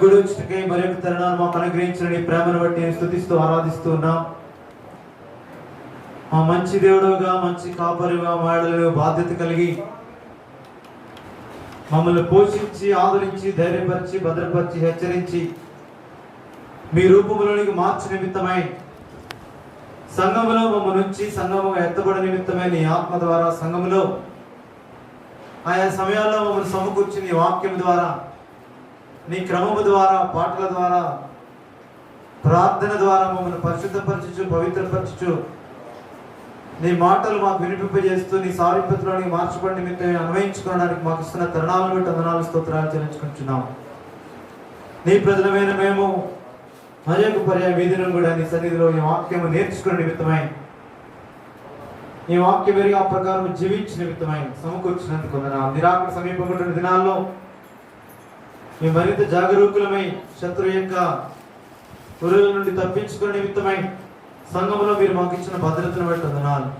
గుడికై మరి యొక్క తరుణాన్ని మాకు అనుగ్రహించిన నీ ప్రేమను బట్టి నేను స్తుతిస్తూ ఆరాధిస్తూ ఉన్నాం. మా మంచి దేవుడుగా, మంచి కాపరిగా మాడలు బాధ్యత కలిగి మమ్మల్ని పోషించి, ఆదరించి, ధైర్యపరిచి, భద్రపరిచి, హెచ్చరించి మీ రూపంలోనికి మార్చు నిమిత్తమై సంఘములో మమ్మ నుంచి సంఘముగా ఎత్తబడి నిమిత్తమై నీ ఆత్మ ద్వారా సంఘములో ఆయా సమయాల్లో మమ్మల్ని సమకూర్చి నీ వాక్యం ద్వారా, నీ క్రమము ద్వారా, పాటల ద్వారా, ప్రార్థన ద్వారా మమ్మల్ని పరిశుద్ధపరచు, పవిత్రపరచు, నీ మాటలు మాకు వినిపింపజేస్తూ నీ సారూప్యతలోనికి మార్చబడి నిమిత్తమే అన్వయించుకోవడానికి మాకు ఇస్తున్న తరుణాలను బట్టి వందనాలు, స్తోత్రాలు చెల్లించుకుంటున్నాం. నీ ప్రజలమైన మేము మరి యొక్క పర్యాయ వీధిని కూడా నీ సన్నిధిలో ఈ వాక్యము నేర్చుకునే నిమిత్తమై, ఈ వాక్యం మెరుగు ఆ ప్రకారం జీవించిన నిమిత్తమై సమకూర్చినందుకు వందనాలు. నిరాకరణ సమీపంలో దినాల్లో మీ మరింత జాగరూకులమై శత్రువు యొక్క పురుగుల నుండి తప్పించుకునే నిమిత్తమై సంఘంలో మీరు మాకు ఇచ్చిన భద్రతను బట్టి వందనాలు.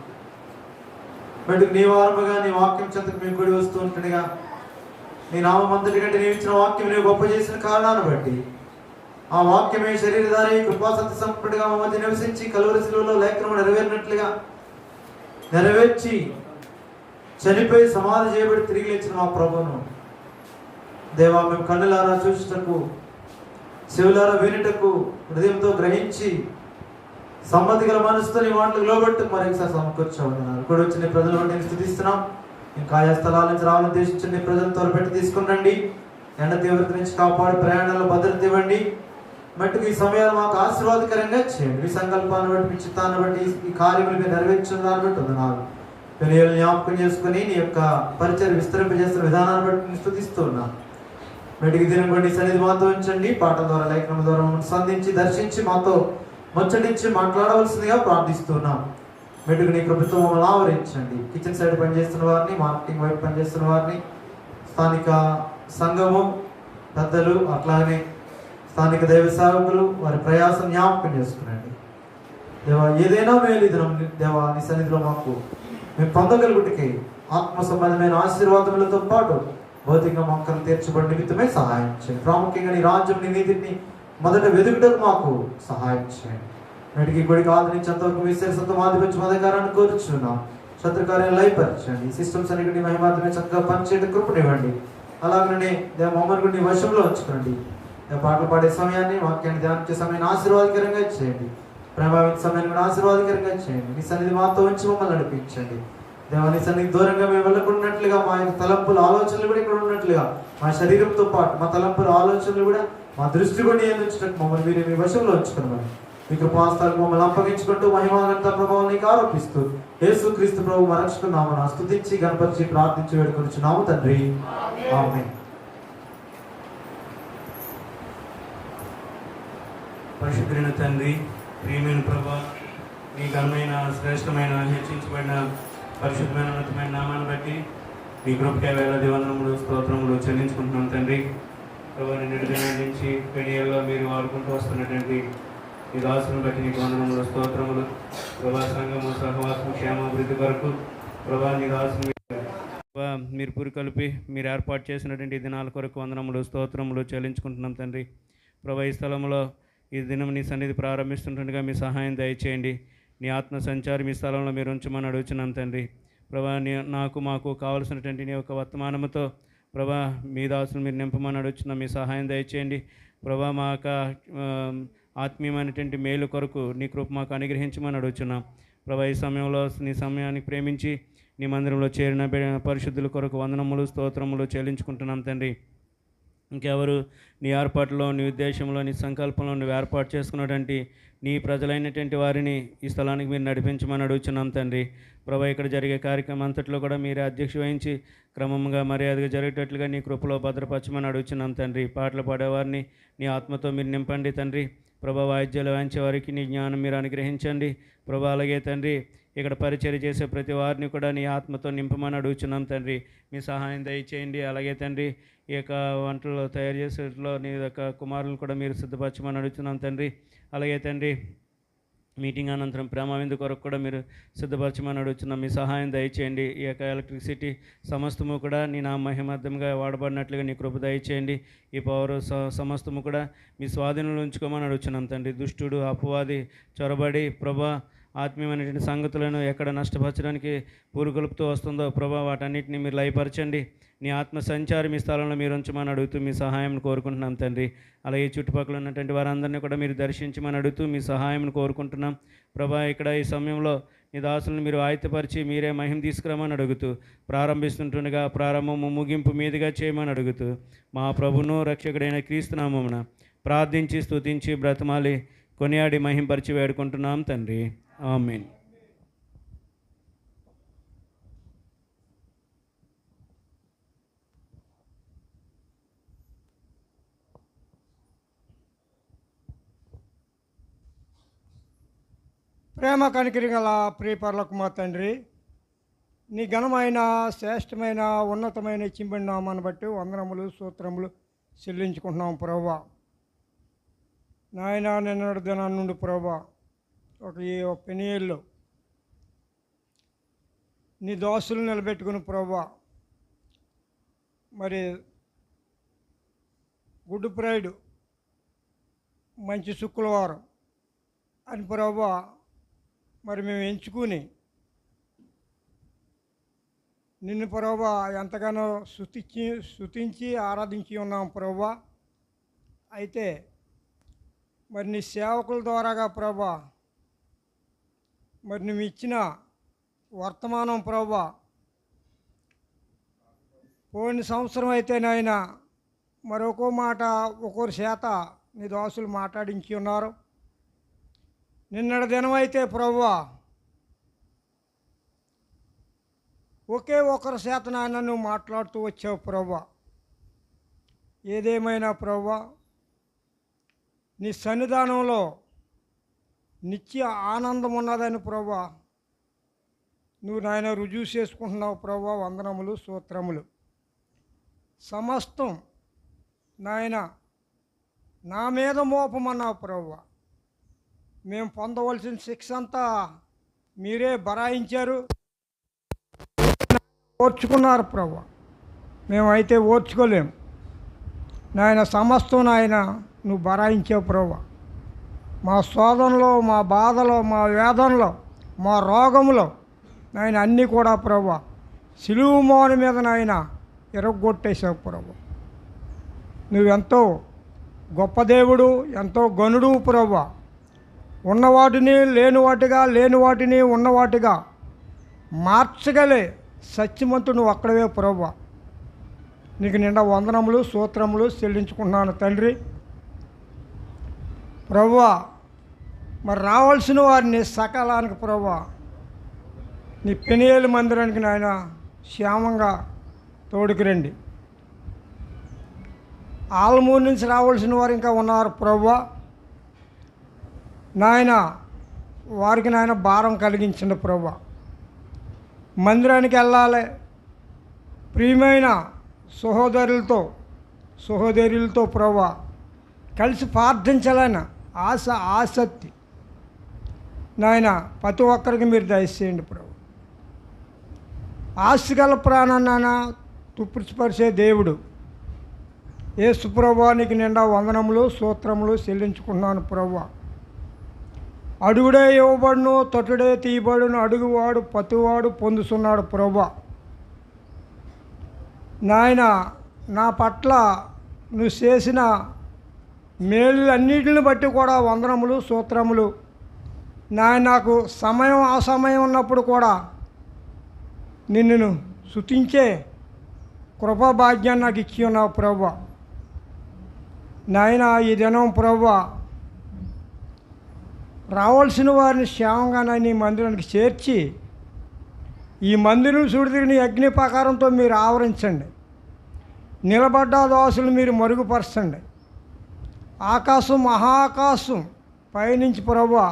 బట్టి నీ వారముగా నీ వాక్యం చెంతకు మేము కూడి వస్తూ ఉంటుండగా నీ నామం అంతటి కంటే నీవు ఇచ్చిన వాక్యం నీవు గొప్ప చేసిన కారణాన్ని బట్టి ఆ వాక్యమే శరీరధారి కృపాసత్య సంపూర్ణగా మా మధ్య నివసించి కలువరి శిలువలో లేఖనము నెరవేరినట్లుగా నెరవేర్చి చనిపోయి సమాధి చేయబడి తిరిగి లేచిన మా ప్రభువును దేవా మేము కన్నులారా చూచుటకు, చెవులారా వినుటకు, హృదయంతో గ్రహించి సమ్మతి గల మనసుతో నీ మాటలకు లోబట్టు మరొకసారి సమకూర్చవన్నారు. కూడా వచ్చిన ప్రజలు నేను స్థుతిస్తున్నాం. ఇంకా ఆయా స్థలాల నుంచి రావాలని ఉద్దేశించండి. ప్రజలు త్వరపెట్టి తీసుకుని రండి. ఎండ తీవ్రత నుంచి కాపాడు, ప్రయాణాల్లో భద్రత ఇవ్వండి. మట్టుకు ఈ సమయాలు మాకు ఆశీర్వాదకరంగా చేయండి. మీ సంకల్పాన్ని బట్టి, మీ చిత్తాన్ని బట్టి, ఈ కార్యములు మీరు నెరవేర్చిన దాన్ని బట్టి వందనాలు. పెనుగోలు జ్ఞాపకం చేసుకుని నీ యొక్క పరిచయం విస్తరింపజేస్తున్న విధానాన్ని బట్టి నేను స్తుతిస్తూ ఉన్నాను. మెడికి దినం బట్టి సన్నిధి మాతో ఉంచండి. పాటల ద్వారా, లేఖనం ద్వారా మమ్మల్ని సంధించి, దర్శించి, మాతో ముచ్చటించి మాట్లాడవలసిందిగా ప్రార్థిస్తున్నాం. మెడుగు నీ ప్రభుత్వం మమ్మల్ని ఆవరించండి. కిచెన్ సైడ్ పనిచేస్తున్న వారిని, మార్కెటింగ్ వైపు పనిచేస్తున్న వారిని, స్థానిక సంఘము పెద్దలు, అట్లానే స్థానిక దైవ సేవకులు వారి ప్రయాసం జ్ఞాపకం చేసుకునండి. దేవా ఏదైనా మేలు దినం దేవా నీ సన్నిధిలో మాకు మేము పొందగలుగుటికి ఆత్మ సంబంధమైన ఆశీర్వాదములతో పాటు భౌతిక మొక్కలు తీర్చబడి నిమిత్తమే సహాయం చేయండి. ప్రాముఖ్యంగా నీ రాజ్యం, నీ నీతిని మొదట వెతుకుటకు మాకు సహాయం చేయండి. నేటికి గుడికి ఆదరించి అంతవరకు విశేషంతో మాదిపించి మదకారాన్ని కోరుచున్నాం. శత్రుకార్యాన్ని లయపరచండి. సిస్టమ్స్ అన్నిటి నీ మహిమాత్రమే చక్కగా పనిచేయడం కృపనివ్వండి. అలాగనే దేవ మమ్మల్ని కూడా నీ వశంలో ఉంచుకోండి. పాటలు పాడే సమయాన్ని, వాక్యాన్ని ధ్యానించే సమయాన్ని ఆశీర్వాదకరంగా చేయండి. ప్రభావిత సమయాన్ని కూడా ఆశీర్వాదకరంగా చేయండి. నీ సన్నిధి మాతో ఉంచి మమ్మల్ని నడిపించండి. దేవా నీ సన్నిధి దూరంగా మేము వెళ్ళకున్నట్లుగా, మా యొక్క తలంపులు, ఆలోచనలు కూడా ఇక్కడ ఉన్నట్లుగా, మా శరీరంతో పాటు మా తలంపులు, ఆలోచనలు కూడా మా దృష్టి కూడా నియంత్రించినట్టు మమ్మల్ని మీరు మీ వశంలో ఉంచుకున్నామని మీ కృపాస్తాలకు మమ్మల్ని అప్పగించుకుంటూ మహిమానంత ప్రభావం నీకు ఆరోపిస్తూ యేసుక్రీస్తు ప్రభు మా రక్షకున్నామని స్తుతించి, గణపరిచి, ప్రార్థించి వేడుకొనుచున్నాము తండ్రి. ఆమేన్. పరిశుద్ధులైన తండ్రి, ప్రియమైన ప్రభా, మీ ఘనమైన, శ్రేష్టమైన, హెచ్చించబడిన పరిశుద్ధమైన, ఉన్నతమైన నామాన్ని బట్టి మీ కృపకే వేలాది వందనములు, స్తోత్రములు చెల్లించుకుంటున్నాం తండ్రి. ప్రభా, నిన్నటి దినం నుంచి పెనియల్లో మీరు వాడుకుంటూ వస్తున్నటువంటి ఈ దాసులను బట్టి నీకు వందనములు, స్తోత్రములు. ప్రభా, సంఘము, సహవాసం, క్షేమాభివృద్ధి కొరకు ప్రభా నీ దాసుని మీరు పురికొల్పి మీరు ఏర్పాటు చేసినటువంటి దినాల కొరకు వందనములు, స్తోత్రములు చెల్లించుకుంటున్నాం తండ్రి. ప్రభా, ఈ స్థలంలో ఈ దినం నీ సన్నిధి ప్రారంభిస్తుండగా మీ సహాయం దయచేయండి. నీ ఆత్మ సంచారి మీ స్థలంలో మీరు ఉంచమని అడుగుచున్నాం తండ్రి. ప్రభా, మాకు కావలసినటువంటి నీ యొక్క వర్తమానముతో ప్రభా మీ దాసును మీరు నింపమని అడుగుచున్నాం. మీ సహాయం దయచేయండి. ప్రభా, మా యొక్క ఆత్మీయమైనటువంటి మేలు కొరకు నీ కృప మాకు అనుగ్రహించమని అడుగుచున్నాం. ప్రభా, ఈ సమయంలో నీ సమయానికి ప్రేమించి నీ మందిరంలో చేరిన పరిశుద్ధుల కొరకు వందనములు, స్తోత్రములు చెల్లించుకుంటున్నాం తండ్రి. ఇంకెవరు నీ ఏర్పాటులో, నీ ఉద్దేశంలో, నీ సంకల్పంలో నువ్వు ఏర్పాటు చేసుకున్నటువంటి నీ ప్రజలైనటువంటి వారిని ఈ స్థలానికి మీరు నడిపించమని అడుగుచున్నాం తండ్రి. ప్రభా, ఇక్కడ జరిగే కార్యక్రమం అంతట్లో కూడా మీరే అధ్యక్ష వహించి క్రమంగా మర్యాదగా జరిగేటట్లుగా నీ కృపలో భద్రపరచమని అడుగుచున్నాం తండ్రి. పాటలు పాడేవారిని నీ ఆత్మతో మీరు నింపండి తండ్రి. ప్రభా, వాయిద్యాలు వాయించే వారికి నీ జ్ఞానం మీరు అనుగ్రహించండి. ప్రభా, అలాగే తండ్రి ఇక్కడ పరిచర్య చేసే ప్రతి వారిని కూడా నీ ఆత్మతో నింపమని అడుగుచున్నాం తండ్రి. మీ సహాయం దయచేయండి. అలాగే తండ్రి ఈ యొక్క వంటలు తయారు చేసేట్లో నీ యొక్క కుమారులను కూడా మీరు సిద్ధపరచమని అడుగుతున్నాం తండ్రి. అలాగే తండ్రి మీటింగ్ అనంతరం ప్రేమ విందు కొరకు కూడా మీరు సిద్ధపరచమని అడుగుతున్నాం. మీ సహాయం దయచేయండి. ఈ యొక్క ఎలక్ట్రిసిటీ సమస్తము కూడా నీ నా మహిమార్థంగా వాడబడినట్లుగా నీ కృప దయచేయండి. ఈ పవర్ సమస్తము కూడా మీ స్వాధీనంలో ఉంచుకోమని అడుగుతున్నాం తండ్రి. దుష్టుడు అపవాది చొరబడి ప్రభా ఆత్మీయమైనటువంటి సంగతులను ఎక్కడ నష్టపరచడానికి పూరుకొలుపుతూ వస్తుందో ప్రభా వాటన్నిటిని మీరు లయపరచండి. నీ ఆత్మ సంచారం మీ స్థలంలో మీరు ఉంచమని అడుగుతూ మీ సహాయం కోరుకుంటున్నాం తండ్రి. అలాగే చుట్టుపక్కల ఉన్నటువంటి వారందరినీ కూడా మీరు దర్శించమని అడుగుతూ మీ సహాయం కోరుకుంటున్నాం ప్రభా. ఇక్కడ ఈ సమయంలో నీ దాసులను మీరు ఆయుధపరిచి మీరే మహిమ తీసుకురమని అడుగుతూ ప్రారంభిస్తుంటుండగా ప్రారంభము ముగింపు మీదుగా చేయమని అడుగుతూ మా ప్రభును రక్షకుడైన క్రీస్తు నామమున ప్రార్థించి స్తుతించి బ్రతమాలి కొనియాడి మహింపరిచి వేడుకుంటున్నాం తండ్రి. ఆమేన్. ప్రేమ కనికరి గల ప్రియపరులకు మా తండ్రి, నీ ఘనమైన శ్రేష్టమైన ఉన్నతమైన చింబడి నామాన్ని బట్టి వందనములు స్తోత్రములు చెల్లించుకుంటున్నాం ప్రభువా. నాయన నిన్నటి దినాన్ని నుండి ప్రభువా ఈ పెనియేల్లో నీ దోసులు నిలబెట్టుకుని ప్రభువా, మరి గుడ్ ఫ్రైడే మంచి శుక్రవారం అని ప్రభువా మరి మేము ఎంచుకుని నిన్ను ప్రభువా ఎంతగానో స్తుతించి ఆరాధించి ఉన్నాం ప్రభువా. అయితే మరి నీ సేవకుల ద్వారాగా ప్రభువా మరి నువ్వు ఇచ్చిన వర్తమానం ప్రభువా పోయిన సంవత్సరం అయితే నాయన మరొక మాట ఒక్కొరి చేత నీ దోసులు మాట్లాడించి ఉన్నారు. నిన్నటి దినమైతే ప్రభువా ఒకే ఒకరి చేత నాయన నువ్వు మాట్లాడుతూ వచ్చావు ప్రభువా. ఏదేమైనా ప్రభువా నీ సన్నిధానంలో నిత్య ఆనందం ఉన్నదని ప్రభువా నువ్వు నాయన రుజువు చేసుకుంటున్నావు ప్రభువా. వందనములు స్తోత్రములు. సమస్తం నాయన నా మీద మోపమన్నావు ప్రభువా. మేము పొందవలసిన శిక్ష అంతా మీరే బరాయించారు, ఓర్చుకున్నారు ప్రభువా. మేమైతే ఓర్చుకోలేము నాయన. సమస్తం నాయన నువ్వు బరాయించావు ప్రభువా. మా శోధనలో, మా బాధలో, మా వేదనలో, మా రోగంలో నాయన అన్నీ కూడా ప్రభువా సిలువు మోని మీద నాయన ఎరగొట్టేసావు ప్రభువా. నువ్వెంతో గొప్ప దేవుడు, ఎంతో గనుడు ప్రభువా. ఉన్నవాటిని లేని వాటిగా, లేని వాటిని ఉన్నవాటిగా మార్చగలే సత్యమంతుడు నువ్వు అక్కడవే ప్రభువా. నీకు నిండా వందనములు స్తోత్రములు చెల్లించుకుంటున్నాను తండ్రి. ప్రభువా మరి రావాల్సిన వారిని సకాలానికి ప్రభువా నీ పెనియేలు మందిరానికి నాయన క్షేమంగా తోడుకు రండి. ఆలమూరు నుంచి రావాల్సిన వారు ఇంకా ఉన్నారు ప్రభువా. నాయన వారికి నాయన భారం కలిగించండి ప్రభువా. మందిరానికి వెళ్ళాలి, ప్రియమైన సహోదరులతో ప్రభువా కలిసి ప్రార్థించాలని ఆసక్తి నాయన ప్రతి ఒక్కరికి మీరు దయచేయండి ప్రభు. ఆస్తిగల ప్రాణాన్న తుప్పిపరిచే దేవుడు యేసు ప్రభువా నీకు నిండా వందనములు స్తోత్రములు చెల్లించుకున్నాను ప్రభువా. అడుగుడే ఇవ్వబడును, తొట్టుడే తీయబడును, అడుగువాడు ప్రతివాడు పొందుతున్నాడు ప్రభువా. నాయన నా పట్ల నువ్వు చేసిన మేలులన్నిటిని బట్టి కూడా వందనములు స్తోత్రములు. నాయన నాకు సమయం అసమయం ఉన్నప్పుడు కూడా నిన్ను స్తుతించే కృపా భాగ్యాన్ని నాకు ఇచ్చి ఉన్నావు ప్రభువా. నాయన ఈ దినం ప్రభువా రావాల్సిన వారిని క్షేమంగా నీ మందిరానికి చేర్చి ఈ మందిరం చూడిదిరి నీ అగ్ని ప్రకారంతో మీరు ఆవరించండి. నిలబడ్డ దోసులు మీరు మరుగుపరచండి. ఆకాశం మహాకాశం పైనుంచి ప్రభువా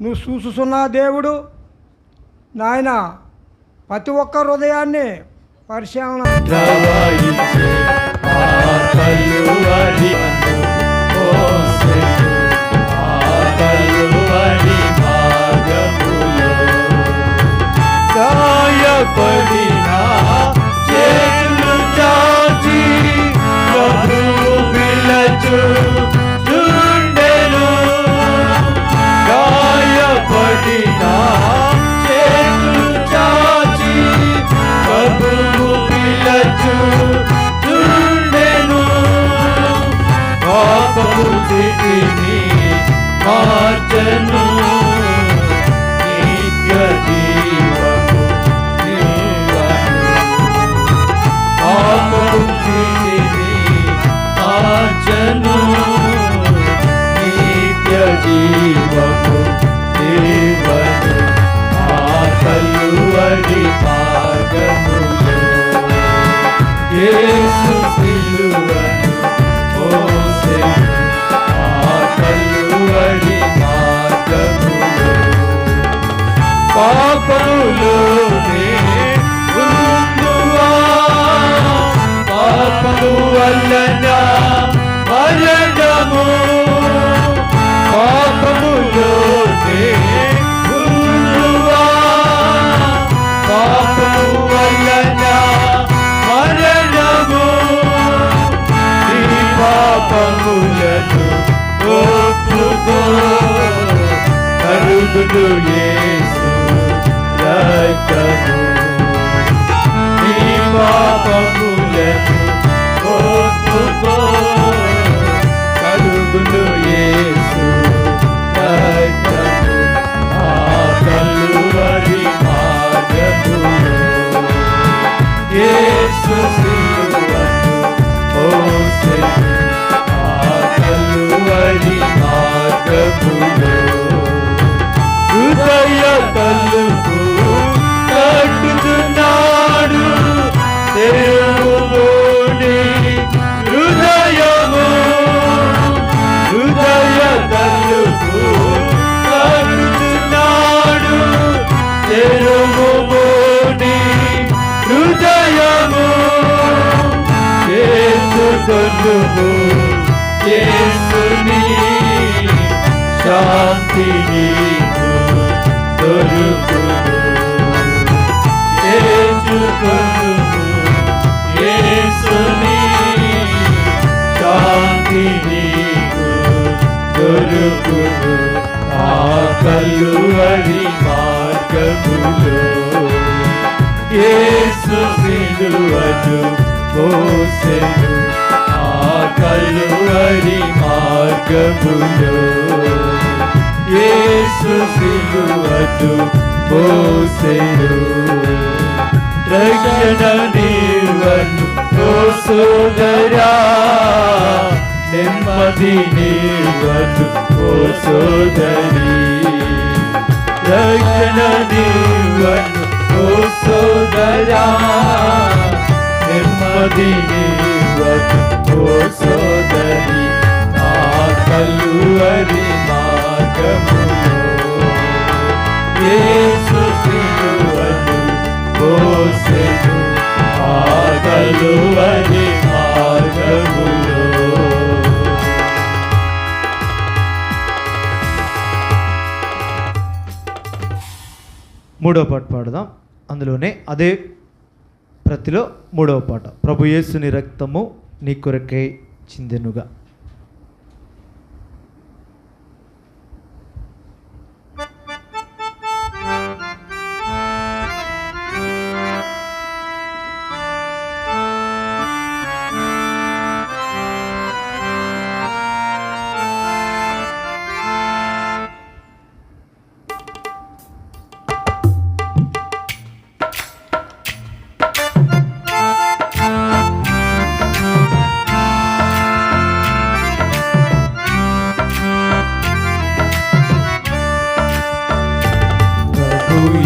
నువ్వు చూసుకున్న దేవుడు నాయన ప్రతి ఒక్క హృదయాన్ని పరిశీలన కల్లువడి చుండెను గాయపడిన చేతులు చాచి ప్రభువు పిలచు చుండెను పాపము స్థితిని మార్చెను నిత్య జీవము నీవను పాపము స్థితిని మార్చెను నిత్య జీవము నీవను ఆ కలువరి మార్గములో యేసు సిలువను మోసెను ఆ కలువరి మార్గములో పాపములోనే ఉందువా పాపము వలన మరణము పాపములోనే ఉందువా పాపము వలన మరణము ఈ పాపములను ఒప్పుకో కరుగుదు యేసు రక్తము నీ పాపములను ఒప్పుకో కరుగుదు యేసు రక్తము ఆ కలువరి మార్గములో యేసు సిలువను మోసెను ఆ కలువరి మార్గములో హృదయ తలుపు తట్టుతున్నాడు తెరువుని హృదయము హృదయ తలుపు తట్టుతున్నాడు తెరువుని హృదయము చేసుకొనుము యేసుని శాంతి నీకు దొరుకును చేసుకొనుము యేసుని శాంతి నీకు దొరుకును ఆ కలువరి మార్గములో యేసు సిలువను మోసెను ఆ కలువరి మార్గములో యేసు సిలువను మోసెను రక్షణ నీవను ఓ సోదరా నెమ్మది నీవను ఓ సోదరి రక్షణ నీవను ఓ సోదరా నెమ్మది నీవను ఓ సోదరి ఆ కలువరి మార్గములో యేసు సిలువను మోసెను ఆ కలువరి మార్గములో మూడో పాట పాడదాం. అందులోనే అదే ప్రతిలో మూడవ పాట, ప్రభు యేసుని రక్తము నీ కొరకై చిందెనుగా.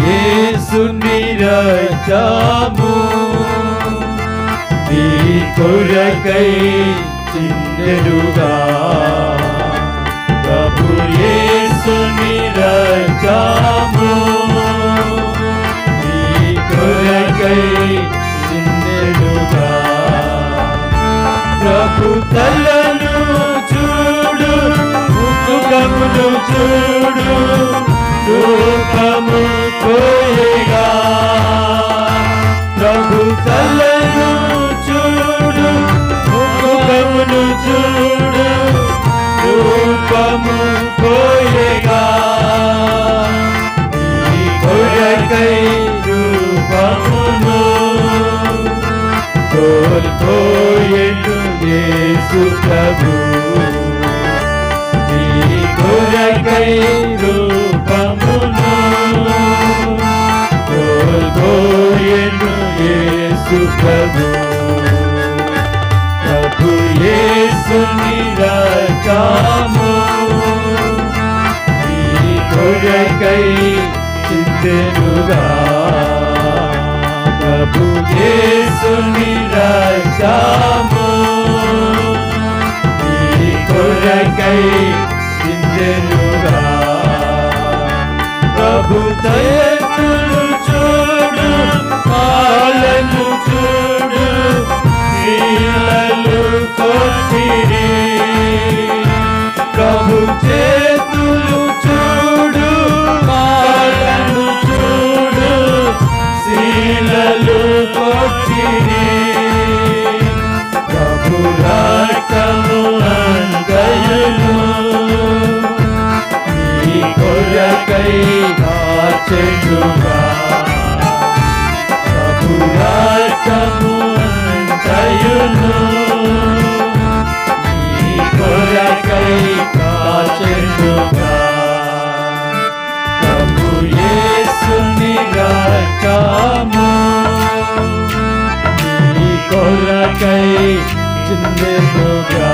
యేసుని రక్తము నీ కొరకై చిందెనుగా ప్రభు యేసుని రక్తము నీ కొరకై చిందెనుగా ప్రభు తలను చూడు ముఖమును చూడు రూపము పోయేగా ప్రభు తలను చూడు ముఖమును చూడు యేసు ప్రభు నీ కొరకై రూపమును కోల్పోయెను యేసు ప్రభు ప్రభు యేసుని రక్తము నీ కొరకై చిందెనుగా ప్రభు యేసుని రక్తము నీ కొరకై చిందెనుగా ప్రభు దయను చూడు పాలను చూడు శీలలు కొట్టిరి ప్రభు చేతులు చూడు పాలను చూడు శీలలు కొట్టిరి ప్రభు రక్తము అంతయును నీ కొరకై కాచెనుగా ప్రభు రక్తము అంతయును నీ కొరకై కాచెనుగా ప్రభు యేసుని రక్తము నీ కొరకై చిందెనుగా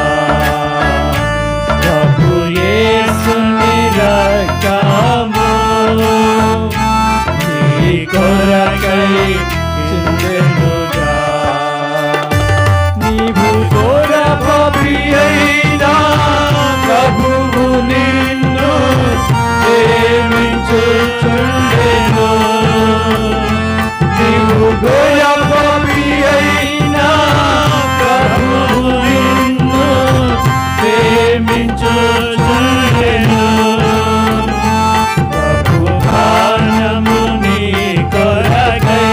ప్రభు యేసుని రక్తము నీ కొరకై చిందెనుగా నీవు ఘోర పాపి అయినా ప్రభువు నిన్ను ప్రేమించుచుండెను నీవు ఘోర పాపి అయినా ప్రభువు నిన్ను ప్రేమించుచుండెను ప్రభు ప్రాణము నీ కొరకై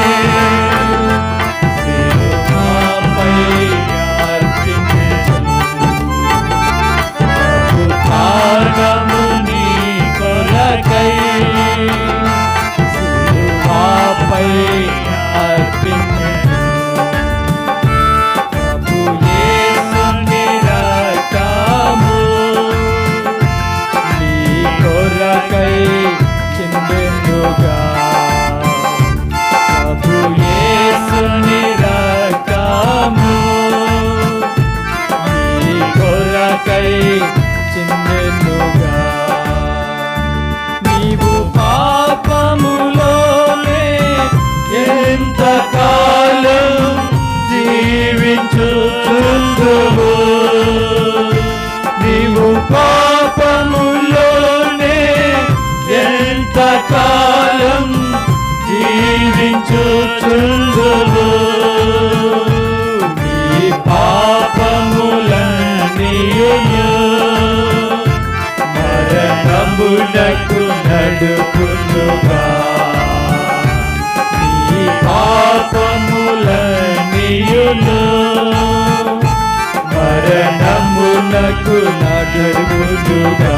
శిలువపై అర్పించెను ప్రభు ప్రాణము నీ కొరకై శిలువపై అర్పించెను ప్రభు యేసుని రక్తము నీ కొరకై చిందెనుగా ప్రభు యేసుని రక్తము నీ కొరకై చిందెనుగా నీవు పాపములోనే ఎంతకాలం జీవించుచుందువు నీవు పాపములోనే ఎంతకాలం జీవించుచుందువు నీ పాపములన్నీయు మరణమునకు నడుపునుగా నీ పాపములన్నీయును మరణమునకు నడుపునుగా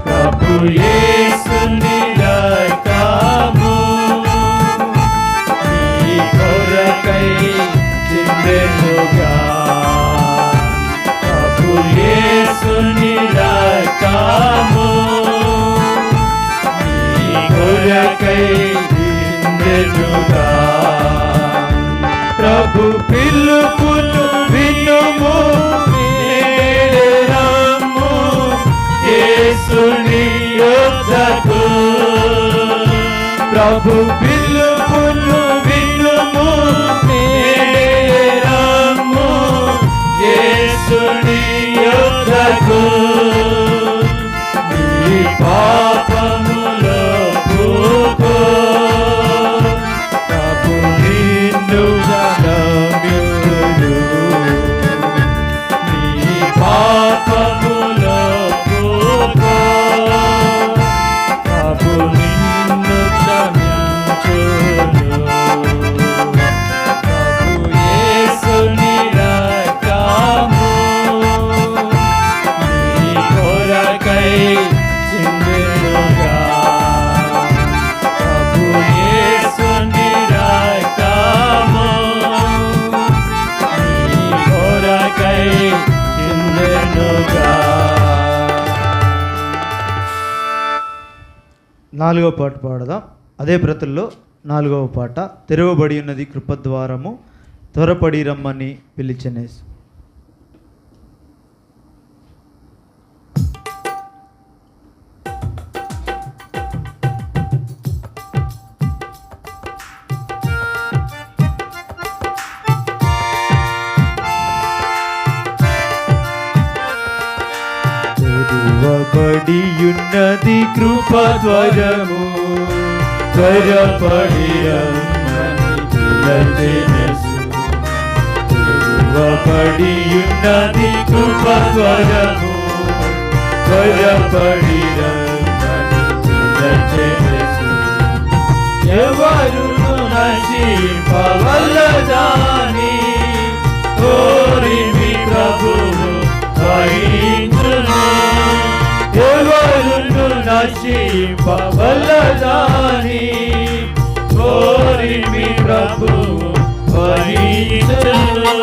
ప్రభు యేసుని రక్తము నీ కొరకై చిందెనుగా ప్రభు యేసుని రక్తము నీ కొరకై చిందెనుగా ప్రభు పిలుపును వినుము నేరము యేసుని యొద్దకు ప్రభు పిలుపును వినుము నేరము యేసుని యొద్దకు నీ పాపములో పూకో ప్రభు నిన్ను జనమ్యుడు నీ పాపములో పూకో ప్రభు నిన్ను క్షమించును ప్రభు యేసుని రక్తము నీ 4వ పాట పాడదాం. అదే ప్రతుల్లో 4వ పాట, తెరవబడి ఉన్నది కృపద్వారము, త్వరపడి రమ్మని పిలిచెనేసి. తెరవబడియున్నది కృపద్వారము, త్వరపడి రమ్మని పిలిచెనేసి. తెరవబడియున్నది కృపద్వారము, త్వరపడి రమ్మని పిలిచెనేసి. ఎవరును నశింపవలదని కోరిమి ప్రభువు వహించును. ఎవరును నశింపవలదని కోరిమి ప్రభువు వహించును.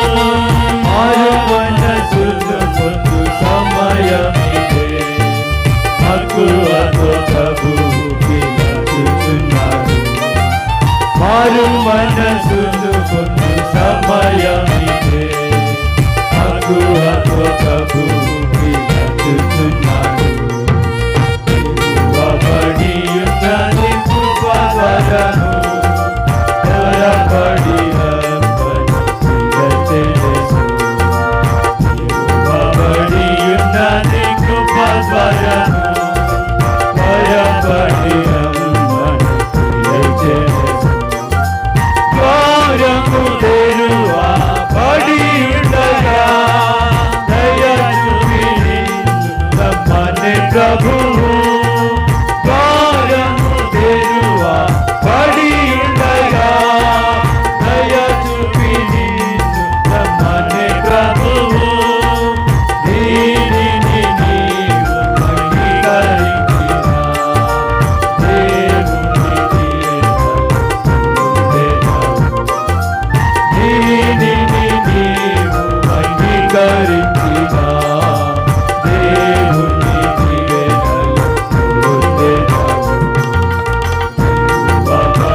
మారు మనసును పొందు సమయమిదే, మక్కువతో ప్రభువు పిలుచుచున్నాడు. మారు మనసును పొందు సమయమిదే, మక్కువతో ప్రభువు పిలుచుచున్నాడు. తెరవబడియున్నది కృపద్వారము, త్వరపడి రమ్మని పిలిచెనేసి. తెరవబడియున్నది కృపద్వారము, త్వరపడి రమ్మని పిలిచెనేసి. ద్వారము తెరువబడి ఉండగా దయ చూపి రమ్మని ప్రభువు. ద్వారము తెరువబడి ఉండగా దయ చూపి రమ్మని ప్రభువు. దీనిని నీవు అంగీకరించిన దేవుని దీనిని నీవు అంగీకరించిన దేవుని దీవెనలు పొందెదవు.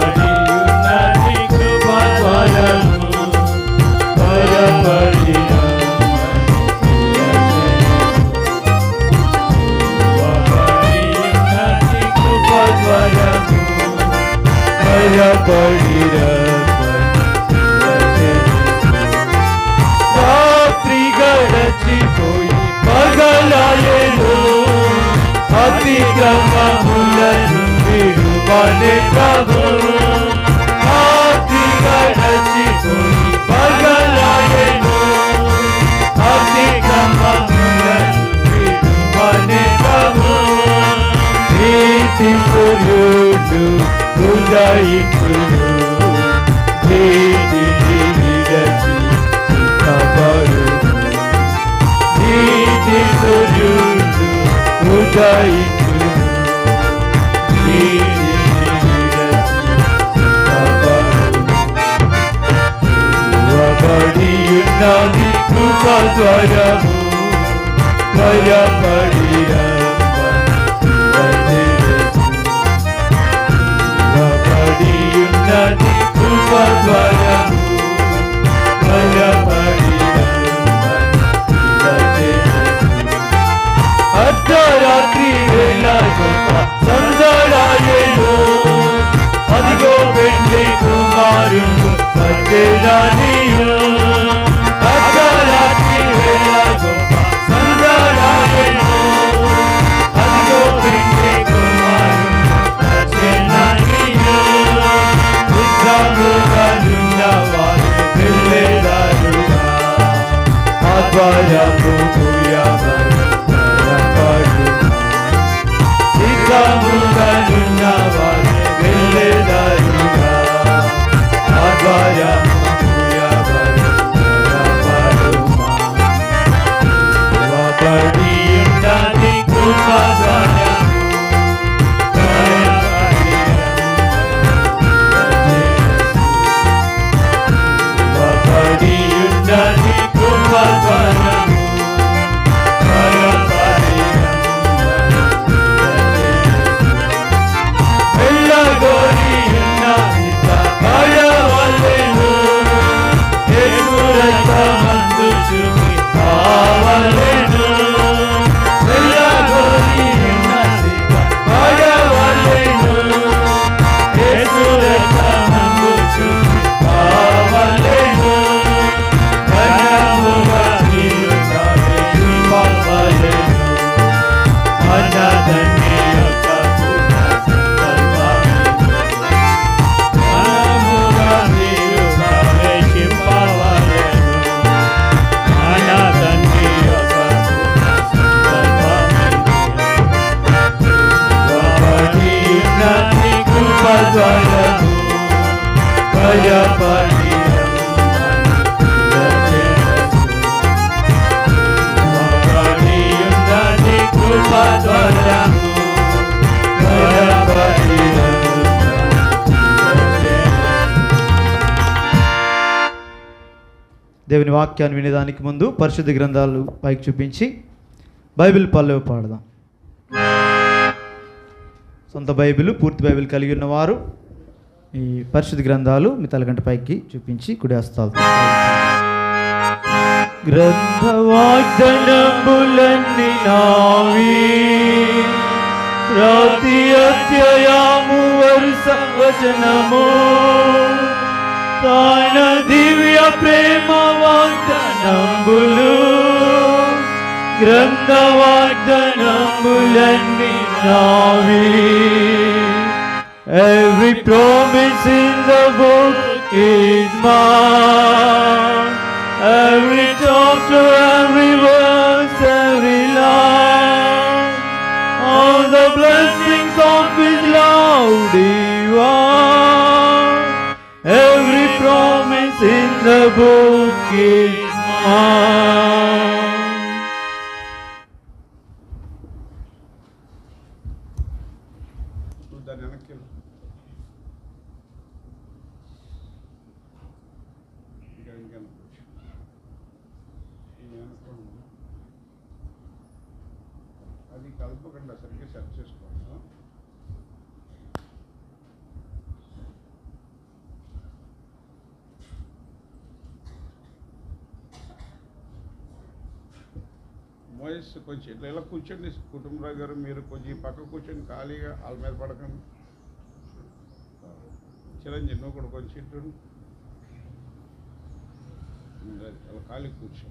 తెరవబడియున్నది కృపద్వారము, త్వరపడి తెరవబడియున్నది కృపద్వారము, త్వరపడి రాత్రి గడచిపోయి పగలాయెను, అతిక్రమములను విడువని ప్రభువు. రాత్రి గడచిపోయి పగలాయెను, అతిక్రమములను విడువని ప్రభువు. నీతి సూర్యుడు ఉదయించును, నీతిని విడచి కబరును. నీతి సూర్యుడు ఉదయించును, నీతిని విడచి కబరును. తెరవబడియున్నది కృపద్వారము, త్వరపడి రమ్మని పిలిచెనేసి. తెరవబడియున్నది కృపద్వారము, త్వరపడి రమ్మని పిలిచెనేసి. అర్ధరాత్రి వేళ గొప్ప సందడాయెను, అదిగో పెండ్లి కుమారుడు వచ్చెననియు. అర్ధరాత్రి వేళ గొప్ప సందడాయెను, అదిగో పెండ్లి కుమారుడు వచ్చెననియు. ఉత్సాహముగనున్న వారు వెళ్ళెదరుగా, ఆ ద్వారము మూయబడి త్వరపడును. సిద్ధముగనున్న వారు వెళ్ళెదరుగా, ఆ ద్వారము మూయబడి త్వరపడును. తెరవబడియున్నది కృపద్వారము, త్వరపడి తెరవబడియున్నది కృపద్వారము, త్వరపడి దేవుని వాక్యాన్ని వినేదానికి ముందు పరిశుద్ధ గ్రంథాలు పైకి చూపించి బైబిల్ పల్లవి పాడదాం. సొంత బైబిల్, పూర్తి బైబిల్ కలిగి ఉన్నవారు ఈ పరిశుద్ధ గ్రంథాలు మీ తలగంట పైకి చూపించి కుడి హస్తాలతో గ్రంథ వాగ్దానములన్నీ నావి, ప్రతి అధ్యాయము వరుస వచనము తాన దివ్య ప్రేమ వాగ్దానములు. గ్రంథ వాగ్దానములన్నీ నావి. Every promise in the book is mine. Every chapter, every verse, every line, all the blessings of His love divine. Every promise in the book is mine. అది కలపకుండా సరిగ్గా సెట్ చేసుకోండి. మోయస్ కొంచెం ఇట్లా ఇలా కూర్చోండి. కుటుంబరావు గారు మీరు కొంచెం పక్క కూర్చొని ఖాళీగా వాళ్ళ మీద పడకండి. చిరంజీవి నువ్వు కూడా కొంచెం ఇటు అలా ఖాళీ కూర్చో.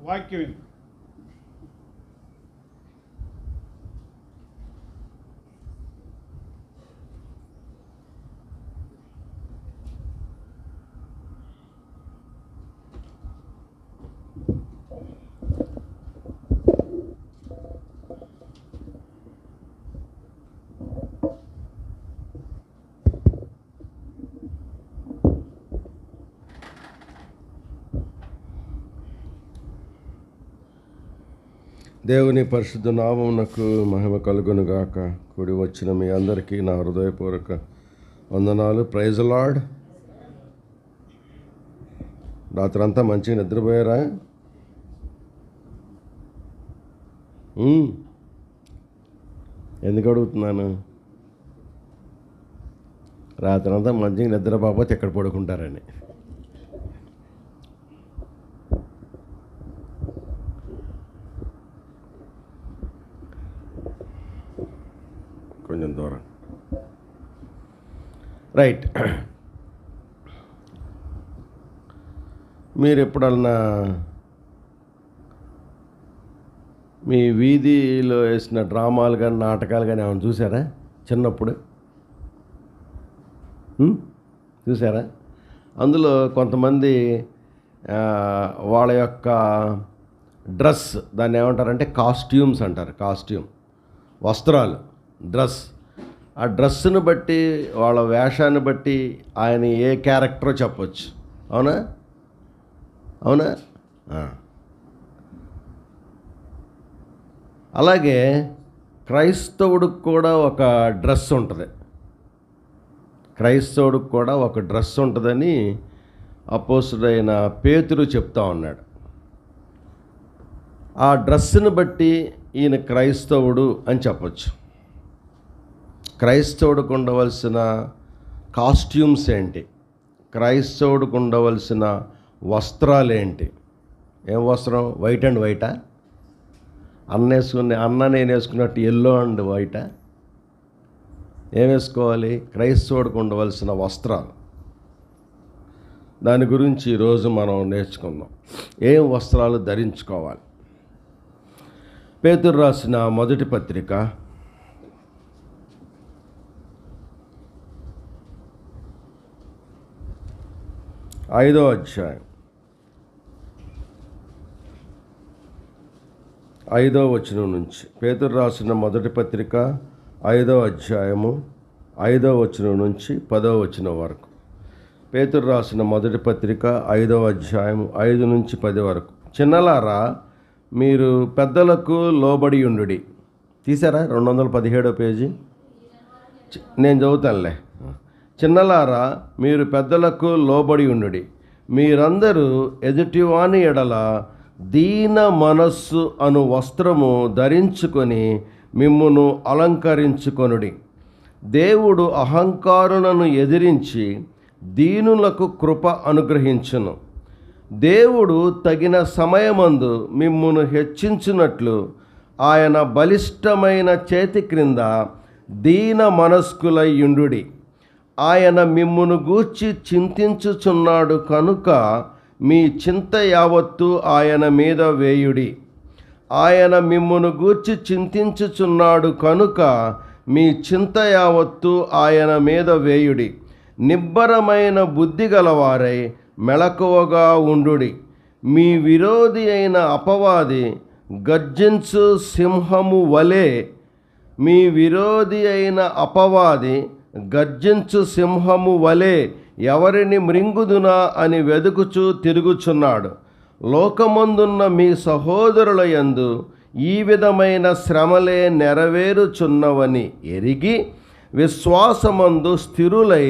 వాక్యం విను. దేవుని పరిశుద్ధ నామమునకు మహిమ కలుగునుగాక. కూడి వచ్చిన మీ అందరికీ నా హృదయపూర్వక వందనాలు. Praise lord. రాత్రంతా మంచిగా నిద్రపోయారా? ఎందుకు అడుగుతున్నాను? రాత్రంతా మంచిగా నిద్రపోతే ఎక్కడ పడుకుంటారని. కొంచెం దూరం. రైట్. మీరు ఎప్పుడన్నా మీ వీధిలో వేసిన డ్రామాలు కానీ నాటకాలు కానీ ఏమైనా చూసారా చిన్నప్పుడు? చూసారా? అందులో కొంతమంది వాళ్ళ యొక్క డ్రెస్, దాన్ని ఏమంటారంటే కాస్ట్యూమ్స్ అంటారు. కాస్ట్యూమ్, వస్త్రాలు, డ్రెస్. ఆ డ్రెస్సును బట్టి, వాళ్ళ వేషాన్ని బట్టి ఆయన ఏ క్యారెక్టరో చెప్పవచ్చు. అవునా? అవునా? అలాగే క్రైస్తవుడికి కూడా ఒక డ్రెస్ ఉంటుంది. క్రైస్తవుడికి కూడా ఒక డ్రెస్ ఉంటుందని అపోస్తుడైన పేతురు చెప్తా ఉన్నాడు. ఆ డ్రెస్సును బట్టి ఈయన క్రైస్తవుడు అని చెప్పచ్చు. క్రైస్తవుడికి ఉండవలసిన కాస్ట్యూమ్స్ ఏంటి? క్రైస్తవుడికి ఉండవలసిన వస్త్రాలు ఏంటి? ఏం వస్త్రం? వైట్ అండ్ వైటా? అన్న నేను వేసుకున్నట్టు ఎల్లో అండ్ వైటా? ఏం వేసుకోవాలి? క్రైస్తవుడికి ఉండవలసిన వస్త్రాలు. దాని గురించి ఈరోజు మనం నేర్చుకుందాం. ఏం వస్త్రాలు ధరించుకోవాలి? పేతురు రాసిన మొదటి పత్రిక 5వ అధ్యాయం 5వ వచనం నుంచి. పేతురు రాసిన మొదటి పత్రిక 5వ అధ్యాయము 5వ వచనం నుంచి 10వ వచనం వరకు. పేతురు రాసిన మొదటి పత్రిక 5వ అధ్యాయం 5 నుంచి 10 వరకు. చిన్నలారా, మీరు పెద్దలకు లోబడి ఉండుడి. తీసారా? 217వ పేజీ. నేను చదువుతానులే. చిన్నలారా, మీరు పెద్దలకు లోబడి ఉండుడి. మీరందరూ ఎదుటివాని ఎడల దీన మనస్సు అను వస్త్రము ధరించుకొని మిమ్మును అలంకరించుకొనుడి. దేవుడు అహంకారులను ఎదిరించి దీనులకు కృప అనుగ్రహించును. దేవుడు తగిన సమయమందు మిమ్మును హెచ్చించునట్లు ఆయన బలిష్టమైన చేతి క్రింద దీన మనస్కులై యుండుడి. ఆయన మిమ్మును గూర్చి చింతించుచున్నాడు కనుక మీ చింత యావత్తు ఆయన మీద వేయుడి. ఆయన మిమ్మును గూర్చి చింతించుచున్నాడు కనుక మీ చింత యావత్తు ఆయన మీద వేయుడి. నిబ్బరమైన బుద్ధి గలవారై మెలకువగా ఉండుడి. మీ విరోధి అయిన అపవాది గర్జించు సింహము వలె గర్జించు సింహము వలె ఎవరిని మృంగుదునా అని వెదుకుచూ తిరుగుచున్నాడు. లోకమందున్న మీ సహోదరుల యందు ఈ విధమైన శ్రమలే నెరవేరుచున్నవని ఎరిగి విశ్వాసమందు స్థిరులై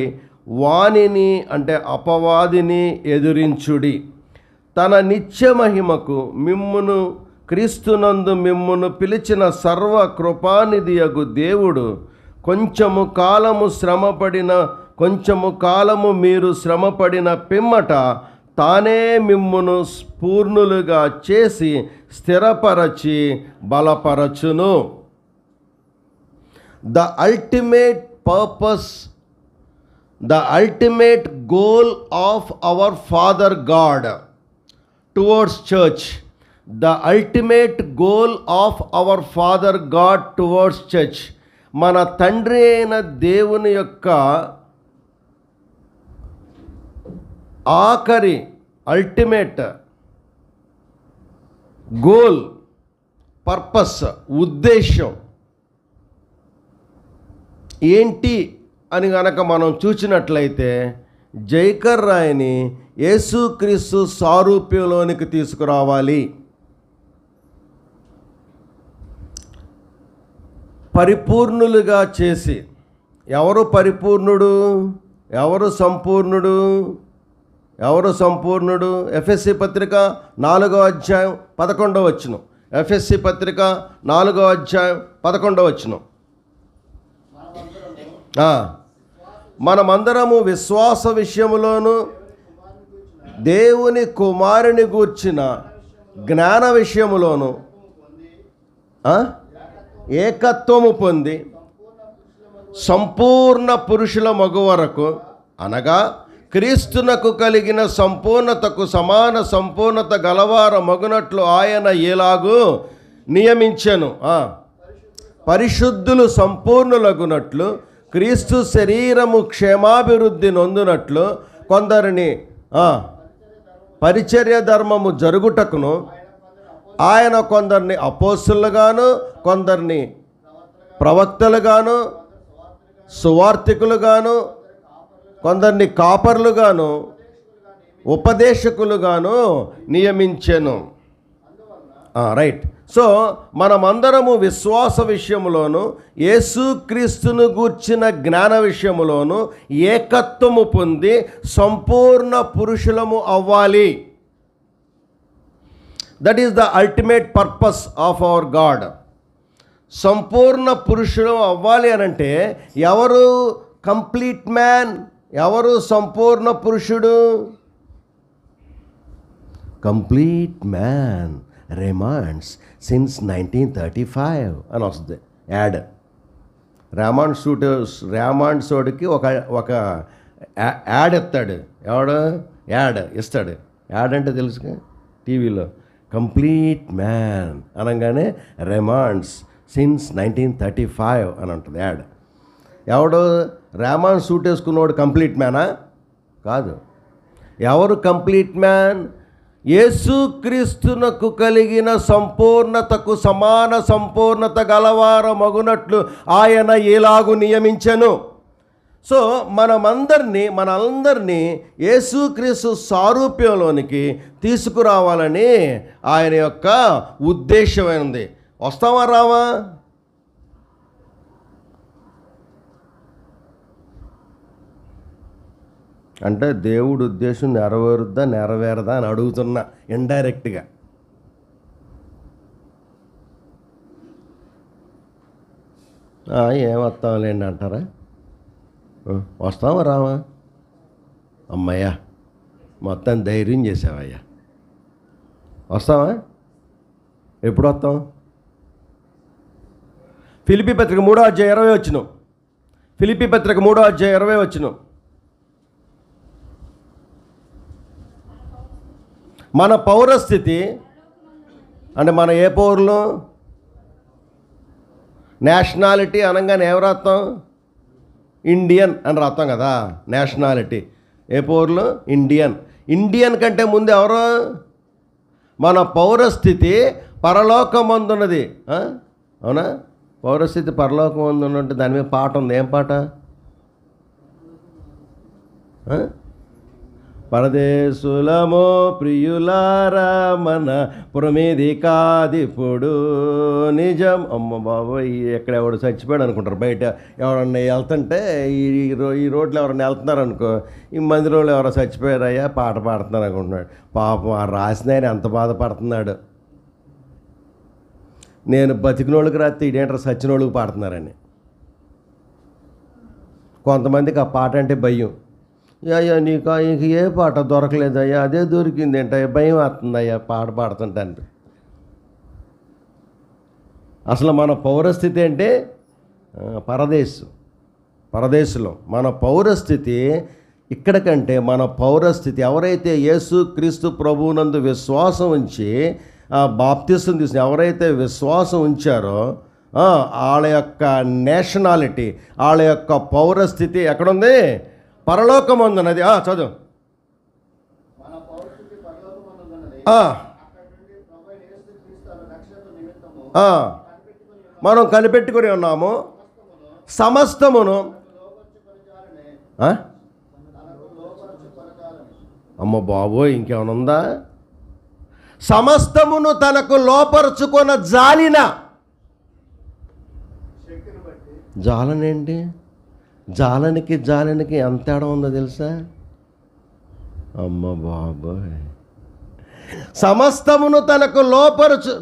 వానిని అంటే అపవాదిని ఎదురించుడి. తన నిత్య మహిమకు మిమ్మును క్రీస్తునందు మిమ్మును పిలిచిన సర్వ కృపానిధియగు దేవుడు కొంచెము కాలము మీరు శ్రమపడిన పిమ్మట తానే మిమ్మును పూర్ణులుగా చేసి స్థిరపరచి బలపరచును. The ultimate goal of our father god towards church. The ultimate goal of our Father God towards church. మన తండ్రి అయిన దేవుని యొక్క ఆఖరి అల్టిమేట్ గోల్, పర్పస్, ఉద్దేశం ఏంటి అని గనక మనం చూసినట్లయితే జైకర్ రాయ్ని యేసుక్రీస్తు సారూప్యంలోనికి తీసుకురావాలి. పరిపూర్ణులుగా చేసి. ఎవరు పరిపూర్ణుడు, ఎవరు సంపూర్ణుడు? ఎఫ్ఎస్సి పత్రిక 4వ అధ్యాయం 11వ వచనం. ఎఫ్ఎస్సి పత్రిక 4వ అధ్యాయం 11వ వచనం. మనమందరము విశ్వాస విషయములోను దేవుని కుమారుని గూర్చిన జ్ఞాన విషయములోను ఏకత్వము పొంది సంపూర్ణ పురుషుల మగు వరకు, అనగా క్రీస్తునకు కలిగిన సంపూర్ణతకు సమాన సంపూర్ణత గలవార మగునట్లు ఆయన ఎలాగూ నియమించెను. పరిశుద్ధులు సంపూర్ణులగునట్లు క్రీస్తు శరీరము క్షేమాభివృద్ధి నొందునట్లు కొందరిని పరిచర్య ధర్మము జరుగుటకును ఆయన కొందరిని అపోస్తులుగాను, కొందరిని ప్రవక్తలుగాను, సువార్తికులుగాను, కొందరిని కాపర్లుగాను, ఉపదేశకులుగాను నియమించెను. రైట్. సో మనమందరము విశ్వాస విషయములోను యేసుక్రీస్తును గూర్చిన జ్ఞాన విషయములోను ఏకత్వము పొంది సంపూర్ణ పురుషులము అవ్వాలి. That is the ultimate purpose of our God. సంపూర్ణ పురుషులు అవ్వాలి అనంటే ఎవరు కంప్లీట్ మ్యాన్, ఎవరు సంపూర్ణ పురుషుడు? కంప్లీట్ మ్యాన్ రిమాండ్స్ సిన్స్ 1935 అని వస్తుంది యాడ్. ర్యామాండ్ సోడ్కి ఒక యాడ్ ఎత్తాడు. ఎవడు యాడ్ ఇస్తాడు? యాడ్ అంటే తెలుసుగా, టీవీలో కంప్లీట్ మ్యాన్ అనగానే రిమాండ్స్ సిన్స్ 1935 అని ఉంటుంది యాడ్. ఎవడు ర్యామాన్ సూట్ వేసుకున్నవాడు కంప్లీట్ మ్యానా? కాదు. ఎవరు కంప్లీట్ మ్యాన్? యేసుక్రీస్తునకు కలిగిన సంపూర్ణతకు సమాన సంపూర్ణత గలవార మగునట్లు ఆయన ఎలాగు నియమించెను. సో మనందరినీ యేసుక్రీస్తు సారూప్యంలోనికి తీసుకురావాలని ఆయన యొక్క ఉద్దేశమైనది. వస్తావా రావా? అంటే దేవుడి ఉద్దేశం నెరవేరుద్దా నెరవేరదా అని అడుగుతున్నా ఇండైరెక్ట్గా. ఏం వస్తాంలేండి అంటారా? వస్తావా రావా? అమ్మయ్యా మొత్తం ధైర్యం చేసావయ్యా. వస్తావా? ఎప్పుడు వస్తాం? ఫిలిప్పీ పత్రిక 3:20 ఫిలిప్పీ పత్రిక 3:20 మన పౌరస్థితి అంటే మన ఏ పౌరులు? నేషనాలిటీ అనగానే ఏం రాస్తాం? ఇండియన్ అని రాస్తాం కదా. నేషనాలిటీ ఏ పౌరులు? ఇండియన్. ఇండియన్ కంటే ముందు ఎవరు? మన పౌరస్థితి పరలోకమందున్నది. అవునా? పౌరస్థితి పరలోకమందున్నట్టు దాని మీద పాట ఉంది. ఏం పాట? పరదేశులమో ప్రియులారా మన పురమేది కాదిప్పుడు నిజం. అమ్మ బాబోయ్, ఎక్కడ ఎవడు చచ్చిపోయాడు అనుకుంటారు. బయట ఎవరన్నా వెళ్తుంటే ఈ రోడ్లో ఎవరన్నా వెళ్తున్నారు అనుకో, ఈ మందిరంలో ఎవరో చచ్చిపోయారయ్యా పాట పాడుతున్నారు అనుకుంటున్నాడు. పాపం ఆ రాసిన ఆయన ఎంత బాధపడుతున్నాడు. నేను బతికినోళ్ళకి రాస్తే ఇదేంటారు సచ్చినోళ్ళకి పాడుతున్నారని. కొంతమందికి ఆ పాట అంటే భయం. అయ్యా నీకు ఇంక ఏ పాట దొరకలేదయ్యా, అదే దొరికింది ఏంటయ్యా, భయం వస్తుందయ్యా పాట పాడుతుంటే. అసలు మన పౌరస్థితి అంటే పరదేశంలో మన పౌరస్థితి ఇక్కడ కంటే మన పౌరస్థితి ఎవరైతే యేసు క్రీస్తు ప్రభువునందు విశ్వాసం ఉంచి బాప్తిసం తీసుకుని ఎవరైతే విశ్వాసం ఉంచారో వాళ్ళ యొక్క నేషనాలిటీ, వాళ్ళ యొక్క పౌరస్థితి ఎక్కడుంది? పరలోకమందున్నది. చదువు. మనం కనిపెట్టుకుని ఉన్నాము సమస్తమును. అమ్మ బాబోయ్, ఇంకేమైనా ఉందా? సమస్తమును తనకు లోపరుచుకున్న జాలనేంటి? జాలనికి ఎంత తేడా ఉందో తెలుసా? అమ్మ బాబోయ్, సమస్తమును తనకు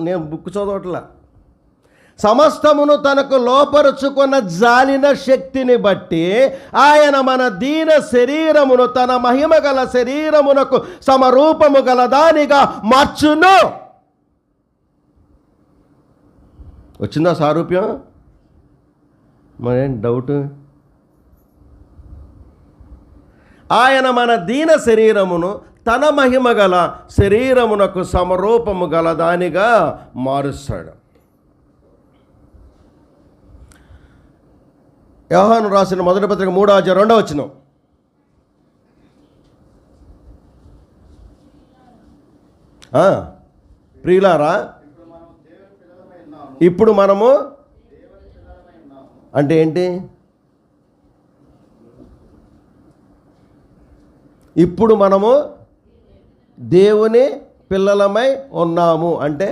నేను బుక్ చదవట్లా. సమస్తమును తనకు లోపరుచుకున్న జాలిన శక్తిని బట్టి ఆయన మన దీన శరీరమును తన మహిమ గల శరీరమునకు సమరూపము గల దానిగా మార్చును. వచ్చిందా సారూప్యం? మరేం డౌట్? ఆయన మన దీన శరీరమును తన మహిమ గల శరీరమునకు సమరూపము గల దానిగా మారుస్తాడు. యోహాను రాసిన మొదటి పత్రిక 3:2 ప్రియులారా, ఇప్పుడు మనము అంటే ఏంటి? ఇప్పుడు మనము దేవుని పిల్లలమై ఉన్నాము అంటే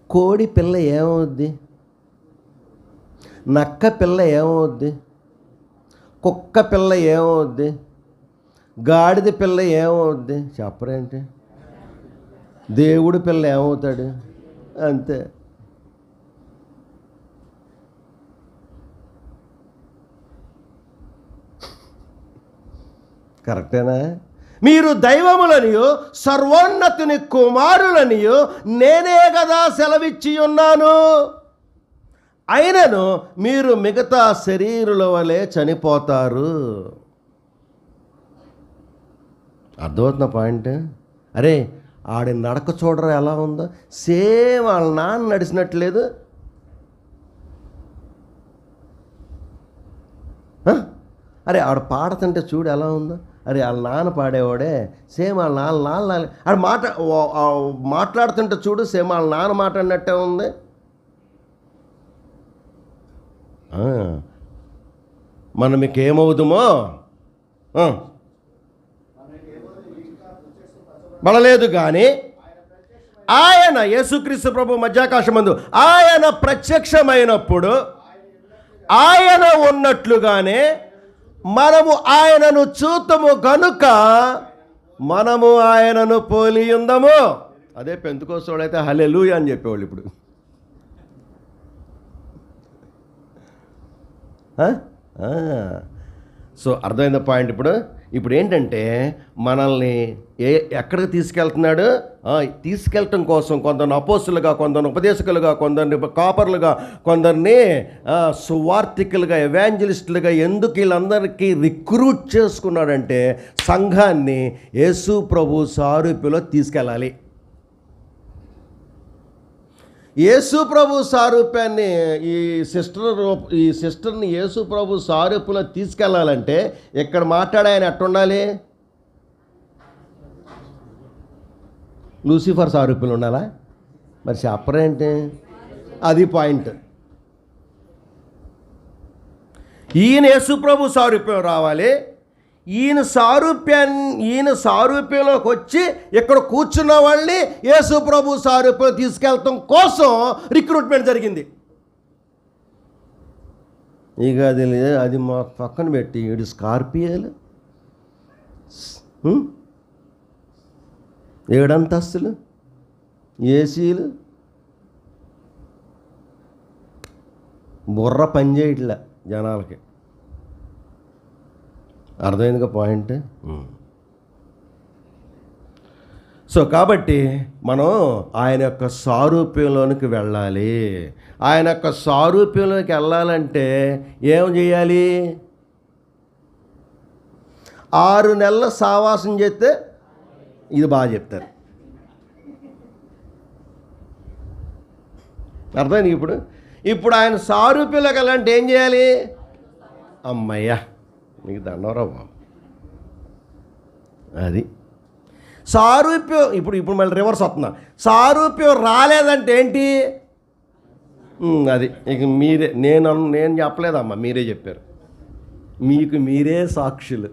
కోడి పిల్ల ఏమవుద్ది? నక్క పిల్ల ఏమవుద్ది? కుక్క పిల్ల ఏమవుద్ది? గాడిద పిల్ల ఏమవుద్ది? చెప్పరేంటి? దేవుడి పిల్ల ఏమవుతాడు? అంతే. కరెక్టేనా? మీరు దైవములనియు సర్వోన్నతుని కుమారులనియు నేనే కదా సెలవిచ్చి ఉన్నాను. అయినను మీరు మిగతా శరీరుల వలె చనిపోతారు. అర్థమవుతున్న పాయింట్? అరే ఆడి నడక చూడరా ఎలా ఉందో, సేమ్ వాళ్ళ నాన్న నడిచినట్లేదు. అరే ఆడ పాడుతుంటే చూడు ఎలా ఉందో. అరే వాళ్ళ నాన్న పాడేవాడే సేమ్ వాళ్ళ నాన్న ఆడ మాట్లాడుతుంటే చూడు సేమ్ వాళ్ళ నాన్న మాట్లాడినట్టే ఉంది. మనం మీకు ఏమవుతామో బలలేదు కానీ ఆయన యేసుక్రీస్తు ప్రభు మధ్యాకాశమందు ఆయన ప్రత్యక్షమైనప్పుడు ఆయన ఉన్నట్లుగానే మనము ఆయనను చూతము గనుక మనము ఆయనను పోలి ఉందము. అదే పెంతెకొస్తేవాడైతే హల్లెలూయా అని చెప్పేవాళ్ళు. ఇప్పుడు సో అర్థమైంది పాయింట్. ఇప్పుడు ఏంటంటే మనల్ని ఎక్కడికి తీసుకెళ్తున్నాడు? తీసుకెళ్ళటం కోసం కొందరిని అపోస్తులుగా, కొందరిని ఉపదేశకులుగా, కొందరిని కాపర్లుగా, కొందరిని సువార్థికులుగా, ఎవాంజలిస్టులుగా ఎందుకు వీళ్ళందరికీ రిక్రూట్ చేసుకున్నాడంటే సంఘాన్ని యేసు ప్రభు సారూప్యలో తీసుకెళ్ళాలి. యేసు ప్రభు సారూప్యాన్ని ఈ సిస్టర్ని యేసు ప్రభు సారూప్యలో తీసుకెళ్ళాలంటే ఇక్కడ మాట్లాడే ఆయన ఎట్టుండాలి? లూసిఫర్ సారూప్యంలో ఉండాలా? మరి చెప్పరేంటి? అది పాయింట్. ఈయన యేసు ప్రభు సారూప్యం రావాలి. ఈయన సారూప్యంలోకి వచ్చి ఇక్కడ కూర్చున్న వాళ్ళని యేసు ప్రభు సారూప్యం తీసుకెళ్ళటం కోసం రిక్రూట్మెంట్ జరిగింది. ఇక అది మా పక్కన పెట్టి 7 స్కార్పియోలు, 7 అంతస్తులు, ఏసీలు, బుర్ర పనిచేయట్లే జనాలకి. అర్థమైందిగా పాయింట్? సో కాబట్టి మనం ఆయన యొక్క సారూప్యంలోనికి వెళ్ళాలి. ఆయన యొక్క సారూప్యంలోకి వెళ్ళాలంటే ఏం చేయాలి? 6 నెలల సావాసం చేస్తే ఇది బాగా చెప్తారు. అర్థమైంది? ఇప్పుడు ఆయన సారూప్యంలోకి వెళ్ళాలంటే ఏం చేయాలి? అమ్మయ్యా నీకు దండవరా బాబు. అది సారూప్యం. ఇప్పుడు మళ్ళీ రివర్స్ వస్తున్నా. సారూప్యం రాలేదంటే ఏంటి? అది ఇక నేను చెప్పలేదమ్మా, మీరే చెప్పారు. మీకు మీరే సాక్షులు.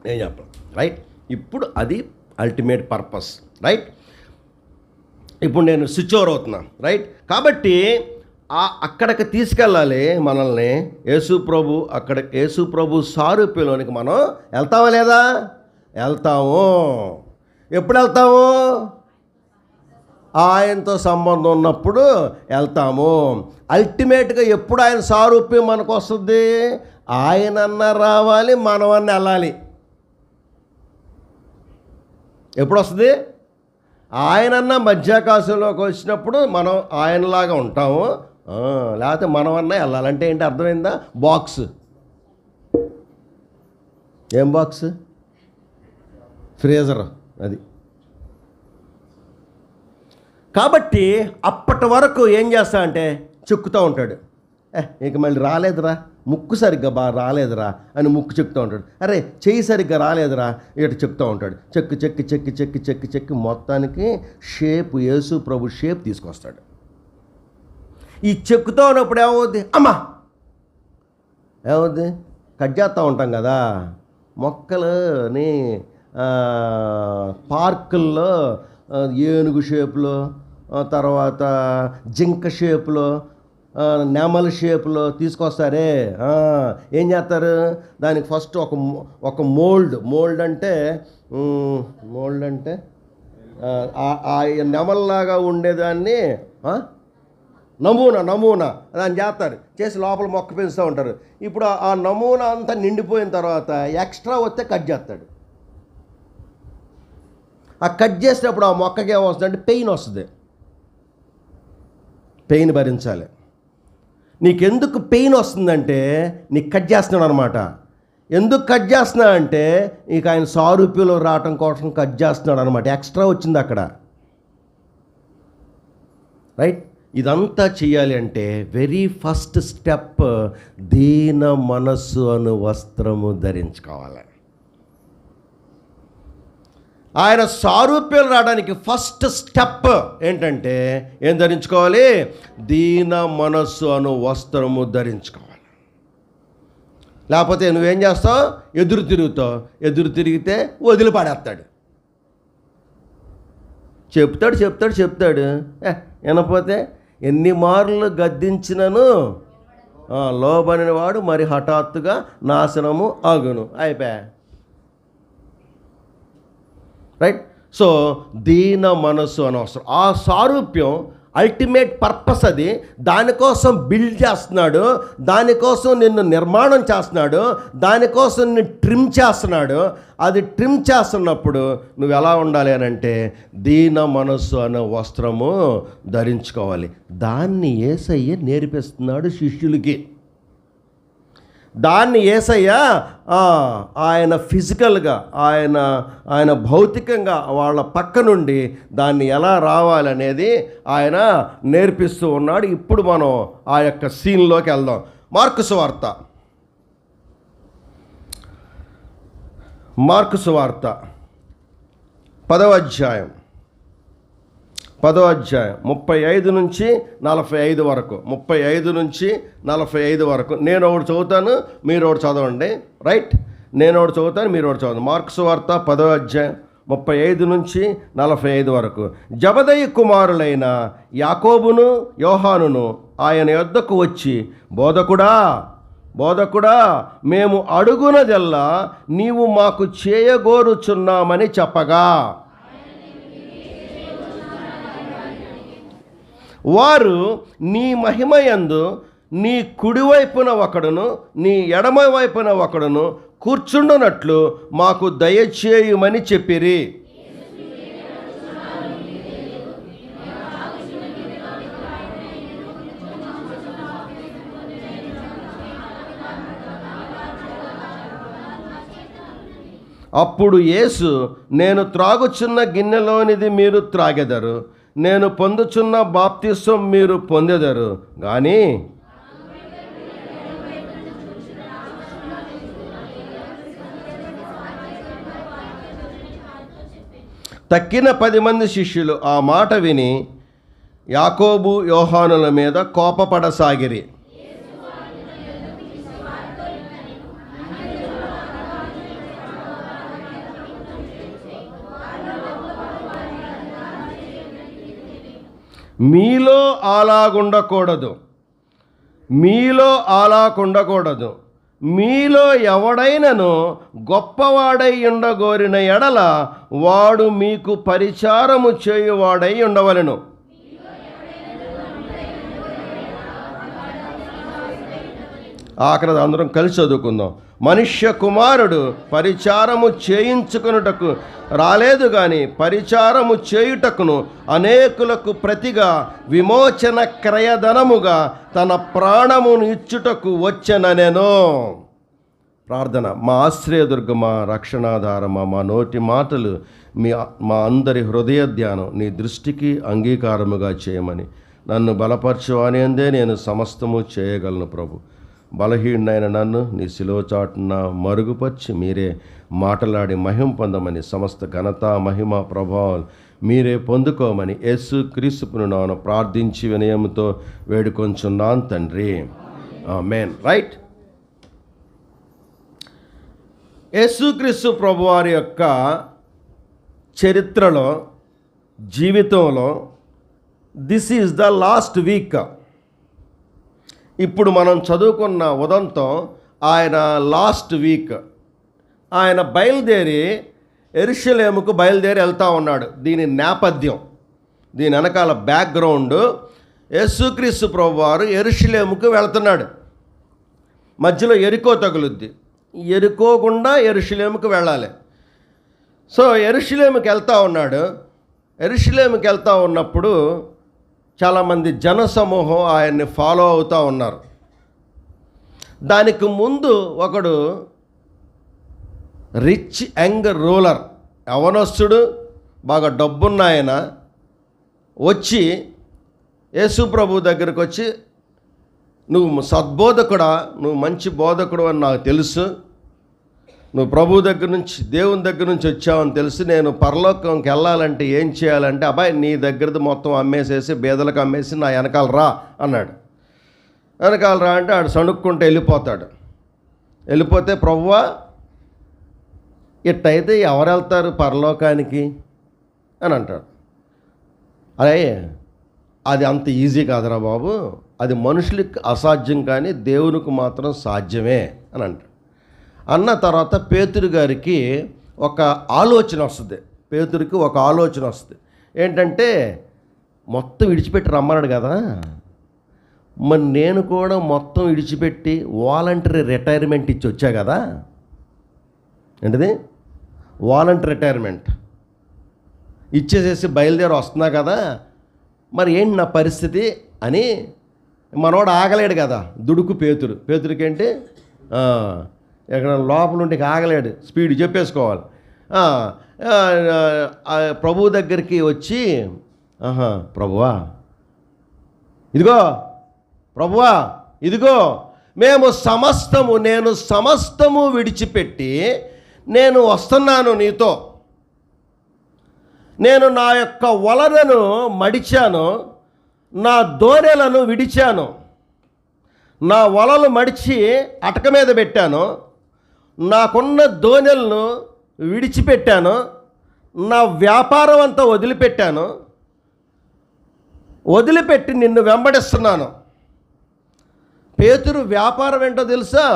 నేను చెప్పను. రైట్? ఇప్పుడు అది అల్టిమేట్ పర్పస్. రైట్? ఇప్పుడు నేను స్విచ్ ఓవర్ అవుతున్నా. రైట్? కాబట్టి అక్కడికి తీసుకెళ్ళాలి మనల్ని యేసు ప్రభు సారూప్యంలోనికి మనం వెళ్తామా లేదా? వెళ్తాము. ఎప్పుడు వెళ్తాము? ఆయనతో సంబంధం ఉన్నప్పుడు వెళ్తాము. అల్టిమేట్గా ఎప్పుడు ఆయన సారూప్యం మనకు వస్తుంది? ఆయనన్నా రావాలి, మనమన్నా వెళ్ళాలి. ఎప్పుడు వస్తుంది? ఆయనన్నా మధ్యాకాశంలోకి వచ్చినప్పుడు మనం ఆయనలాగా ఉంటాము. లేకపోతే మనమన్నా వెళ్ళాలంటే ఏంటి? అర్థమైందా? బాక్స్. ఏం బాక్స్? ఫ్రీజర్. అది. కాబట్టి అప్పటి వరకు ఏం చేస్తా అంటే చెక్కుతూ ఉంటాడు. ఇక మళ్ళీ రాలేదురా, ముక్కు సరిగ్గా బాగా రాలేదురా అని ముక్కు చెక్కుతూ ఉంటాడు. అరే చెయ్యి సరిగ్గా రాలేదురా ఇటు చెప్తూ ఉంటాడు. చెక్కి చెక్కి చెక్కి చెక్కి చెక్కి చెక్కి మొత్తానికి షేప్, యేసు ప్రభు షేప్ తీసుకొస్తాడు. ఈ చెక్కుతూ ఉన్నప్పుడు ఏమవుద్ది? అమ్మా ఏమవుద్ది? కట్ చేస్తూ ఉంటాం కదా మొక్కలని, పార్కుల్లో ఏనుగు షేపులో, తర్వాత జింక షేపులో, నెమల షేపులో తీసుకొస్తారే. ఏం చేస్తారు? దానికి ఫస్ట్ ఒక మోల్డ్ అంటే ఆ నెమల్లాగా ఉండేదాన్ని నమూనా దాన్ని చేస్తారు. చేసి లోపల మొక్క పెంచుతూ ఉంటారు. ఇప్పుడు ఆ నమూనా అంతా నిండిపోయిన తర్వాత ఎక్స్ట్రా వస్తే కట్ చేస్తాడు. ఆ కట్ చేసినప్పుడు ఆ మొక్కకి ఏమొస్తుంది అంటే పెయిన్ వస్తుంది. పెయిన్ భరించాలి. నీకెందుకు పెయిన్ వస్తుందంటే నీకు కట్ చేస్తున్నాడు అనమాట. ఎందుకు కట్ చేస్తున్నా అంటే ఇక ఆయన సారూప్యంలో రావటం కోసం కట్ చేస్తున్నాడు అనమాట. ఎక్స్ట్రా వచ్చింది అక్కడ. రైట్? ఇదంతా చేయాలి అంటే వెరీ ఫస్ట్ స్టెప్ దీన మనస్సు అను వస్త్రము ధరించుకోవాలి. ఆయన సారూప్యం రావడానికి ఫస్ట్ స్టెప్ ఏంటంటే ఏం ధరించుకోవాలి? దీన మనస్సు అను వస్త్రము ధరించుకోవాలి. లేకపోతే నువ్వేం చేస్తావు? ఎదురు తిరుగుతావు. ఎదురు తిరిగితే వదిలిపడేస్తాడు. చెప్తాడు వినకపోతే ఎన్ని మార్లు గద్దించినను లోబడిన వాడు మరి హఠాత్తుగా నాశనము ఆగును. అయిపోయా. రైట్. సో దీన మనస్సు అనవసరం. ఆ సారూప్యం అల్టిమేట్ పర్పస్ అది. దానికోసం బిల్డ్ చేస్తున్నాడు, దానికోసం నిన్ను నిర్మాణం చేస్తున్నాడు, దానికోసం నిన్ను ట్రిమ్ చేస్తున్నాడు. అది ట్రిమ్ చేస్తున్నప్పుడు నువ్వు ఎలా ఉండాలి అని అంటే దీన మనస్సు అనే వస్త్రము ధరించుకోవాలి. దాన్ని యేసయ్య నేర్పిస్తున్నాడు శిష్యులకి. దాన్ని యేసయ్య ఆయన ఫిజికల్గా ఆయన భౌతికంగా వాళ్ళ పక్క నుండి దాన్ని ఎలా రావాలనేది ఆయన నేర్పిస్తూ ఉన్నాడు. ఇప్పుడు మనం ఆ యొక్క సీన్లోకి వెళ్దాం. మార్కు సువార్త 10వ అధ్యాయం 35 నుంచి 45 వరకు. 35 నుంచి 45 వరకు నేను ఒకటి చదువుతాను, మీరు ఒకటి చదవండి. రైట్. నేను ఒకటి చదువుతాను, మీరు ఒకటి చదవండి. మార్కు సువార్త 10వ అధ్యాయం 35 నుంచి 45 వరకు. జబదయి కుమారులైన యాకోబును యోహానును ఆయన యొద్దకు వచ్చి, బోధకుడా మేము అడుగునదెల్లా నీవు మాకు చేయగోరుచున్నామని చెప్పగా, వారు నీ మహిమయందు నీ కుడివైపున ఒకడును నీ ఎడమ వైపున ఒకడును కూర్చుండునట్లు మాకు దయచేయుమని చెప్పిరి. అప్పుడు యేసు, నేను త్రాగుచున్న గిన్నెలోనిది మీరు త్రాగెదరు, నేను పొందుచున్న బాప్తిసం మీరు పొందెదరు, కానీ తక్కిన 10 మంది శిష్యులు ఆ మాట విని యాకోబు యోహానుల మీద కోపపడసాగిరి. మీలో అలాగుండకూడదు. మీలో ఎవడైనను గొప్పవాడై ఉండగోరిన ఎడల వాడు మీకు పరిచారము చేయువాడై ఉండవలెను. ఆఖరి అందరం కలిసి చదువుకుందాం. మనుష్య కుమారుడు పరిచారము చేయించుకొనుటకు రాలేదు గాని పరిచారము చేయుటకును అనేకులకు ప్రతిగా విమోచన క్రయధనముగా తన ప్రాణమును ఇచ్చుటకు వచ్చెననెను. ప్రార్థన. మా ఆశ్రయదుర్గమా, రక్షణాధారమా, మా నోటి మాటలు మా అందరి హృదయ ధ్యానం నీ దృష్టికి అంగీకారముగా చేయమని నన్ను బలపరచువాని అందే నేను సమస్తము చేయగలను ప్రభు. బలహీనైన నన్ను నీ శిలువ చాటున మరుగుపరిచి మీరే మాటలాడి మహిమ పొందమని, సమస్త ఘనత మహిమ ప్రభావాలు మీరే పొందుకోమని యేసు క్రీస్తును నామమున ప్రార్థించి వినయముతో వేడుకొంచున్నాను తండ్రి, ఆమేన్. రైట్. యేసుక్రీస్తు ప్రభువారి యొక్క చరిత్రలో, జీవితంలో this is the last week. ఇప్పుడు మనం చదువుకున్న ఉదంతం ఆయన లాస్ట్ వీక్. ఆయన యెరూషలేముకు బయలుదేరి వెళ్తూ ఉన్నాడు. దీని నేపథ్యం, దీని వెనకాల బ్యాక్గ్రౌండ్, యేసుక్రీస్తు ప్రభువారు యెరూషలేముకు వెళ్తున్నాడు. మధ్యలో ఎరికో తగులుద్ది. ఎరికో గుండా యెరూషలేముకు వెళ్ళాలి. సో యెరూషలేముకి వెళ్తూ ఉన్నాడు. యెరూషలేముకి వెళ్తూ ఉన్నప్పుడు చాలామంది జనసమూహం ఆయన్ని ఫాలో అవుతూ ఉన్నారు. దానికి ముందు ఒకడు రిచ్ యంగ్ రూలర్, యవనస్తుడు, బాగా డబ్బున్న ఆయన వచ్చి యేసు ప్రభు దగ్గరకు వచ్చి, నువ్వు సద్బోధకుడా, నువ్వు మంచి బోధకుడు అని నాకు తెలుసు, నువ్వు ప్రభు దగ్గర నుంచి, దేవుని దగ్గర నుంచి వచ్చావని తెలుసు, నేను పరలోకంకి వెళ్ళాలంటే ఏం చేయాలంటే, అబ్బాయి నీ దగ్గరది మొత్తం అమ్మేసేసి బేదలకు అమ్మేసి నా వెనకాల రా అన్నాడు. వెనకాల రా అంటే ఆడు సణుక్కుంటూ వెళ్ళిపోతాడు. వెళ్ళిపోతే, ప్రభువా ఇట్టయితే ఎవరు వెళ్తారు పరలోకానికి అని అంటాడు. అరే అది అంత ఈజీ కాదురా బాబు, అది మనుషులకి అసాధ్యం కానీ దేవునికి మాత్రం సాధ్యమే అని అంటాడు. అన్న తర్వాత పేతురు గారికి ఒక ఆలోచన వస్తుంది. పేతురికి ఒక ఆలోచన వస్తుంది. ఏంటంటే మొత్తం విడిచిపెట్టి రమ్మన్నాడు కదా, మరి నేను కూడా మొత్తం విడిచిపెట్టి వాలంటరీ రిటైర్మెంట్ ఇచ్చి వచ్చా కదా. ఏంటిది? వాలంటరీ రిటైర్మెంట్ ఇచ్చేసేసి బయలుదేరి వస్తున్నా కదా, మరి ఏంటి నా పరిస్థితి అని మనోడు ఆగలేడు కదా. దుడుకు పేతురికి ఏంటి ఎక్కడ లోపల ఉండి ఆగలేడు, స్పీడ్ చెప్పేసుకోవాలి. ప్రభు దగ్గరికి వచ్చి, ప్రభువా ఇదిగో, ప్రభువా ఇదిగో, నేను సమస్తము విడిచిపెట్టి నేను వస్తున్నాను నీతో. నేను నా యొక్క వలలను మడిచాను, నా దోరెలను విడిచాను, నా వలలు మడిచి అటక మీద పెట్టాను, నాకున్న దోనెలను విడిచిపెట్టాను, నా వ్యాపారం అంతా వదిలిపెట్టి నిన్ను వెంబడిస్తున్నాను. పేతురు వ్యాపారం ఏంటో తెలుసా?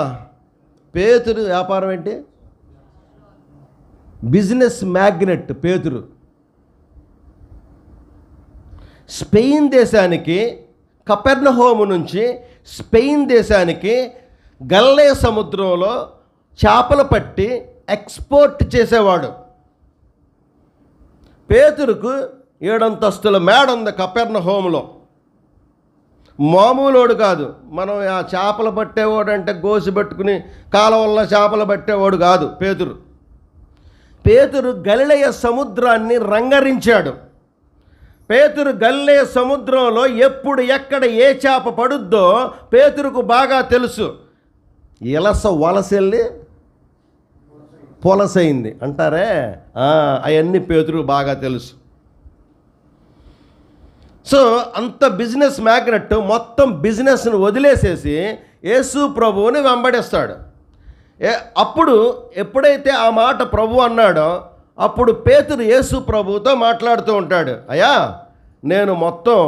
పేతురు వ్యాపారం ఏంటి? బిజినెస్ మ్యాగ్నెట్ పేతురు. స్పెయిన్ దేశానికి, కపెర్నహూము నుంచి స్పెయిన్ దేశానికి గల్లే సముద్రంలో చేపలు పట్టి ఎక్స్పోర్ట్ చేసేవాడు. పేతురుకు 7 అంతస్తుల మేడ ఉంది కపెర్నహూములో. మామూలోడు కాదు. మనం ఆ చేపలు పట్టేవాడు అంటే గోసి పట్టుకుని కాలవల్ల చేపలు పట్టేవాడు కాదు పేతురు గలిలయ సముద్రాన్ని రంగరించాడు. పేతురు గలిలయ సముద్రంలో ఎప్పుడు ఎక్కడ ఏ చేప పడుద్దో పేతురుకు బాగా తెలుసు. వలసెళ్ళి పొలసైంది అంటారే, అవన్నీ పేతురుకు బాగా తెలుసు. సో అంత బిజినెస్ మ్యాగ్నెట్ మొత్తం బిజినెస్ను వదిలేసేసి యేసు ప్రభువుని వెంబడిస్తాడు. అప్పుడు ఎప్పుడైతే ఆ మాట ప్రభు అన్నాడో అప్పుడు పేతురు యేసు ప్రభువుతో మాట్లాడుతూ ఉంటాడు. అయ్యా, నేను మొత్తం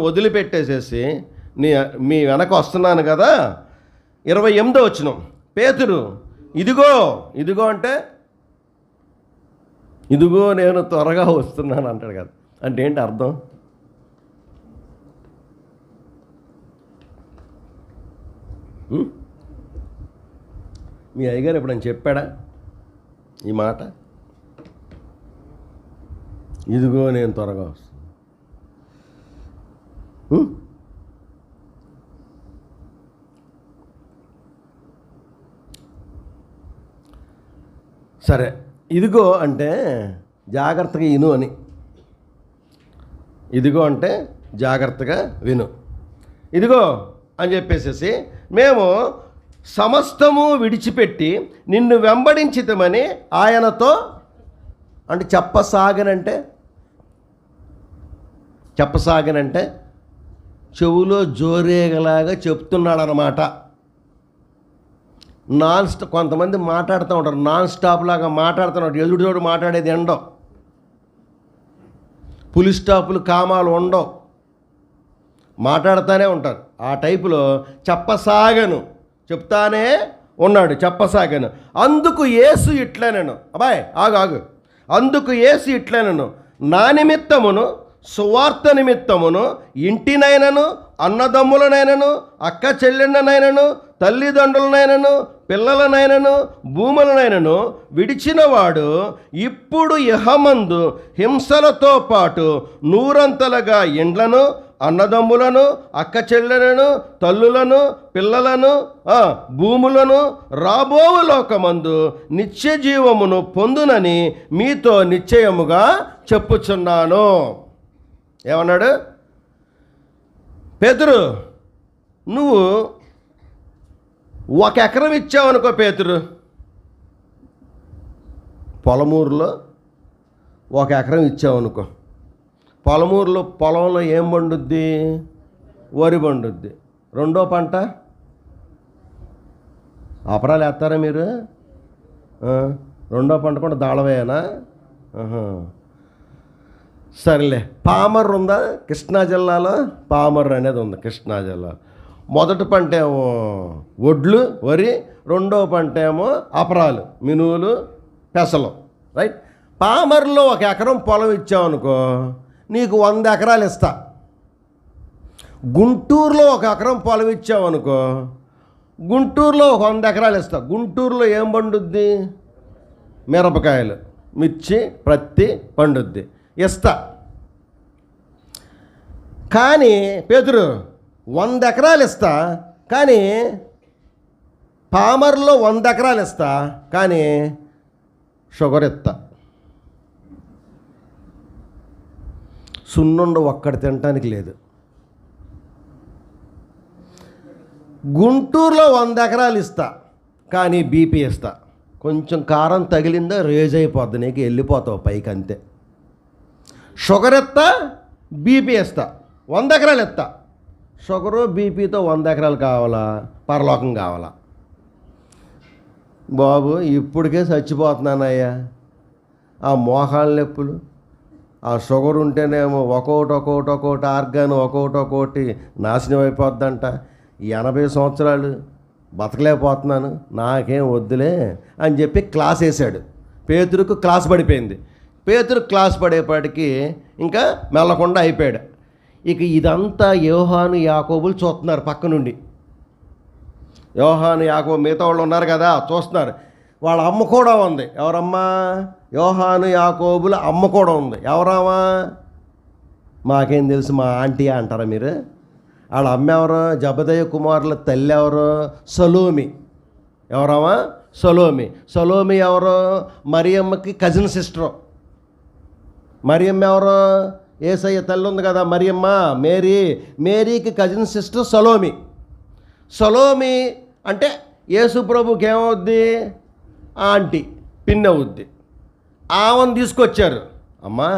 వదిలిపెట్టేసేసి మీ వెనక వస్తున్నాను కదా. 28వ వచనం, పేతురు ఇదిగో అంటే ఇదిగో నేను త్వరగా వస్తున్నాను అంటాడు కదా. అంటే ఏంటి అర్థం? మీ అయ్యగారు ఎప్పుడైనా చెప్పాడా ఈ మాట? ఇదిగో నేను త్వరగా వస్తాను. సరే, ఇదిగో అంటే జాగ్రత్తగా విను అని. ఇదిగో అంటే జాగ్రత్తగా విను. ఇదిగో అని చెప్పేసేసి మేము సమస్తము విడిచిపెట్టి నిన్ను వెంబడించితమని ఆయనతో అంటే చెప్పసాగనంటే చెవులో జోరేగలాగా చెప్తున్నాడు అన్నమాట. కొంతమంది మాట్లాడుతూ ఉంటారు, నాన్ స్టాప్ లాగా మాట్లాడుతున్నాడు. ఎదుటితోడు మాట్లాడేది ఎండో, పులి స్టాపులు కామాలు ఉండవు, మాట్లాడుతూనే ఉంటారు. ఆ టైపులో చెప్తానే ఉన్నాడు. చెప్పసాగాను. అందుకు యేసు ఇట్లనెను, ఆగు, అందుకు యేసు ఇట్లనెను, నా నిమిత్తమును సువార్త నిమిత్తమును ఇంటినైనను అన్నదమ్ములనైనను అక్క చెల్లెళ్ళనైనను తల్లిదండ్రులనైనను పిల్లలనైనను భూములనైనను విడిచినవాడు ఇప్పుడు ఇహమందు హింసలతో పాటు 100 ఇండ్లను అన్నదమ్ములను అక్క చెల్లెలను తల్లులను పిల్లలను భూములను రాబోవు లోకమందు నిత్య జీవమును పొందునని మీతో నిశ్చయముగా చెప్పుచున్నాను. ఏమన్నాడు? పేతురు, నువ్వు 1 ఎకరం ఇచ్చావనుకో పేతురు, పొలంలో 1 ఎకరం ఇచ్చావనుకో, పొలంలో ఏం పండుద్ది? వరి పండుద్ది. రెండో పంట అపరాలు వేస్తారా మీరు? రెండో పంట కూడా దాళవేనా? సరేలే, పామర్ ఉందా కృష్ణా జిల్లాలో? పామర్ అనేది ఉంది కృష్ణా జిల్లా. మొదటి పంట ఏమో వడ్లు, వరి. రెండో పంట ఏమో అపరాలు, మినువులు, పెసలు. రైట్. పామర్లో 1 ఎకరం పొలం ఇచ్చావనుకో నీకు 100 ఎకరాలు ఇస్తా. గుంటూరులో 1 ఎకరం పొలం ఇచ్చావనుకో గుంటూరులో 100 ఎకరాలు ఇస్తా. గుంటూరులో ఏం పండుద్ది? మిరపకాయలు, మిర్చి, ప్రత్తి పండుద్ది, ఇస్తా. కానీ పేతురు 100 ఎకరాలు ఇస్తా, కానీ పామర్లో 100 ఎకరాలు ఇస్తా, కానీ షుగర్ ఇస్తా. సున్నుండ ఒక్కడి తినటానికి లేదు. గుంటూరులో 100 ఎకరాలు ఇస్తా, కానీ బీపీ ఇస్తా. కొంచెం కారం తగిలిందా రేజ్ అయిపోద్ది, నీకు వెళ్ళిపోతావు పైకి, అంతే. షుగర్ ఇస్తా, బీపీ ఇస్తా. 100 ఎకరాలు ఇస్తా. షుగరు బీపీతో 100 ఎకరాలు కావాలా? పరలోకం కావాలా? బాబు ఇప్పటికే చచ్చిపోతున్నానయ్యా. ఆ మోకాళ్ళ నొప్పులు, ఆ షుగర్ ఉంటేనేమో ఒక్కొక్కటి ఆర్గాన్ ఒక్కొక్కటి నాశనం అయిపోద్దంట. 80 సంవత్సరాలు బతకలేకపోతున్నాను, నాకేం వద్దులే అని చెప్పి క్లాస్ వేసాడు. పేతురుకు క్లాస్ పడిపోయింది. పేతురు క్లాస్ పడేపాటికి ఇంకా మెల్లకుండా అయిపోయాడు. ఇక ఇదంతా యోహాను యాకోబులు చూస్తున్నారు పక్క నుండి. యోహాను యాకోబు మిగతా వాళ్ళు ఉన్నారు కదా, చూస్తున్నారు. వాళ్ళ అమ్మ కూడా ఉంది. ఎవరమ్మా? యోహాను యాకోబుల అమ్మ కూడా ఉంది. ఎవరమ్మా? మాకేం తెలుసు, మా ఆంటీ అంటారా మీరు? వాళ్ళ అమ్మ ఎవరు? జబదయ్య కుమారుల తల్లి ఎవరు? సలోమి. ఎవరమ్మా? సలోమి. సలోమి ఎవరు? మరియమ్మకి కజిన్ సిస్టరు. మరియమ్మ ఎవరు? యేసయ్య తల్లి ఉంది కదా మరియమ్మ, మేరీకి కజిన్ సిస్టర్ సలోమి. సలోమి అంటే యేసు ప్రభుకి ఏమవుద్ది? ఆంటీ, పిన్ అవుద్ది. ఆమెను తీసుకొచ్చారు. అమ్మా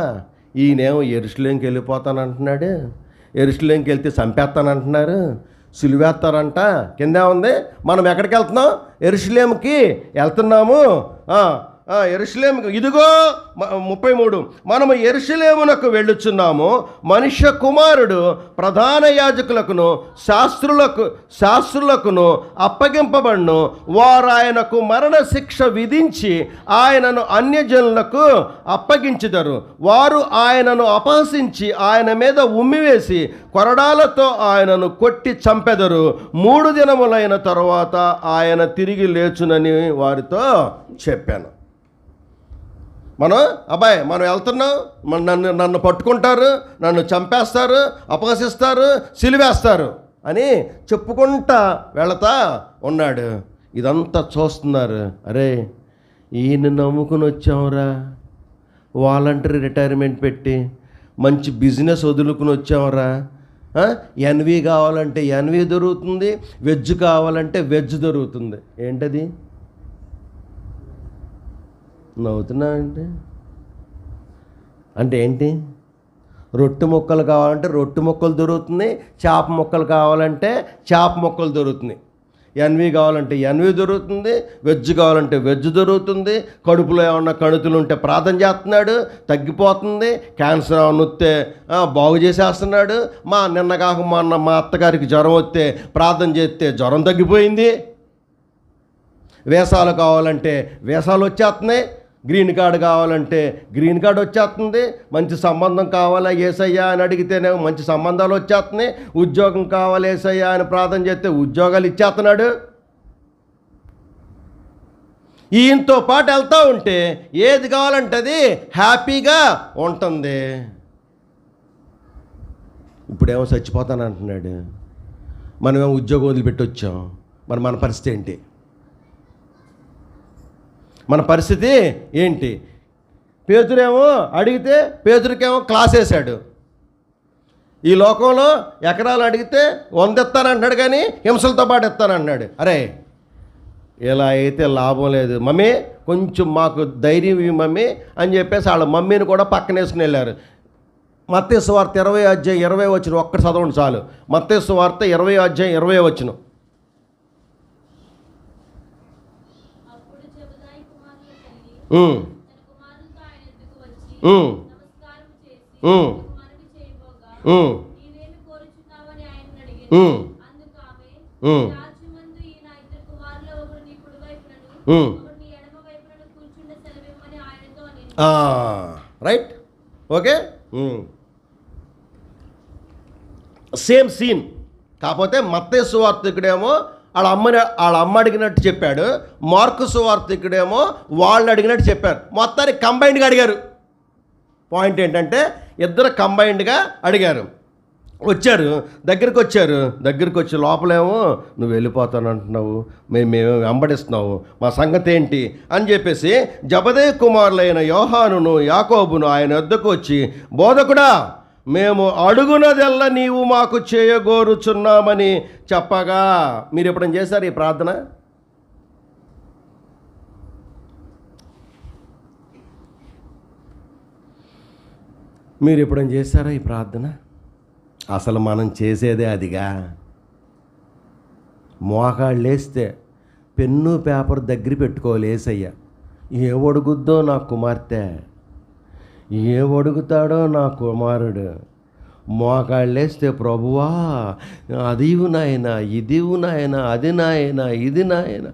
ఈయనేమో యెరూషలేముకి వెళ్ళిపోతానంటున్నాడు, యెరూషలేముకి వెళ్తే చంపేస్తానంటున్నారు, సిలువేస్తారంట. కింద ఉంది మనం ఎక్కడికి వెళ్తున్నాం? యెరూషలేముకి వెళ్తున్నాము. యెరూషలేముకి, ఇదిగో 33, మనము యెరూషలేమునకు వెళ్ళుచున్నాము. మనుష్య కుమారుడు ప్రధాన యాజకులకును శాస్త్రులకును అప్పగింపబడును. వారు ఆయనకు మరణశిక్ష విధించి ఆయనను అన్యజనులకు అప్పగించెదరు. వారు ఆయనను అపహసించి ఆయన మీద ఉమ్మివేసి కొరడాలతో ఆయనను కొట్టి చంపెదరు. 3 దినములైన తరువాత ఆయన తిరిగి లేచునని వారితో చెప్పాను. మనం వెళ్తున్నాం, నన్ను పట్టుకుంటారు, నన్ను చంపేస్తారు, అపహసిస్తారు, సిలివేస్తారు అని చెప్పుకుంటా వెళతా ఉన్నాడు. ఇదంతా చూస్తున్నారు. అరే ఈయన నమ్ముకుని వచ్చావురా, వాలంటరీ రిటైర్మెంట్ పెట్టి మంచి బిజినెస్ వదులుకుని వచ్చావురా. ఎన్వి కావాలంటే ఎన్వి దొరుకుతుంది, వెజ్ కావాలంటే వెజ్ దొరుకుతుంది. ఏంటది? నవ్వుతున్నా అంటే ఏంటి? రొట్టె ముక్కలు కావాలంటే రొట్టె ముక్కలు దొరుకుతుంది, చేప ముక్కలు కావాలంటే చేప ముక్కలు దొరుకుతుంది. ఎన్వి కావాలంటే ఎన్వి దొరుకుతుంది, వెజ్ కావాలంటే వెజ్ దొరుకుతుంది. కడుపులో ఏమన్నా కణుతులు ఉంటే ప్రార్థన చేస్తున్నాడు, తగ్గిపోతుంది. క్యాన్సర్ ఏమన్నా వస్తే బాగు చేసేస్తున్నాడు. నిన్న కాక మొన్న మా అత్తగారికి జ్వరం వస్తే ప్రార్థన చేస్తే జ్వరం తగ్గిపోయింది. వీసాలు కావాలంటే వీసాలు వచ్చేస్తున్నాయి. గ్రీన్ కార్డు కావాలంటే గ్రీన్ కార్డు వచ్చేస్తుంది. మంచి సంబంధం కావాలా యేసయ్యా అని అడిగితేనే మంచి సంబంధాలు వచ్చేస్తున్నాయి. ఉద్యోగం కావాలి యేసయ్యా అని ప్రార్థన చేస్తే ఉద్యోగాలు ఇచ్చేస్తున్నాడు. ఈయనతో పాటు వెళ్తూ ఉంటే ఏది కావాలంటే అది హ్యాపీగా ఉంటుంది. ఇప్పుడేమో చచ్చిపోతానంటున్నాడు. మనమేమో ఉద్యోగం వదిలిపెట్టి వచ్చాం. మన పరిస్థితి ఏంటి? మన పరిస్థితి ఏంటి? పేతురేమో అడిగితే పేతురికేమో క్లాస్ వేశాడు. ఈ లోకంలో ఎకరాలు అడిగితే 100 ఇస్తానంటున్నాడు, కానీ హింసలతో పాటు ఇస్తానంటున్నాడు. అరే ఇలా అయితే లాభం లేదు మమ్మీ, కొంచెం మాకు ధైర్యం ఇవ్వు మమ్మీ అని చెప్పేసి వాళ్ళ మమ్మీని కూడా పక్కన వేసుకుని వెళ్ళారు. మత్తయి సువార్త 20:20 ఒక్కటి చదవండి చాలు. మత్తయి సువార్త 20:20. ఉమ్, మనవి చేయబోగా ఉమ్, నీవేమి కోరుచున్నావని ఆయనను అడిగాను. ఉమ్, అందుకు ఆమె, ఉమ్, రాజ్యమందు ఈ నా ఇద్దరు కుమారులలో ఒకడు నీ కుడి వైపునను ఉమ్. ఒకడు నీ ఎడమ వైపునను కూర్చుండ సెలవిమ్మని ఆయనతో అనెను. Right, okay. సేమ్ సీన్, కాకపోతే మత్తయి సువార్తికుడేమో వాళ్ళ అమ్మ అడిగినట్టు చెప్పాడు, మార్కు సువార్తికుడేమో వాళ్ళు అడిగినట్టు చెప్పారు. మొత్తానికి కంబైన్డ్గా అడిగారు. పాయింట్ ఏంటంటే ఇద్దరు కంబైన్డ్గా అడిగారు. దగ్గరికి వచ్చి లోపలేమో నువ్వు వెళ్ళిపోతానంటున్నావు, మేము వెంబడిస్తున్నావు, మా సంగతి ఏంటి అని చెప్పేసి జబదేయి కుమారులైన యోహానును యాకోబును ఆయన వద్దకు వచ్చి, బోధకుడా, మేము అడుగునదెల్లా నీవు మాకు చేయగోరుచున్నామని చెప్పగా. మీరు ఎప్పుడైనా చేశారు ఈ ప్రార్థన? మీరు ఎప్పుడైనా చేశారా ఈ ప్రార్థన? అసలు మనం చేసేదే అదిగా. మోకాళ్ళు వేస్తే పెన్ను పేపర్ దగ్గర పెట్టుకోవాలి. ఏసయ్య ఏమడుగుద్దో నా కుమార్తె, ఏమడుగుతాడో నా కుమారుడు. మోకాళ్ళు వేస్తే ప్రభువా అదివు నాయన, ఇదివు నాయన, అది నాయన, ఇది నాయన,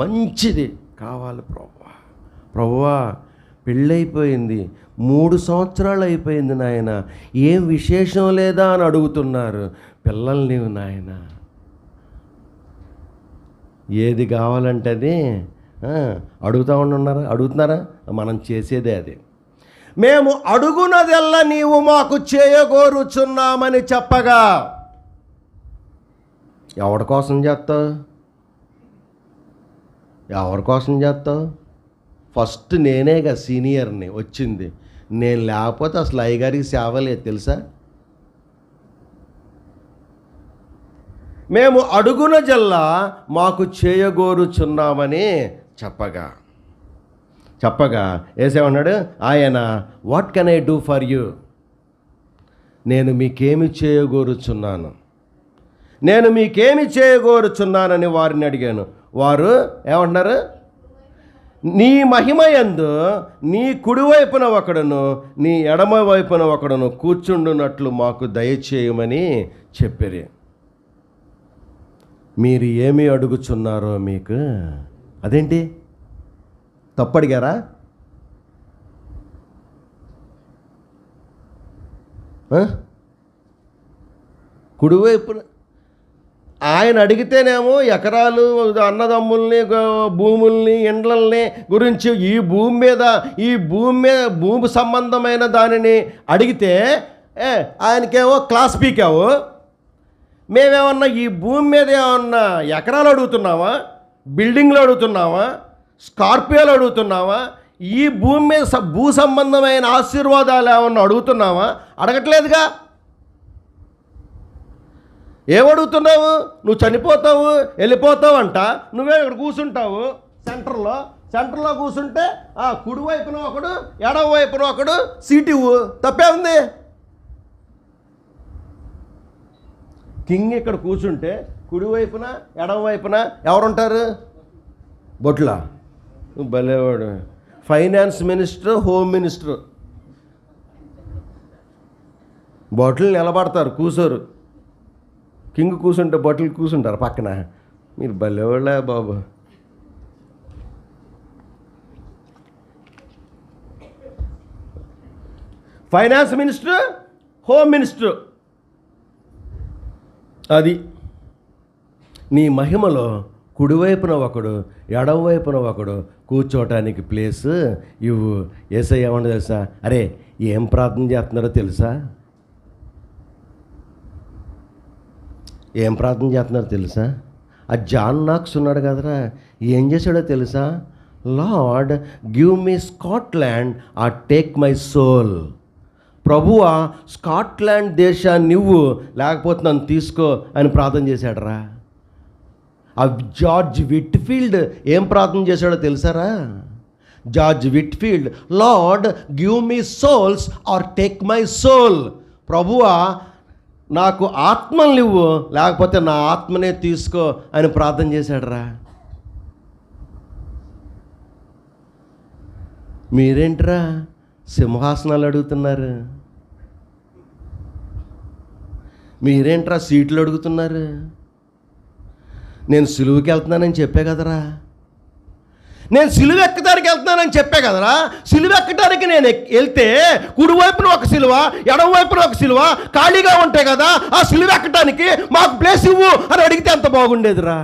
మంచిది కావాలి ప్రభువా పెళ్ళైపోయింది, 3 సంవత్సరాలు అయిపోయింది నాయన, ఏం విశేషం లేదా అని అడుగుతున్నారు పిల్లలు నీవు నాయన. ఏది కావాలంటే అది అడుగుతున్నారా? మనం చేసేదే అది. మేము అడుగునదెల్లా నీవు మాకు చేయగోరుచున్నామని చెప్పగా. ఎవరి కోసం చేస్తావు? ఫస్ట్ నేనేగా సీనియర్ని వచ్చింది. నేను లేకపోతే అసలు అయ్యగారికి సేవ లేదు తెలుసా. మేము అడుగున జల్లా మాకు చేయగోరుచున్నామని చెప్పగా ఏసేమన్నాడు ఆయన, what can I do for you? నేను మీకేమి చేయగోరుచున్నానని వారిని అడిగాను. వారు ఏమంటున్నారు? నీ మహిమయందు నీ కుడివైపున ఒకడును నీ ఎడమ వైపున ఒకడును కూర్చుండునట్లు మాకు దయచేయమని చెప్పారు. మీరు ఏమి అడుగుచున్నారో మీకు అదేంటి తప్పడిగారా? కుడివైపున ఆయన అడిగితేనేమో ఎకరాలు, అన్నదమ్ముల్ని, భూముల్ని, ఇండ్లల్ని గురించి ఈ భూమి సంబంధమైన దానిని అడిగితే ఆయనకేమో క్లాస్ పీకావు. మేమేమన్నా ఈ భూమి మీద ఏమన్నా ఎకరాలు అడుగుతున్నావా? బిల్డింగ్లు అడుగుతున్నావా? స్కార్పియోలు అడుగుతున్నావా? ఈ భూమి మీద భూ సంబంధమైన ఆశీర్వాదాలు ఏమన్నా అడుగుతున్నావా? అడగట్లేదుగా. ఏమడుగుతున్నావు? నువ్వు చనిపోతావు, వెళ్ళిపోతావు అంట. నువ్వే ఇక్కడ కూర్చుంటావు సెంటర్లో కూర్చుంటే కుడి వైపున ఒకడు, ఎడమ వైపున ఒకడు సీటు తప్పే ఉంది. కింగ్ ఇక్కడ కూర్చుంటే కుడివైపున ఎడమ వైపున ఎవరుంటారు? బొట్ల భలేవాడు, ఫైనాన్స్ మినిస్టర్, హోమ్ మినిస్టర్. బొట్లు నిలబడతారు, కూర్చోరు. కింగ్ కూర్చుంటే బొట్లు కూర్చుంటారు పక్కన. మీరు భలేవాళ్ళే బాబు. Finance minister, home minister. అది నీ మహిమలో కుడివైపున ఒకడు, ఎడమవైపున ఒకడు కూర్చోవటానికి ప్లేస్ ఇవ్వు. యేసయ్య ఏమన్నా తెలుసా? అరే ఏం ప్రార్థన చేస్తున్నారో తెలుసా? ఆ జాన్ నాక్స్ ఉన్నాడు కదరా, ఏం చేశాడో తెలుసా? Lord give me Scotland or take my soul. ప్రభువా స్కాట్లాండ్ దేశాన్ని నువ్వు, లేకపోతే నన్ను తీసుకో అని ప్రార్థన చేశాడరా. ఆ జార్జ్ విట్ఫీల్డ్ ఏం ప్రార్థన చేశాడో తెలుసారా? George Whitefield, Lord give me souls or take my soul. ప్రభువా నాకు ఆత్మను ఇవ్వు, లేకపోతే నా ఆత్మనే తీసుకో అని ప్రార్థన చేశాడరా. మీరేంట్రా సింహాసనాలు అడుగుతున్నారు? మీరేంట్రా సీట్లు అడుగుతున్నారు? నేను సిలువకి వెళ్తున్నానని చెప్పే కదరా, నేను సిలువ ఎక్కడానికి వెళ్తున్నానని చెప్పే కదరా. సిలువ ఎక్కడానికి నేను వెళ్తే కుడివైపున ఒక సిలువ, ఎడమవైపున ఒక సిలువ ఖాళీగా ఉంటాయి కదా, ఆ సిలువ ఎక్కడానికి మాకు ప్లేస్ ఇవ్వు అని అడిగితే ఎంత బాగుండేదిరా.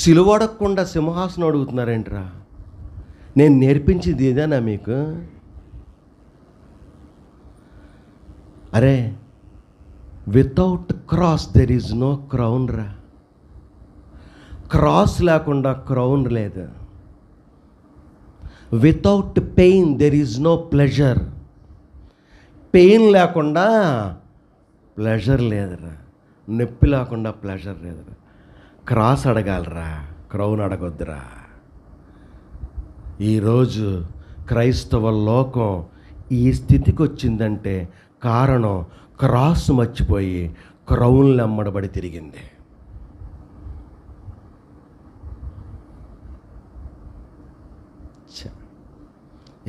సిలువ అడగకుండా సింహాసనం అడుగుతున్నారేంట్రా? నేను నేర్పించింది ఇదేనా మీకు? అరే, without cross there is no crown రా. క్రాస్ లేకుండా క్రౌన్ లేదు. Without pain there is no pleasure. Pain లేకుండా ప్లెజర్ లేదురా. నొప్పి లేకుండా ప్లెజర్ లేదురా. క్రాస్ అడగాలరా, క్రౌన్ అడగొద్దురా. ఈరోజు క్రైస్తవ లోకం ఈ స్థితికి వచ్చిందంటే కారణం క్రాస్ మర్చిపోయి క్రౌన్లు అమ్మడబడి తిరిగింది.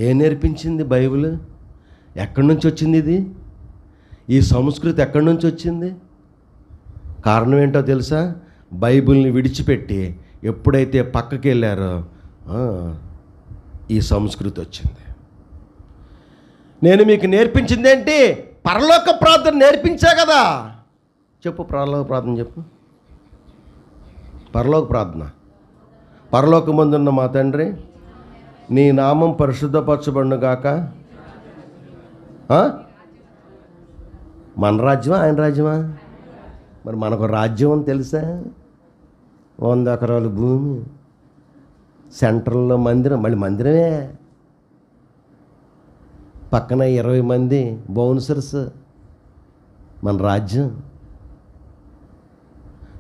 ఏం నేర్పించింది బైబిల్? ఎక్కడి నుంచి వచ్చింది ఇది? ఈ సంస్కృతి ఎక్కడి నుంచి వచ్చింది? కారణం ఏంటో తెలుసా? బైబిల్ని విడిచిపెట్టి ఎప్పుడైతే పక్కకి వెళ్ళారో ఈ సంస్కృతి వచ్చింది. నేను మీకు నేర్పించింది ఏంటి? పరలోక ప్రార్థన నేర్పించా కదా. చెప్పు, పరలోక ప్రార్థన చెప్పు. పరలోక ప్రార్థన. పరలోకమందున్న మా తండ్రి, నీ నామం పరిశుద్ధపరచబడును గాక. మన రాజ్యమా ఆయన రాజ్యమా? మరి మనకు రాజ్యం అని తెలుసా? 100 ఎకరాల భూమి, సెంట్రల్లో మందిరం, మళ్ళీ మందిరమే, పక్కన 20 మంది బౌన్సర్స్. మన రాజ్యం.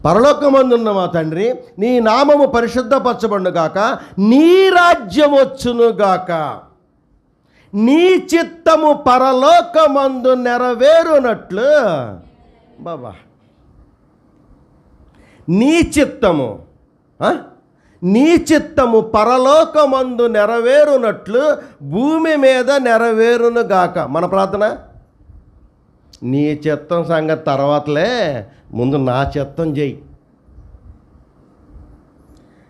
పరలోకమందున్న మా తండ్రి, నీ నామము పరిశుద్ధపరచబడును గాక, నీ రాజ్యం వచ్చును గాక, నీ చిత్తము పరలోకమందు నెరవేరునట్లు. బాబా, నీ చిత్తము, నీ చిత్తము పరలోకమందు నెరవేరునట్లు భూమి మీద నెరవేరును గాక. మన ప్రార్థన, నీ చిత్తం సంగతి తర్వాతలే, ముందు నా చిత్తం చెయ్యి.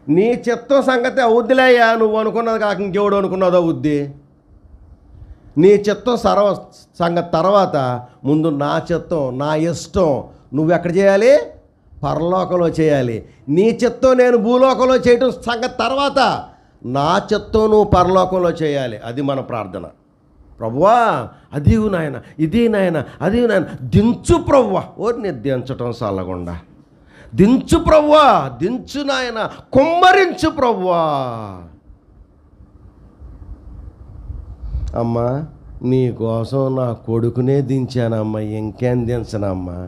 నీ చిత్తం సంగతి అవుద్దిలేయ్యా, నువ్వు అనుకున్నది కాక ఇంకెవడు అనుకున్నదో అవుద్ది. నీ చిత్తం సంగతి తర్వాత ముందు నా చిత్తం, నా ఇష్టం నువ్వెక్కడ చేయాలి? పరలోకంలో చేయాలి. నీ చిత్తం నేను భూలోకంలో చేయటం సంగతి తర్వాత నా చిత్తం నువ్వు పరలోకంలో చేయాలి. అది మన ప్రార్థన. ప్రభువా, అది నాయన, ఇది నాయన, అది నాయన, దించు ప్రభువా. ఓరిని దించటం సాలకుండా, దించు ప్రభువా, దించు నాయన, కుమ్మరించు ప్రభువా. అమ్మా, నీ కోసం నా కొడుకునే దించానమ్మా, ఇంకేం దించనమ్మా.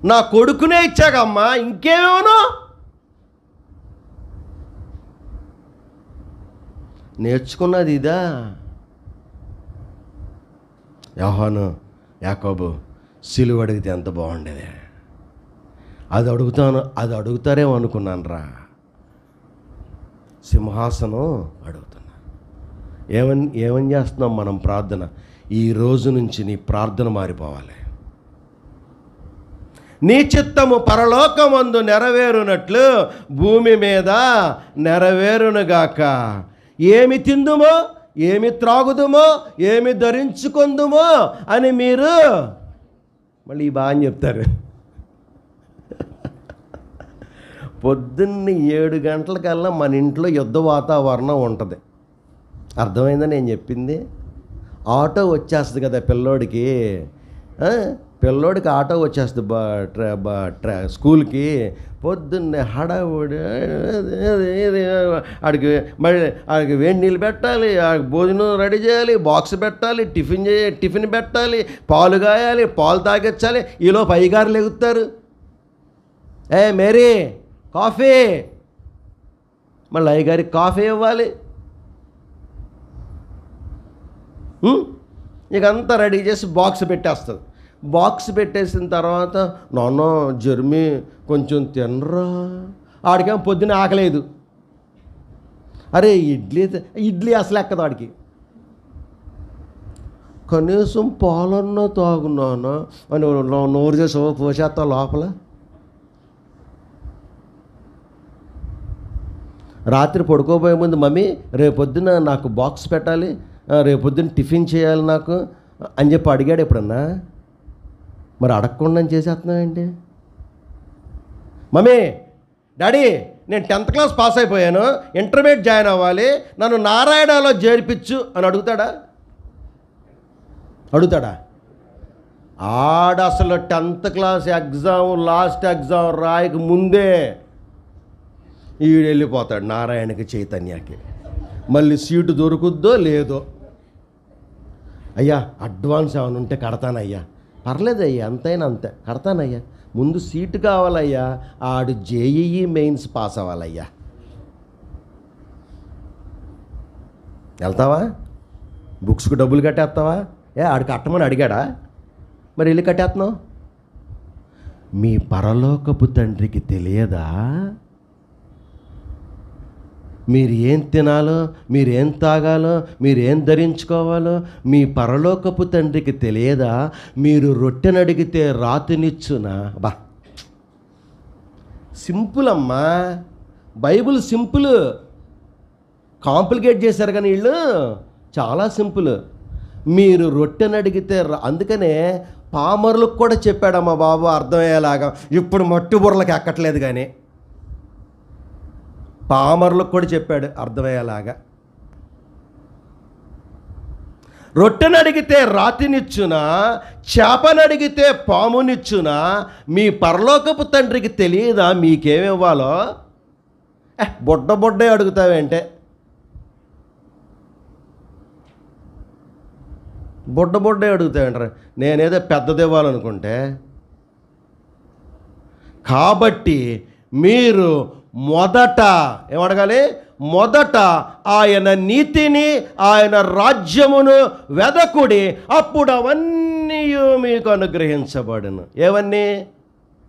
నా కొడుకునే ఇచ్చాకమ్మా, ఇంకేమేమో. నేర్చుకున్నది ఇదా? యోహాను, యాకోబు సిలువ అడిగితే ఎంత బాగుండేది. అది అడుగుతారేమో అనుకున్నాను రా. సింహాసనం అడుగుతున్నా. ఏమని చేస్తున్నాం మనం ప్రార్థన? ఈ రోజు నుంచి నీ ప్రార్థన మారిపోవాలి. నీ చిత్తము పరలోకమందు నెరవేరునట్లు భూమి మీద నెరవేరునుగాక. ఏమి తిందుమో, ఏమి త్రాగుదుమో, ఏమి ధరించుకుందుమో అని మీరు మళ్ళీ బాగా చెప్తారు. పొద్దున్న 7 గంటలకల్లా మన ఇంట్లో యుద్ధ వాతావరణం ఉంటుంది. అర్థమైందా నేను చెప్పింది? ఆటో వచ్చేస్తుంది కదా పిల్లోడికి. పిల్లోడికి ఆటో వచ్చేస్తుంది స్కూల్కి. పొద్దున్నే హడావుడి, ఆడికి మళ్ళీ ఆడికి వేడి నీళ్ళు పెట్టాలి, ఆడికి భోజనం రెడీ చేయాలి, బాక్స్ పెట్టాలి, టిఫిన్ పెట్టాలి, పాలు కాయాలి, పాలు తాగించాలి. ఈలోపు అయ్యగారులు ఎగుతారు, ఏ మేరీ కాఫీ. మళ్ళీ అయ్యగారికి కాఫీ ఇవ్వాలి. ఇక అంతా రెడీ చేసి బాక్స్ పెట్టేస్తుంది. బాక్స్ పెట్టేసిన తర్వాత, నాన్న జర్మీ కొంచెం తినరా. ఆడికేమో పొద్దున్న ఆకలేదు. అరే ఇడ్లీ అసలు ఎక్కదు ఆడికి. కనీసం పాలన్నా తాగున్నాను అని నోరు చేసి పోసేస్తా లోపల. రాత్రి పడుకోబోయే ముందు మమ్మీ రేపొద్దున నాకు బాక్స్ పెట్టాలి, రేపొద్దున టిఫిన్ చేయాలి నాకు అని చెప్పి అడిగాడు ఎప్పుడన్నా? మరి అడగకుండా చేసేస్తున్నావేంటి? మమ్మీ డాడీ నేను 10th క్లాస్ పాస్ అయిపోయాను, ఇంటర్మీడియట్ జాయిన్ అవ్వాలి, నన్ను నారాయణలో చేర్పించు అని అడుగుతాడా? ఆడ అసలు 10th class exam last exam రాయక ముందే ఈడు వెళ్ళిపోతాడు నారాయణకి, చైతన్యకి. మళ్ళీ సీటు దొరుకుద్దో లేదో. అయ్యా అడ్వాన్స్ ఏమైనా ఉంటే కడతానయ్యా. పర్లేదయ్యా, అంతైనా అంతే కడతానయ్యా. ముందు సీటు కావాలయ్యా, ఆడు జేఈఈ మెయిన్స్ పాస్ అవ్వాలయ్యా. వెళ్తావా? బుక్స్కి డబ్బులు కట్టేస్తావా? ఆడు కట్టమని అడిగాడా? మరి వెళ్ళి కట్టేస్తున్నావు. మీ పరలోకపు తండ్రికి తెలియదా మీరు ఏం తినాలో, మీరేం తాగాలో, మీరేం ధరించుకోవాలో? మీ పరలోకపు తండ్రికి తెలియదా? మీరు రొట్టెనడిగితే రాతినిచ్చునా? బా సింపుల్ అమ్మా, బైబిల్ సింపుల్. కాంప్లికేట్ చేశారు కానీ వీళ్ళు చాలా సింపుల్. మీరు రొట్టెనడిగితే అందుకనే పామరులకు కూడా చెప్పాడమ్మా బాబు అర్థమయ్యేలాగా. ఇప్పుడు మట్టి బుర్రలకు ఎక్కట్లేదు కానీ పామరులకు కూడా చెప్పాడు అర్థమయ్యేలాగా. రొట్టెనడిగితే రాతినిచ్చునా, చేపనడిగితే పామునిచ్చునా? మీ పరలోకపు తండ్రికి తెలియదా మీకేమివ్వాలో? బొడ్డే అడుగుతావేంటే? బొడ్డే అడుగుతావేంటారా? నేనేదో పెద్దది ఇవ్వాలనుకుంటే. కాబట్టి మీరు మొదట ఏమడగాలి? మొదట ఆయన నీతిని, ఆయన రాజ్యమును వెదకుడి, అప్పుడు అవన్నీ మీకు అనుగ్రహించబడును. ఏవన్నీ?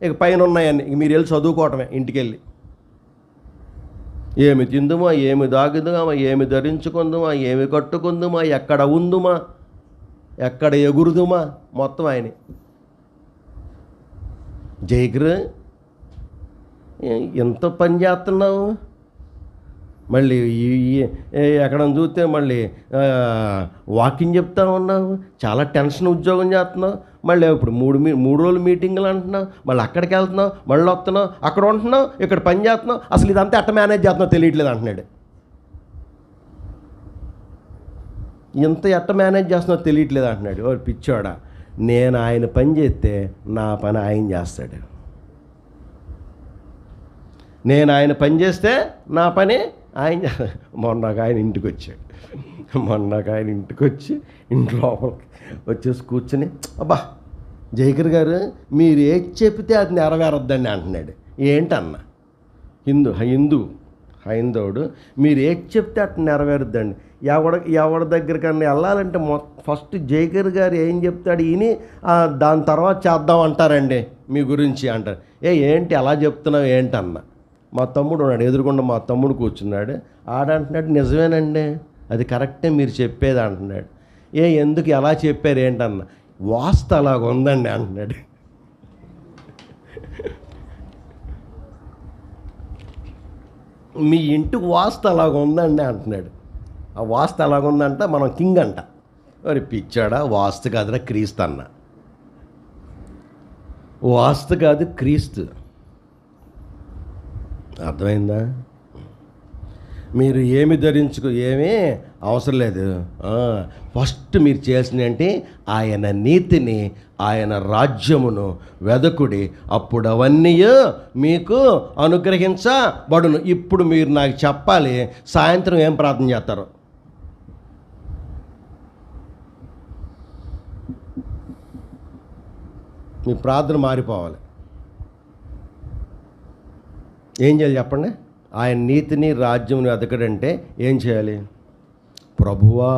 ఇక పైన ఉన్నాయన్నీ మీరు వెళ్ళి చదువుకోవటమే ఇంటికెళ్ళి. ఏమి తిందుమా, ఏమి దాగుదుమా, ఏమి ధరించుకుందుమా, ఏమి కట్టుకుందుమా, ఎక్కడ ఉందుమా, ఎక్కడ ఎగురుదుమా, మొత్తం ఆయన. జైగ్రు ఎంత పని చేస్తున్నావు? మళ్ళీ ఎక్కడ చూస్తే మళ్ళీ వాకింగ్ చెప్తా ఉన్నావు, చాలా టెన్షన్ ఉద్యోగం చేస్తున్నావు. మళ్ళీ ఇప్పుడు మూడు రోజులు మీటింగులు అంటున్నావు, మళ్ళీ అక్కడికి వెళ్తున్నావు, మళ్ళీ వస్తున్నావు, అక్కడ ఉంటున్నావు, ఇక్కడ పని చేస్తున్నావు. అసలు ఇదంతా ఎట్ట మేనేజ్ చేస్తున్నావు తెలియట్లేదు అంటున్నాడు. ఇంత ఎట్ట మేనేజ్ చేస్తున్నావు తెలియట్లేదు అంటున్నాడు. ఓ పిచ్చోడా, నేను ఆయన పని చేస్తే నా పని ఆయన చేస్తాడు. నేను ఆయన పని చేస్తే నా పని ఆయన. మొన్నకు ఆయన ఇంటికి వచ్చి ఇంట్లో వచ్చేసి కూర్చొని, అబ్బా జైకర్ గారు మీరు ఏది చెప్తే అది నెరవేరద్దండి అంటున్నాడు. ఏంటన్నా? హైందవుడు మీరు ఏది చెప్తే అట్లా నెరవేరుద్దండి. ఎవడి దగ్గరికన్నా వెళ్ళాలంటే ఫస్ట్ జైకర్ గారు ఏం చెప్తాడు విని దాని తర్వాత చేద్దాం అంటారండి మీ గురించి అంటారు. ఏంటి అలా చెప్తున్నావు ఏంటన్నా? మా తమ్ముడు ఉన్నాడు ఎదురుకుండా, మా తమ్ముడు కూర్చున్నాడు. ఆడంటున్నాడు నిజమేనండి, అది కరెక్టే మీరు చెప్పేది అంటున్నాడు. ఎందుకు ఎలా చెప్పారు ఏంటన్నా? వాస్తు అలాగ ఉందండి అంటున్నాడు. మీ ఇంటికి వాస్తు అలాగ ఉందండి అంటున్నాడు. ఆ వాస్తు అలాగ ఉందంట, మనం కింగ్ అంట. మరి పిచ్చాడా, వాస్తు కాదురా క్రీస్తు అన్న. వాస్తు కాదు క్రీస్తు. అర్థమైందా? మీరు ఏమి ఏమీ అవసరం లేదు. ఫస్ట్ మీరు చేయాల్సింది ఏంటి? ఆయన నీతిని, ఆయన రాజ్యమును వెదకుడి, అప్పుడు అవన్నీ మీకు అనుగ్రహించబడును. ఇప్పుడు మీరు నాకు చెప్పాలి, సాయంత్రం ఏం ప్రార్థన చేస్తారు? మీ ప్రార్థన మారిపోవాలి. ఏం చేయాలి చెప్పండి? ఆయన నీతిని రాజ్యమును వెతకడంటే ఏం చేయాలి? ప్రభువా,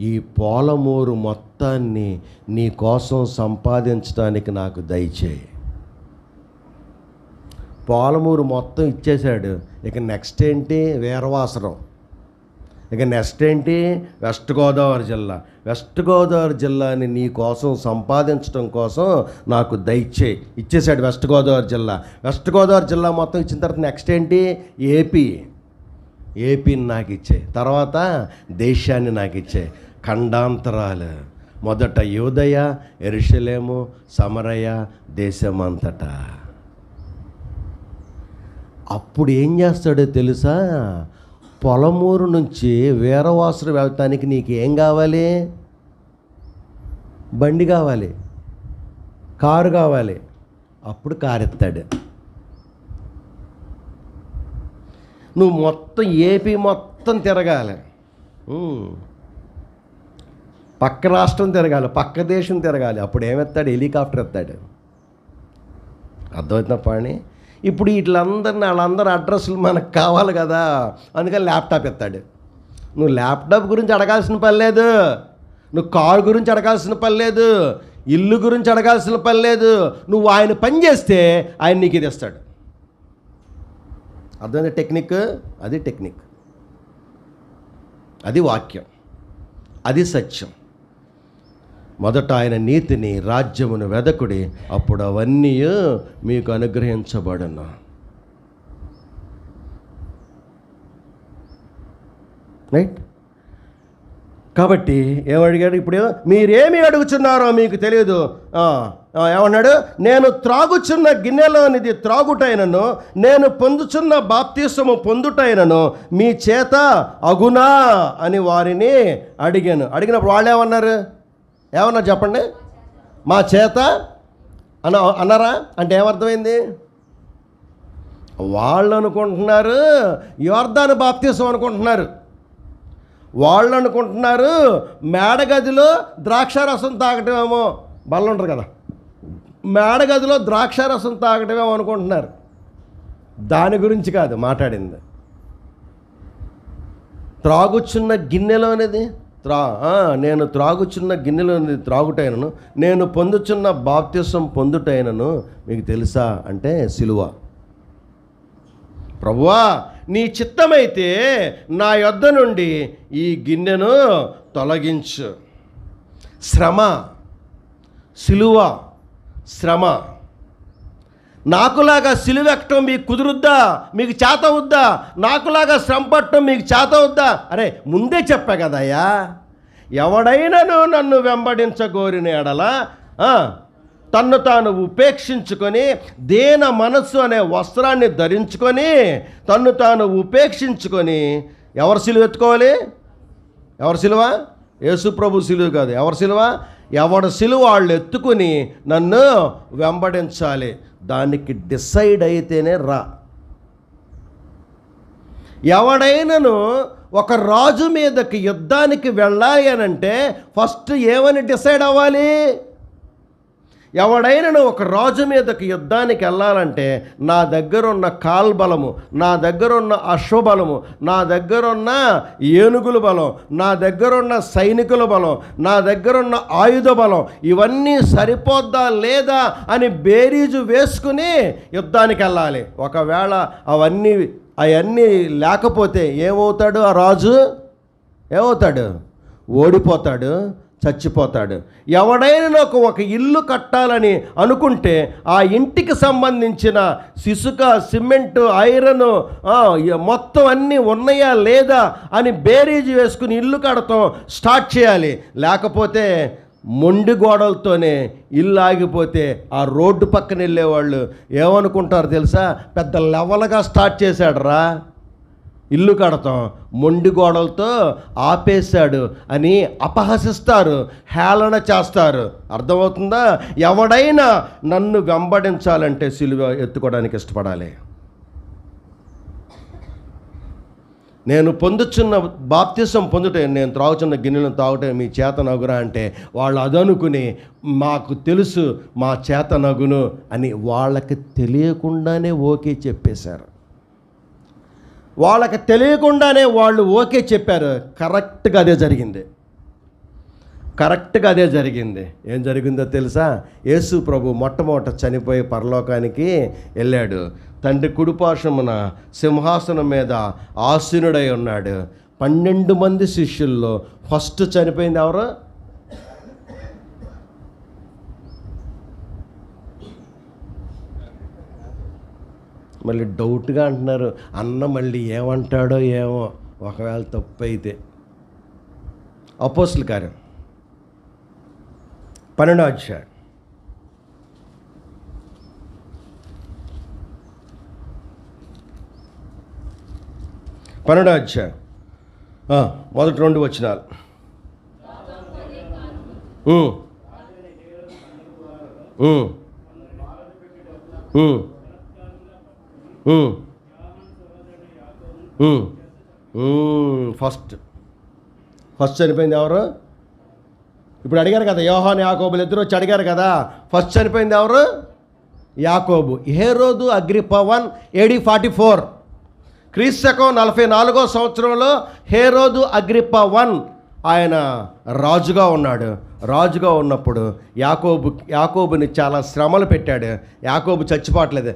ఈ పోలమూరు మొత్తాన్ని నీ కోసం సంపాదించడానికి నాకు దయచేయి. పోలమూరు మొత్తం ఇచ్చేశాడు, ఇక నెక్స్ట్ ఏంటి? వీరవాసరం. ఇక నెక్స్ట్ ఏంటి? వెస్ట్ గోదావరి జిల్లా. వెస్ట్ గోదావరి జిల్లాని నీ కోసం సంపాదించడం కోసం నాకు ఇచ్చేసాడు వెస్ట్ గోదావరి జిల్లా. వెస్ట్ గోదావరి జిల్లా మొత్తం ఇచ్చిన తర్వాత నెక్స్ట్ ఏంటి? ఏపీని నాకు ఇచ్చే, తర్వాత దేశాన్ని నాకు ఇచ్చే, ఖండాంతరాలు. మొదట యూదయ, యెరూషలేము, సమరయ, దేశమంతటా. అప్పుడు ఏం చేస్తాడో తెలుసా? పొలమూరు నుంచి వీరవాసులు వెళ్తానికి నీకు ఏం కావాలి? బండి కావాలి, కారు కావాలి. అప్పుడు కారు ఎత్తాడు. నువ్వు మొత్తం ఏపీ మొత్తం తిరగాలి, పక్క రాష్ట్రం తిరగాలి, పక్క దేశం తిరగాలి. అప్పుడు ఏమెత్తాడు? హెలికాప్టర్ ఎత్తాడు. అర్థమవుతుందా పాణి? ఇప్పుడు వాళ్ళందరూ అడ్రస్లు మనకు కావాలి కదా, అందుకని ల్యాప్టాప్ ఎత్తాడు. నువ్వు ల్యాప్టాప్ గురించి అడగాల్సిన పని లేదు, నువ్వు కారు గురించి అడగాల్సిన పని లేదు, ఇల్లు గురించి అడగాల్సిన పని లేదు. నువ్వు ఆయన పని చేస్తే ఆయన నీకు ఇది ఇస్తాడు. అర్థమైంది టెక్నిక్? అది టెక్నిక్, అది వాక్యం, అది సత్యం. మొదట ఆయన నీతిని, రాజ్యమును వెదకుడి, అప్పుడు అవన్నీ మీకు అనుగ్రహించబడును. రైట్? కాబట్టి ఏమడిగాడు? ఇప్పుడు మీరేమి అడుగుచున్నారో మీకు తెలియదు. ఏమన్నాడు? నేను త్రాగుచున్న గిన్నెలోనిది త్రాగుటైనను, నేను పొందుచున్న బాప్తిసము పొందుటైనను మీ చేత అగునా అని వారిని అడిగినప్పుడు వాళ్ళు ఏమన్నారు చెప్పండి? మా చేత అన్నారా? అంటే ఏమర్థమైంది? వాళ్ళు అనుకుంటున్నారు యోర్దాను బాప్తిసం అనుకుంటున్నారు. వాళ్ళు అనుకుంటున్నారు మేడగదిలో ద్రాక్షారసం తాగటమేమో, బల్ల ఉంటారు కదా, మేడగదిలో ద్రాక్షారసం తాగటమేమో అనుకుంటున్నారు. దాని గురించి కాదు మాట్లాడింది. త్రాగుచున్న గిన్నెలోనిది నేను త్రాగుచున్న గిన్నెలోనిది త్రాగుటైనను, నేను పొందుచున్న బాప్తిసం పొందుటైనను మీకు తెలుసా అంటే సిలువ. ప్రభువా, నీ చిత్తమైతే నా యొద్ద నుండి ఈ గిన్నెను తొలగించు. శ్రమ, సిలువ, శ్రమ. నాకులాగా సిలువెక్కటం మీకు కుదురుద్దా? మీకు చేత అవుద్దా? నాకులాగా శ్రమ పట్టడం మీకు చేత అవుద్దా? అరే ముందే చెప్పా కదయ్యా, ఎవడైనాను నన్ను వెంబడించగోరిన ఎడల తన్ను తాను ఉపేక్షించుకొని, దేన మనస్సు అనే వస్త్రాన్ని ధరించుకొని, తన్ను తాను ఉపేక్షించుకొని, ఎవరు సిలువ ఎత్తుకోవాలి? ఎవరు సిలువ? యేసు ప్రభు సిలువ కాదు. ఎవరు సిలువ? ఎవడు సిలువ వాళ్ళు ఎత్తుకుని నన్ను వెంబడించాలి. దానికి డిసైడ్ అయితేనే రా. ఎవడైనాను ఒక రాజు మీదకి యుద్ధానికి వెళ్ళాలి అని అంటే ఫస్ట్ ఏమని డిసైడ్ అవ్వాలి? ఎవడైనా ఒక రాజు మీదకి యుద్ధానికి వెళ్ళాలంటే నా దగ్గర ఉన్న కాల్బలము, నా దగ్గర ఉన్న అశ్వబలము, నా దగ్గర ఉన్న ఏనుగుల బలం, నా దగ్గర ఉన్న సైనికుల బలం, నా దగ్గర ఉన్న ఆయుధ బలం, ఇవన్నీ సరిపోద్దా లేదా అని బేరీజు వేసుకుని యుద్ధానికి వెళ్ళాలి. ఒకవేళ అవన్నీ లేకపోతే ఏమవుతాడు? ఆ రాజు ఏమవుతాడు? ఓడిపోతాడు, చచ్చిపోతాడు. ఎవడైనా ఒక ఇల్లు కట్టాలని అనుకుంటే ఆ ఇంటికి సంబంధించిన ఇసుక, సిమెంటు, ఐరన్ మొత్తం అన్నీ ఉన్నాయా లేదా అని బేరీజు వేసుకుని ఇల్లు కడతాం స్టార్ట్ చేయాలి. లేకపోతే మొండి గోడలతోనే ఇల్లు ఆగిపోతే ఆ రోడ్డు పక్కన వెళ్ళేవాళ్ళు ఏమనుకుంటారు తెలుసా? పెద్ద లెవెల్గా స్టార్ట్ చేశాడు రా ఇల్లు కడతాం, మొండి గోడలతో ఆపేశాడు అని అపహసిస్తారు, హేళన చేస్తారు. అర్థమవుతుందా? ఎవడైనా నన్ను వెంబడించాలంటే సిలువ ఎత్తుకోవడానికి ఇష్టపడాలి. నేను పొందుచున్న బాప్తిసం పొందుటే, నేను త్రాగుచున్న గిన్నెలను తాగుటే మీ చేత నగురా అంటే వాళ్ళు అదనుకుని మాకు తెలుసు మా చేత నగును అని వాళ్ళకి తెలియకుండానే ఓకే చెప్పేశారు. వాళ్ళకి తెలియకుండానే వాళ్ళు ఓకే చెప్పారు. కరెక్ట్గా అదే జరిగింది. ఏం జరిగిందో తెలుసా? యేసు ప్రభు మొట్టమొదట చనిపోయి పరలోకానికి వెళ్ళాడు. తండ్రి కుడిపార్శ్వమున సింహాసనం మీద ఆసీనుడై ఉన్నాడు. 12 మంది శిష్యుల్లో ఫస్ట్ చనిపోయింది ఎవరు? మళ్ళీ డౌట్గా అంటున్నారు, అన్న మళ్ళీ ఏమంటాడో ఏమో ఒకవేళ తప్పు అయితే. అపోస్తుల కార్యం 12వ అధ్యాయం 12వ అధ్యాయం మొదటి 2 వచనాలు. ఫస్ట్ చనిపోయింది ఎవరు? ఇప్పుడు అడిగారు కదా, యోహాను యాకోబులు ఇద్దరు వచ్చి అడిగారు కదా, ఫస్ట్ చనిపోయింది ఎవరు? యాకోబు. హేరోదు అగ్రిప్ప 1 AD 44, క్రీస్తు 44వ సంవత్సరంలో హేరోదు అగ్రిప్ప 1 ఆయన రాజుగా ఉన్నాడు. రాజుగా ఉన్నప్పుడు యాకోబుని చాలా శ్రమలు పెట్టాడు. యాకోబు చచ్చిపోవట్లేదు,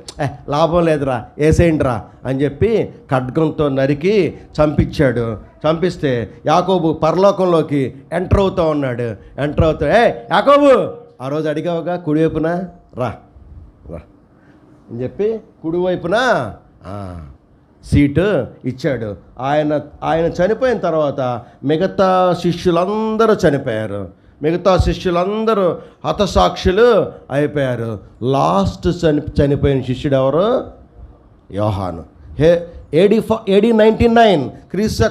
లాభం లేదురా ఏసేయండిరా అని చెప్పి ఖడ్గంతో నరికి చంపించాడు. చంపిస్తే యాకోబు పరలోకంలోకి ఎంటర్ అవుతూ ఉన్నాడు. ఎంటర్ అవుతూ యాకోబు ఆ రోజు అడిగావుగా కుడివైపున రా రా అని చెప్పి కుడివైపున సీటు ఇచ్చాడు. ఆయన చనిపోయిన తర్వాత మిగతా శిష్యులందరూ చనిపోయారు. మిగతా శిష్యులందరూ హతసాక్షులు అయిపోయారు. లాస్ట్ చనిపోయిన శిష్యుడు ఎవరు? యోహాను. AD 99, క్రీస్తు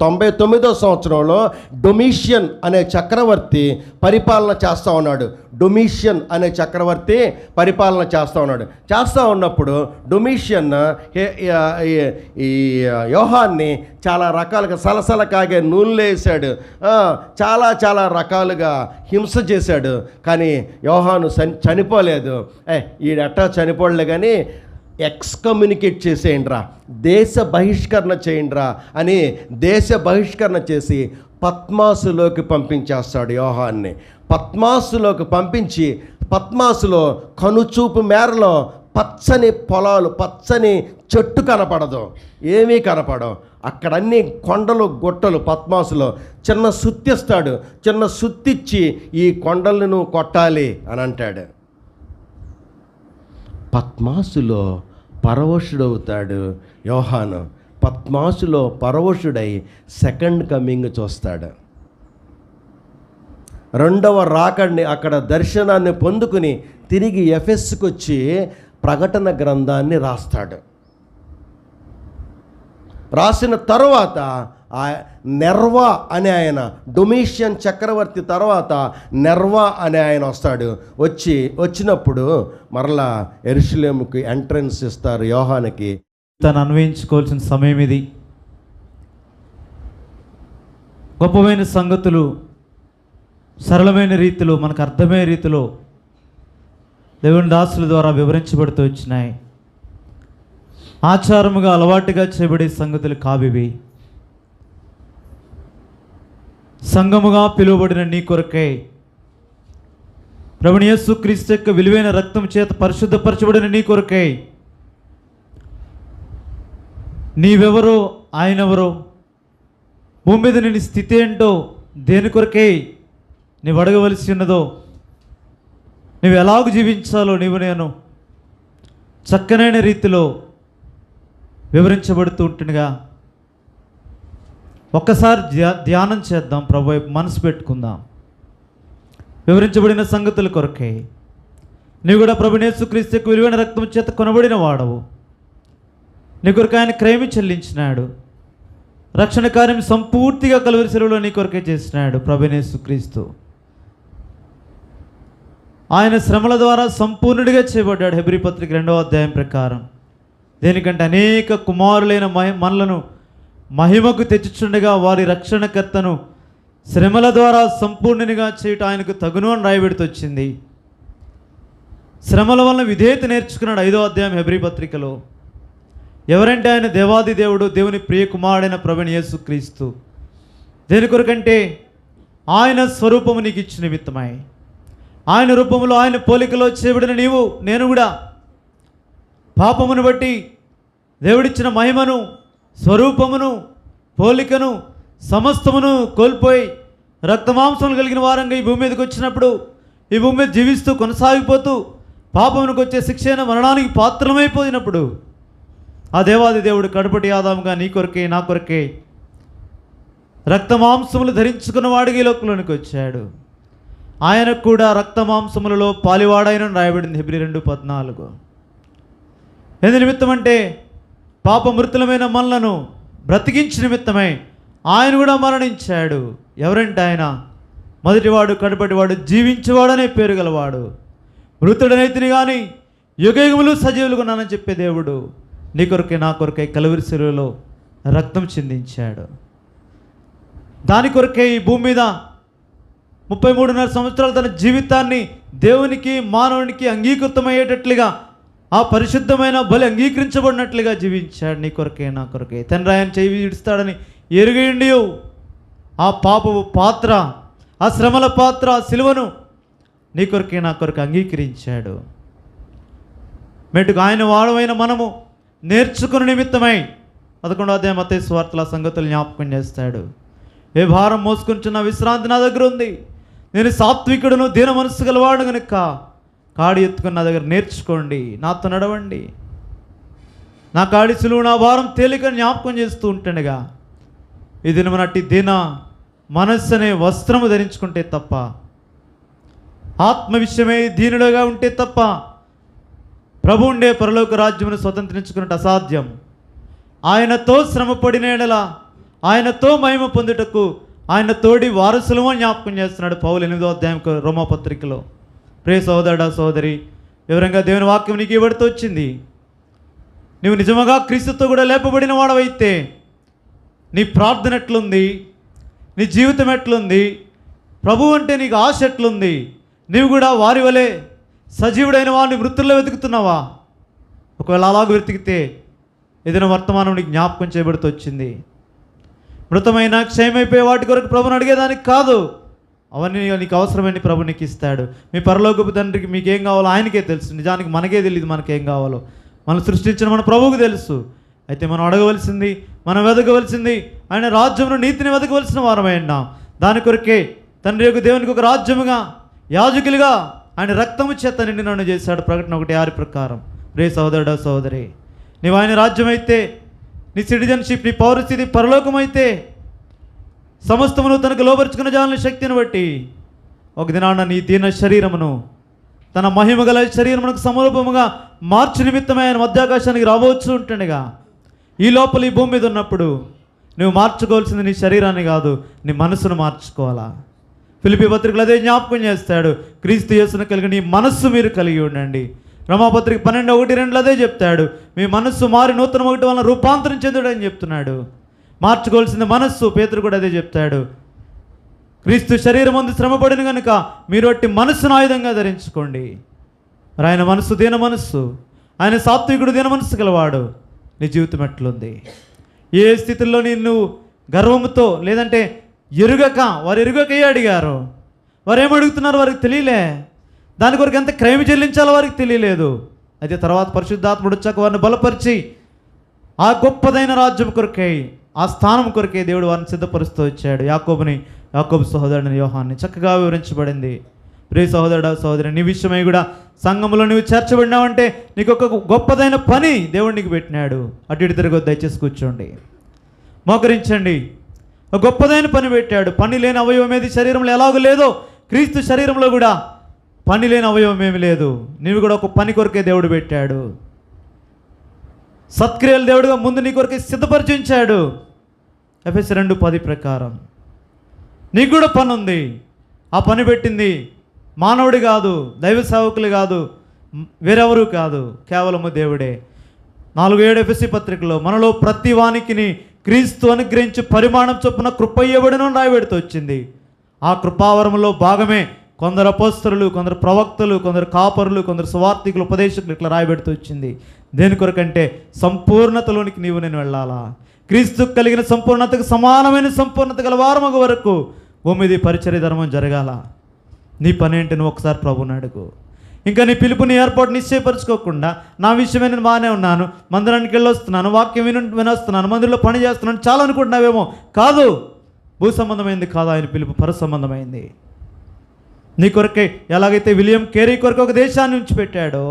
99వ సంవత్సరంలో డొమిషియన్ అనే చక్రవర్తి పరిపాలన చేస్తూ ఉన్నాడు. డొమిషియన్ అనే చక్రవర్తి పరిపాలన చేస్తూ ఉన్నాడు. చేస్తూ ఉన్నప్పుడు డొమిషియన్ ఈ యోహాన్ని చాలా రకాలుగా సలసల కాగే నూనెలో వేసాడు. చాలా చాలా రకాలుగా హింస చేశాడు. కానీ యోహాను చనిపోలేదు. ఈడెట్టా చనిపోలే కానీ ఎక్స్కమ్యూనికేట్ చేసేయండిరా, దేశ బహిష్కరణ చేయండిరా అని దేశ బహిష్కరణ చేసి పద్మాసులోకి పంపించేస్తాడు యోహాన్ని. పద్మాసులోకి పంపించి పద్మాసులో కనుచూపు మేరలో పచ్చని పొలాలు, పచ్చని చెట్టు కనపడదు, ఏమీ కనపడవు. అక్కడన్నీ కొండలు గుట్టలు. పద్మాసులో చిన్న సుత్తిస్తాడు. చిన్న సుత్తిచ్చి ఈ కొండలను నువ్వు కొట్టాలి అని అంటాడు. పద్మాసులో పరవశుడవుతాడు యోహాను. పద్మాసులో పరవశుడై సెకండ్ కమింగ్ చూస్తాడు. రెండవ రాకడిని అక్కడ దర్శనాన్ని పొందుకుని తిరిగి ఎఫెస్కి వచ్చి ప్రకటన గ్రంథాన్ని రాస్తాడు. రాసిన తరువాత నెర్వా అనే ఆయన, డొమిషియన్ చక్రవర్తి తర్వాత నెర్వా అనే ఆయన వస్తాడు. వచ్చినప్పుడు మరలా యెరూషలేముకి ఎంట్రన్స్ ఇస్తారు యోహానికి. తను అన్వయించుకోవాల్సిన సమయం ఇది. గొప్పమైన సంగతులు సరళమైన రీతిలో మనకు అర్థమయ్యే రీతిలో దేవుని దాసుల ద్వారా వివరించబడుతూ వచ్చినాయి. ఆచారముగా అలవాటుగా చేయబడే సంగతులు కావివి. సంఘముగా పిలువబడిన నీ కొరకై ప్రభువైన యేసుక్రీస్తు యొక్క విలువైన రక్తం చేత పరిశుద్ధపరచబడిన నీ కొరకై నీవెవరో ఆయనెవరో, భూమి మీద నీ స్థితి ఏంటో, దేని కొరకై నీవు అడగవలసి ఉన్నదో, నువ్వు ఎలాగ జీవించాలో నేను చక్కనైన రీతిలో వివరించబడుతూ ఉంటుండగా ఒక్కసారి ధ్యానం చేద్దాం. ప్రభు వైపు మనసు పెట్టుకుందాం. వివరించబడిన సంగతుల కొరకై నీవు కూడా ప్రభువైన యేసుక్రీస్తు యొక్క విలువైన రక్తం చేత కొనబడిన వాడవు. నీ కొరకు ఆయన క్రయము చెల్లించినాడు. రక్షణ కార్యం సంపూర్తిగా కలువరి శిలువలో నీ కొరకే చేసినాడు ప్రభువైన యేసుక్రీస్తు. ఆయన శ్రమల ద్వారా సంపూర్ణుడిగా చేయబడ్డాడు. హెబ్రీ పత్రిక 2వ అధ్యాయం ప్రకారం. దేనికంటే అనేక కుమారులైన మనలను మహిమకు తెచ్చుచుండగా వారి రక్షణకర్తను శ్రమల ద్వారా సంపూర్ణునిగా చేయటం ఆయనకు తగును అని రాయబెడుతూ వచ్చింది. శ్రమల వలన విధేయత నేర్చుకున్నాడు 5వ అధ్యాయం హెబ్రీ పత్రికలో. ఎవరంటే ఆయన దేవాది దేవుడు, దేవుని ప్రియ కుమారుడైన ప్రభువైన యేసుక్రీస్తు. దేని కొరకంటే ఆయన స్వరూపము నీకు ఇచ్చిన నిమిత్తమై, ఆయన రూపములో ఆయన పోలికలో చేయబడిన నీవు నేను కూడా పాపమును బట్టి దేవుడిచ్చిన మహిమను స్వరూపమును పోలికను సమస్తమును కోల్పోయి రక్తమాంసములు కలిగిన వారంగా ఈ భూమి మీదకి వచ్చినప్పుడు, ఈ భూమి మీద జీవిస్తూ కొనసాగిపోతూ పాపమునకు వచ్చే శిక్ష అయిన మరణానికి పాత్రమైపోయినప్పుడు ఆ దేవాది దేవుడు కడుపటి ఆదాముగా నీ కొరకే నా కొరకే రక్తమాంసములు ధరించుకున్న వాడికి ఈ లోకంలోనికి వచ్చాడు. ఆయనకు కూడా రక్తమాంసములలో పాలివాడైన రాయబడింది హెబ్రీ 2:14. ఎందు నిమిత్తం అంటే పాప మృతులమైన మనలను బ్రతికించిన నిమిత్తమై ఆయన కూడా మరణించాడు. ఎవరంటే ఆయన మొదటివాడు కడపటివాడు జీవించేవాడనే పేరు గలవాడు. మృతుడనైతిని కానీ యుగయుగములు సజీవులుగా ఉన్నానని చెప్పే దేవుడు నీ కొరకే నా కొరకే కలువరి శిలువలో రక్తం చిందించాడు. దాని కొరకే ఈ భూమి మీద 33.5 సంవత్సరాలు తన జీవితాన్ని దేవునికి మానవునికి అంగీకృతమయ్యేటట్లుగా ఆ పరిశుద్ధమైన బలి అంగీకరించబడినట్లుగా జీవించాడు. నీ కొరకే నా కొరకే తండ్రి ఆయన చేయి విడుస్తాడని ఎరుగండి ఆ పాపపు పాత్ర, ఆ శ్రమల పాత్ర, ఆ సిలువను నీ కొరకే నా కొరకు అంగీకరించాడు. మెట్టుకు ఆయన వాడమైన మనము నేర్చుకున్న నిమిత్తమై 11వ అధ్యాయం మత్తయి సువార్తల సంగతులు జ్ఞాపకం చేస్తాడు. ఏ భారం మోసుకుంటున్న విశ్రాంతి నా దగ్గర ఉంది, నేను సాత్వికుడును దీన మనస్సు గలవాడు కనుక కాడి ఎత్తుకుని నా దగ్గర నేర్చుకోండి, నాతో నడవండి, నా కాడి సులువు నా భారం తేలికని జ్ఞాపకం చేస్తూ ఉంటుండగా ఈ దినమునట్టి దీన మనస్సు అనే వస్త్రము ధరించుకుంటే తప్ప, ఆత్మ విషయమై దీనుడుగా ఉంటే తప్ప ప్రభు ఉండే పరలోక రాజ్యమును స్వతంత్రించుకున్నట్టు అసాధ్యం. ఆయనతో శ్రమపడిన ఎడల ఆయనతో మహిమ పొందుటకు ఆయన తోడి వారసులము అని జ్ఞాపకం చేస్తున్నాడు పౌలు 8వ అధ్యాయం రోమాపత్రికలో. ప్రియ సోదరుడా సోదరి, వివరంగా దేవుని వాక్యం నీకు ఇవ్వడుతూ వచ్చింది. నువ్వు నిజముగా క్రీస్తుతో కూడా లేపబడిన వాడవైతే నీ ప్రార్థన ఎట్లుంది, నీ జీవితం ఎట్లుంది, ప్రభు అంటే నీకు ఆశ ఎట్లుంది, నీవు కూడా వారి వలె సజీవుడైన వారిని మృతుల్లో వెతుకుతున్నావా? ఒకవేళ అలాగ వెతికితే ఏదైనా వర్తమానం నీకు జ్ఞాపకం చేయబడుతూ వచ్చింది. మృతమైన క్షయమైపోయే వాటి కొరకు ప్రభుని అడిగేదానికి కాదు, అవన్నీ నీకు అవసరమని ప్రభు నీకు ఇస్తాడు. మీ పరలోకపు తండ్రికి మీకేం కావాలో ఆయనకే తెలుసు. నిజానికి మనకే తెలియదు మనకేం కావాలో. మనం సృష్టించిన మన ప్రభువుకు తెలుసు. అయితే మనం అడగవలసింది, మనం వెతకవలసింది ఆయన రాజ్యమును, నీతిని వెతకవలసిన వారమై ఉన్నాం. దాని కొరకే తండ్రి యొక్క దేవునికి ఒక రాజ్యముగా యాజకులుగా ఆయన రక్తము చేత నిండి నన్ను చేశాడు. ప్రకటన 1:6 ప్రకారం. రే సోదరుడా సోదరి, నీవు ఆయన రాజ్యం అయితే, నీ సిటిజన్షిప్, నీ పౌరస్థితి పరలోకమైతే సమస్తమును తనకు లోపరుచుకున్న జాలని శక్తిని బట్టి ఒక దినాన నీ దీన శరీరమును తన మహిమ గల శరీరమునకు సమరూపముగా మార్చు నిమిత్తమే ఆయన మధ్యాకాశానికి రావచ్చు ఉంటుండగా ఈ లోపల ఈ భూమి మీద ఉన్నప్పుడు నువ్వు మార్చుకోవాల్సింది నీ శరీరాన్ని కాదు, నీ మనసును మార్చుకోవాలా. ఫిలిప్పీ పత్రికలు అదే జ్ఞాపకం చేస్తాడు. క్రీస్తు యేసును కలిగి నీ మనస్సు మీరు కలిగి ఉండండి. రోమాపత్రిక 12:1-2 అదే చెప్తాడు. మీ మనస్సు మారి నూతన ఒకటి వలన రూపాంతరం చెందుడని చెప్తున్నాడు. మార్చుకోవాల్సింది మనస్సు. పేతురు కూడా అదే చెప్తాడు. క్రీస్తు శరీరం ముందు శ్రమపడిన కనుక మీరు అట్టి మనస్సును ఆయుధంగా ధరించుకోండి. మరి ఆయన మనస్సు దీన మనస్సు, ఆయన సాత్వికుడు దీన మనస్సు గలవాడు. నీ జీవితం ఎట్లుంది? ఏ స్థితిలో నిన్ను గర్వముతో లేదంటే వారు ఎరుగకయ్యే అడిగారు. వారు ఏమడుగుతున్నారు వారికి తెలియలే. దాని కొరకు ఎంత క్రయం చెల్లించాలో వారికి తెలియలేదు. అయితే తర్వాత పరిశుద్ధాత్ముడు వచ్చాక వారిని బలపరిచి ఆ గొప్పదైన రాజ్యం కొరకై, ఆ స్థానం కొరకే దేవుడు వారిని సిద్ధపరుస్తూ వచ్చాడు. యాకోబు సహోదరుని యోహాన్ని చక్కగా వివరించబడింది. ప్రియ సహోదరుడా సహోదరి, నీ విషయమై కూడా సంఘంలో నువ్వు చేర్చబడినావంటే నీకు ఒక గొప్పదైన పని దేవుడు నీకు పెట్టినాడు. అటు ఇటు తిరగొద్దు, దయచేసి కూర్చోండి, మోకరించండి. ఒక గొప్పదైన పని పెట్టాడు. పని లేని అవయవం ఏది శరీరంలో ఎలాగో లేదో క్రీస్తు శరీరంలో కూడా పని లేని అవయవం ఏమి లేదు. నీవు కూడా ఒక పని కొరకే దేవుడు పెట్టాడు. సత్క్రియలు దేవుడుగా ముందు నీ కొరకే సిద్ధపరిచించాడు. ఎఫెసీ 2:10 ప్రకారం నీకు కూడా పని ఉంది. ఆ పని పెట్టింది మానవుడి కాదు, దైవ సేవకులు కాదు, వేరెవరు కాదు, కేవలము దేవుడే. 4:7 ఎఫెసీ పత్రికలో మనలో ప్రతి వానికిని క్రీస్తు అనుగ్రహించి పరిమాణం చొప్పున కృప ఇవ్వబడిన రాయబెడుతూ వచ్చింది. ఆ కృపావరంలో భాగమే కొందరు అపోస్తలులు, కొందరు ప్రవక్తలు, కొందరు కాపరులు, కొందరు సువార్థికులు, ఉపదేశకులు ఇట్లా రాయబెడుతూ వచ్చింది. దేని కొరకంటే సంపూర్ణతలోనికి నీవు నేను వెళ్ళాలా. క్రీస్తు కలిగిన సంపూర్ణతకు సమానమైన సంపూర్ణత గల వారమగు వరకు భూమిది పరిచర్య ధర్మం జరగాల. నీ పని ఏంటి నువ్వు ఒకసారి ప్రభుని అడుగు. ఇంకా నీ పిలుపుని ఏర్పాటు నిశ్చయపరచుకోకుండా నా విషయమే నేను బాగానే ఉన్నాను, మందిరానికి వెళ్ళొస్తున్నాను, వాక్యం వినొస్తున్నాను, మందిరంలో పని చేస్తున్నాను, చాలా అనుకుంటున్నావేమో. కాదు, భూ సంబంధమైంది కాదు, ఆయన పిలుపు పర సంబంధమైంది. నీ కొరకే ఎలాగైతే విలియం కేరీ కొరకు ఒక దేశాన్ని ఉంచిపెట్టాడో,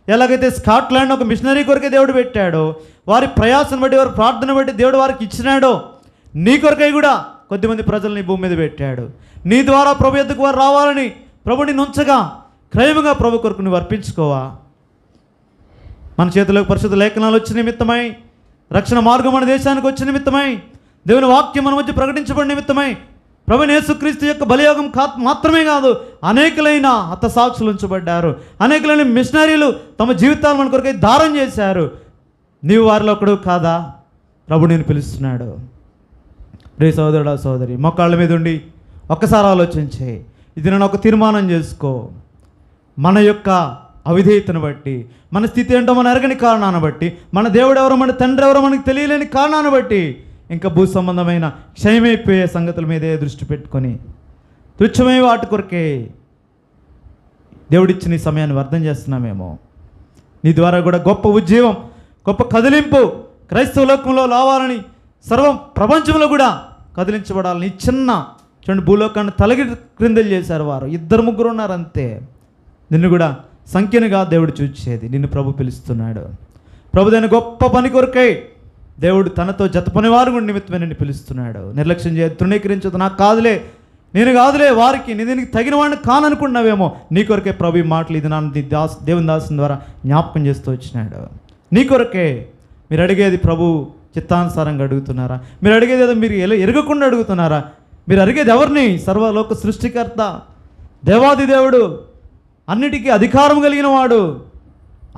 ఎలాగైతే స్కాట్లాండ్ ఒక మిషనరీ కొరకే దేవుడు పెట్టాడో, వారి ప్రయాసం బట్టి వారి ప్రార్థన బట్టి దేవుడు వారికి ఇచ్చినాడో, నీ కొరకై కూడా కొద్దిమంది ప్రజల్ని భూమి మీద పెట్టాడు. నీ ద్వారా ప్రభు ఎద్దుకు వారు రావాలని ప్రభుని నుంచగా క్రయముగా ప్రభు కొరకు నువ్వు అర్పించుకోవా? మన చేతిలోకి పరిశుద్ధ లేఖనాలు వచ్చిన నిమిత్తమై, రక్షణ మార్గం మన దేశానికి వచ్చిన నిమిత్తమై, దేవుని వాక్యం మన మధ్య ప్రకటించబడిన నిమిత్తమై, ప్రభువైన యేసుక్రీస్తు యొక్క బలియోగం మాత్రమే కాదు, అనేకులైన హతసాక్షులు ఉంచబడ్డారు, అనేకులైన మిషనరీలు తమ జీవితాలు మన కొరకై దారం చేశారు. నీవు వారిలో ఒకడు కాదా? ప్రభు నేను పిలుస్తున్నాడు. ప్రియ సోదరుడా సోదరి, మోకాళ్ళ మీద ఉండి ఒక్కసారి ఆలోచించే, ఇది నేను ఒక తీర్మానం చేసుకో. మన యొక్క అవిధేయతను బట్టి, మన స్థితి ఏంటో మన ఎరగని కారణాన్ని బట్టి, మన దేవుడు ఎవరో మన తండ్రి ఎవరో మనకు తెలియలేని కారణాన్ని బట్టి ఇంకా భూ సంబంధమైన క్షయమైపోయే సంగతుల మీదే దృష్టి పెట్టుకొని తుచ్చమే వాటి కొరకే దేవుడిచ్చిన ఈ సమయాన్ని వ్యర్థం చేస్తున్నామేమో. నీ ద్వారా కూడా గొప్ప ఉద్యమం, గొప్ప కదిలింపు క్రైస్తవ లోకంలో రావాలని, సర్వం ప్రపంచంలో కూడా కదిలించబడాలని చిన్న చూడండి, భూలోకాన్ని తలగి క్రిందలు చేశారు వారు. 2-3 ఉన్నారు అంతే. నిన్ను కూడా సంఖ్యనుగా దేవుడు చూచేది. నిన్ను ప్రభు పిలుస్తున్నాడు. ప్రభు దాని గొప్ప పని కొరకై దేవుడు తనతో జత పనివారు కూడా నిమిత్తమే నిన్ను పిలుస్తున్నాడు. నిర్లక్ష్యం చేయదు, తృణీకరించదు. నాకు కాదులే, నేను కాదులే, వారికి నేను దీనికి తగిన వాడిని కాననుకున్నావేమో. నీ కొరకే ప్రభు ఈ మాటలు ఇది నన్ను దేవుని దాసుని ద్వారా జ్ఞాపకం చేస్తూ వచ్చినాడు. నీ కొరకే. మీరు అడిగేది ప్రభు చిత్తానుసారంగా అడుగుతున్నారా? మీరు అడిగేది ఏదో మీరు ఎరగకుండా అడుగుతున్నారా? మీరు అడిగేది ఎవరిని? సర్వలోక సృష్టికర్త, దేవాది దేవుడు, అన్నిటికీ అధికారం కలిగిన వాడు.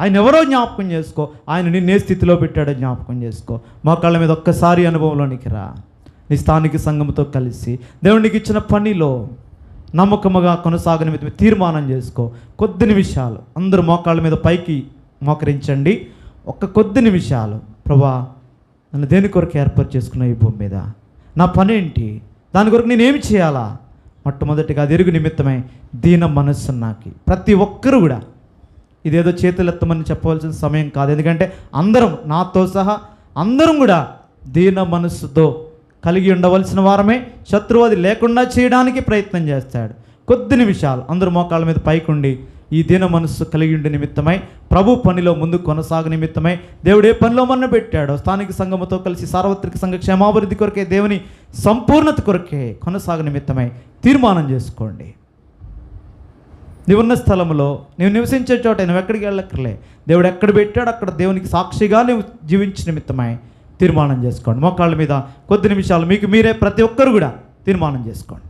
ఆయన ఎవరో జ్ఞాపకం చేసుకో. ఆయన నిన్నే స్థితిలో పెట్టాడో జ్ఞాపకం చేసుకో. మోకాళ్ళ మీద ఒక్కసారి అనుభవంలోనికి రా. నీ స్థానిక సంఘంతో కలిసి దేవునికి ఇచ్చిన పనిలో నమ్మకముగా కొనసాగని తీర్మానం చేసుకో. కొద్ది నిమిషాలు అందరూ మోకాళ్ళ మీద పైకి మోకరించండి. కొద్ది నిమిషాలు, ప్రభా నన్ను దేని కొరకు ఏర్పాటు చేసుకున్న ఈ భూమి మీద, నా పని ఏంటి, దాని కొరకు నేనేమి చేయాలా? మొట్టమొదటిగా అది ఎరుగు నిమిత్తమై దీన మనస్సు నాకు. ప్రతి ఒక్కరూ కూడా ఇదేదో చేతులెత్తమని చెప్పవలసిన సమయం కాదు. ఎందుకంటే అందరం, నాతో సహా అందరం కూడా దీన మనస్సుతో కలిగి ఉండవలసిన వారమే. శత్రువు అది లేకుండా చేయడానికి ప్రయత్నం చేస్తాడు. కొద్ది నిమిషాలు అందరూ మోకాళ్ళ మీద పైకుండి ఈ దీన మనస్సు కలిగి ఉండే నిమిత్తమై, ప్రభు పనిలో ముందు కొనసాగు నిమిత్తమై, దేవుడు ఏ పనిలో మన పెట్టాడో స్థానిక సంఘముతో కలిసి సార్వత్రిక సంఘ క్షేమాభివృద్ధి కొరకే, దేవుని సంపూర్ణత కొరకే కొనసాగు నిమిత్తమై తీర్మానం చేసుకోండి. నీవున్న స్థలంలో, నీవు నివసించే చోట నువ్వు ఎక్కడికి వెళ్ళక్కర్లే. దేవుడు ఎక్కడ పెట్టాడు అక్కడ దేవునికి సాక్షిగా నువ్వు జీవించిన నిమిత్తమై తీర్మానం చేసుకోండి. మోకాళ్ళ మీద కొద్ది నిమిషాలు మీకు మీరే ప్రతి ఒక్కరు కూడా తీర్మానం చేసుకోండి.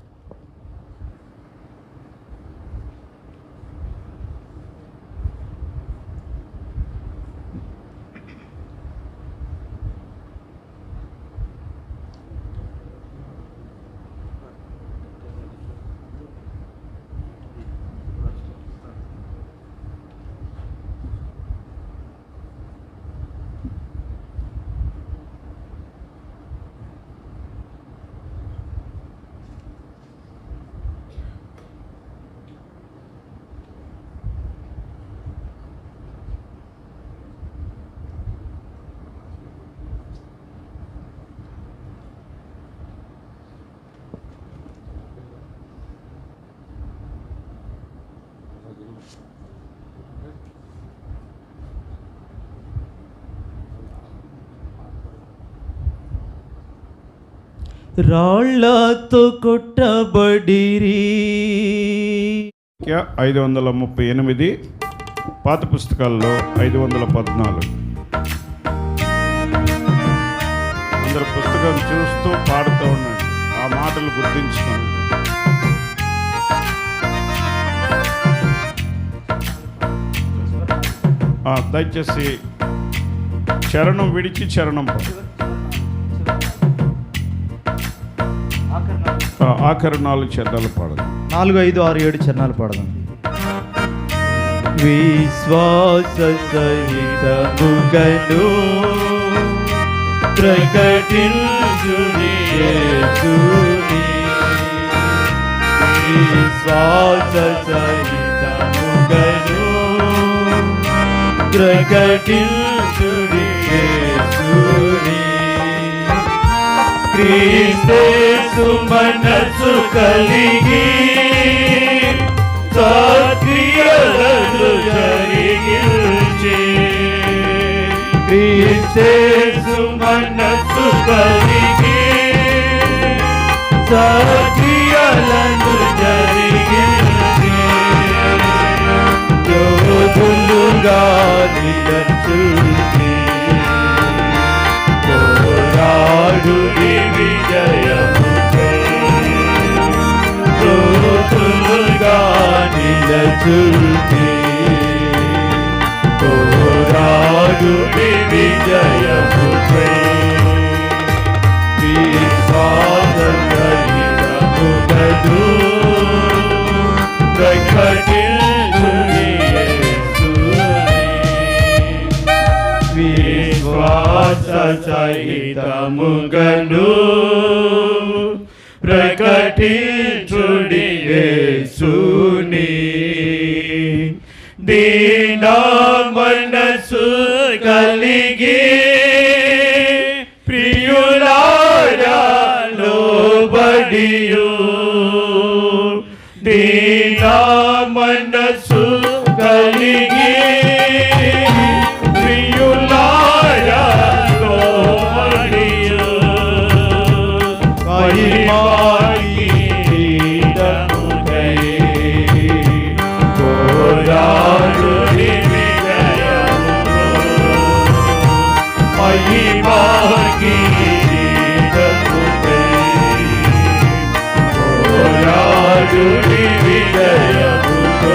రాళ్లతో కొట్టబడిరి. 538, పాత పుస్తకాల్లో 514. అందరు పుస్తకం చూస్తూ పాడుతూ ఉండండి, ఆ మాటలు గుర్తించుకోండి. దయచేసి చరణం విడిచి చరణం ఆఖరి 4 చరణాలు పాడదాం. 4, 5, 6, 7 చరణాలు పాడదాం. విశ్వాస సహితముగను ప్రకటించుడి యేసుని, విశ్వాస సహితముగను ప్రకటించుడి యేసుని. క్రీస్తు మనసు కలిగి సత్క్రియలను జరిగించి. క్రీస్తు మనసు కలిగి సత్క్రియలను జరిగించి. యోధులుగా నిలచుండి పోరాడుడి విజయముతో. యోధులుగా నిలచుండి పోరాడుడి విజయముతో. విశ్వాసరహితముగదు ప్రకటించుడి యేసుని. విశ్వాసరహితముగను ప్రకటించుడి యేసుని. దీన మనసు కలిగి ప్రియులారా లోబడియు. దీన మనసు కలిగి ప్రియులారా లోబడియు. మహిమాకీర్తనముకై పోరాడుడి విజయముతో. మహిమాకీర్తనముకై పోరాడుడి విజయముతో.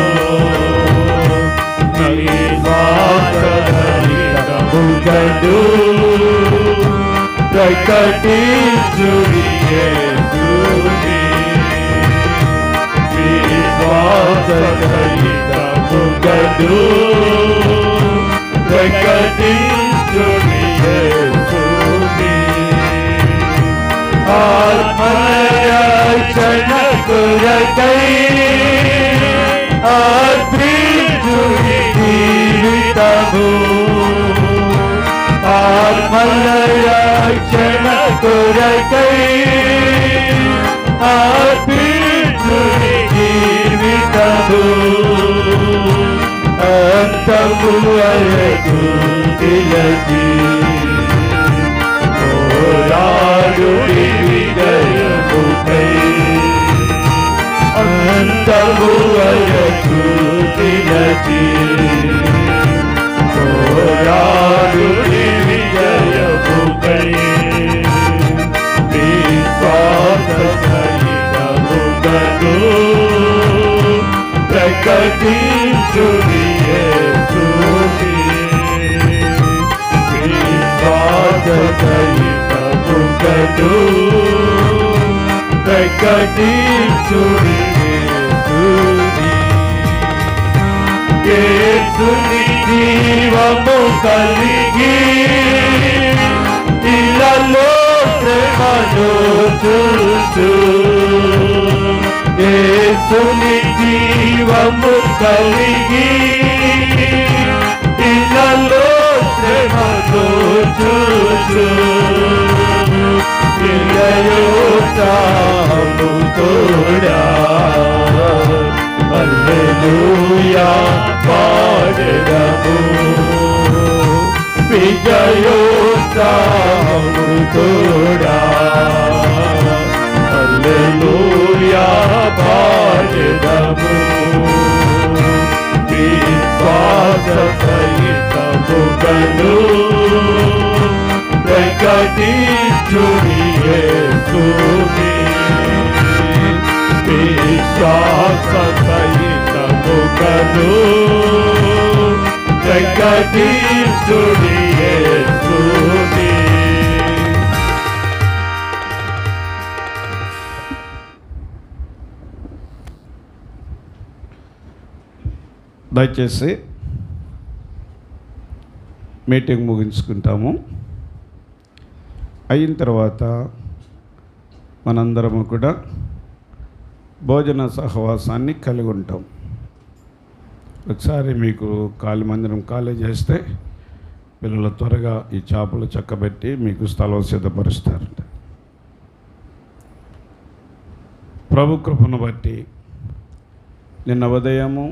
విశ్వాసరహితముగదు ప్రకటించుడి యేసుని. విశ్వాసరహితముగదు ప్రకటించుడి యేసుని. ఆత్మరక్షణ కొరకై అర్పించుడి జీవితము. ఆత్మరక్షణ కొరకై అర్పించుడి జీవితము. అంతము వరకు నిలచి పోరాడుడి విజయముకై. అంతము వరకు నిలచి పోరాడుడి విజయముకై. విశ్వాసరహితముగను ప్రకటించుడి యేసుని. విశ్వాసరహితముగను ప్రకటించుడి యేసుని. యేసుని జీవము కలిగి ఇళ్ళలో శ్రమను చూచు. యేసుని జీవము కలిగి ఇళ్ళలో శ్రమను చూచు. విజయోత్సాహము తోడా హల్లెలూయా పాడెదము. విజయోత్సాహము తోడా హల్లెలూయా పాడెదము. విశ్వాసరహితముగను ప్రకటించుడి యేసుని. విశ్వాసరహితముగను ప్రకటించుడి యేసుని. దయచేసి మీటింగ్ ముగించుకుంటాము. అయిన తర్వాత మనందరము కూడా భోజన సహవాసాన్ని కలిగి ఉంటాం. ఒకసారి మీకు ఖాళీ మందిరం ఖాళీ చేస్తే పిల్లలు త్వరగా ఈ చేపలు చక్కబెట్టి మీకు స్థలం సిద్ధపరుస్తారంట. ప్రభు కృపను బట్టి నిన్న ఉదయము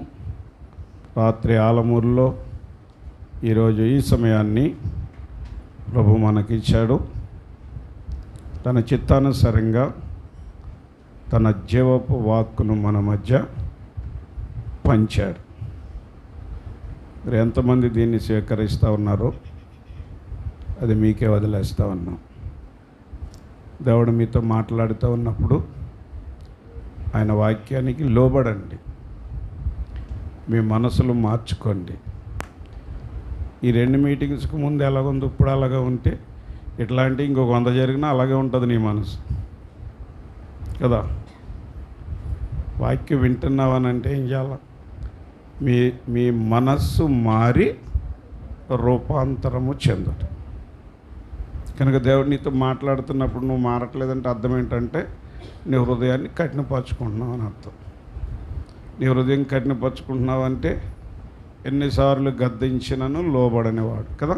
రాత్రి ఆలమూరులో ఈరోజు ఈ సమయాన్ని ప్రభు మనకిచ్చాడు. తన చిత్తానుసారంగా తన జీవపు వాక్కును మన మధ్య పంచాడు. మరి ఎంతమంది దీన్ని స్వీకరిస్తూ ఉన్నారో అది మీకే వదిలేస్తూ ఉన్నాం. దేవుడు మీతో మాట్లాడుతూ ఉన్నప్పుడు ఆయన వాక్యానికి లోబడండి, మీ మనసులు మార్చుకోండి. ఈ 2 మీటింగ్స్కి ముందు ఎలాగుంది ఇప్పుడు అలాగే ఉంటే ఇట్లాంటి ఇంకొక 100 జరిగినా అలాగే ఉంటుంది నీ మనసు కదా. వాక్యం వింటున్నావనంటే ఏం చేయాలి? మీ మనస్సు మారి రూపాంతరము చెందదు. కనుక దేవుడు నీతో మాట్లాడుతున్నప్పుడు నువ్వు మారట్లేదంటే అర్థం ఏంటంటే నీ హృదయాన్ని కఠినపరుచుకుంటున్నావు అని అర్థం. నీ హృదయం కఠినపరుచుకుంటున్నావు అంటే ఎన్నిసార్లు గద్దించినను లోబడనేవాడు కదా.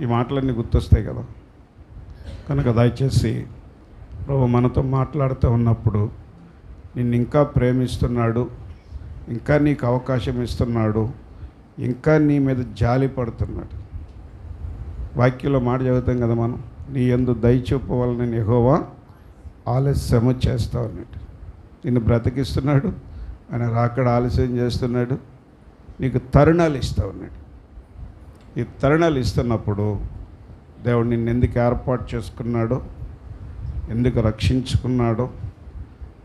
ఈ మాటలన్నీ గుర్తొస్తాయి కదా. కనుక దయచేసి ప్రభు మనతో మాట్లాడుతూ ఉన్నప్పుడు నిన్ను ఇంకా ప్రేమిస్తున్నాడు, ఇంకా నీకు అవకాశం ఇస్తున్నాడు, ఇంకా నీ మీద జాలి పడుతున్నాడు. వాక్యంలో మాట చదువుతాం కదా మనం, నీ యందు దయ చూపవలనని యెహోవా ఆలస్యము చేస్తా ఉన్నాడు. నిన్ను బ్రతికిస్తున్నాడు, ఆయన రాకడ ఆలస్యం చేస్తున్నాడు, నీకు తరుణాలు ఇస్తూ ఉన్నాడు. ఈ తరుణాలు ఇస్తున్నప్పుడు దేవుడు నిన్ను ఎందుకు ఏర్పాటు చేసుకున్నాడో, ఎందుకు రక్షించుకున్నాడో,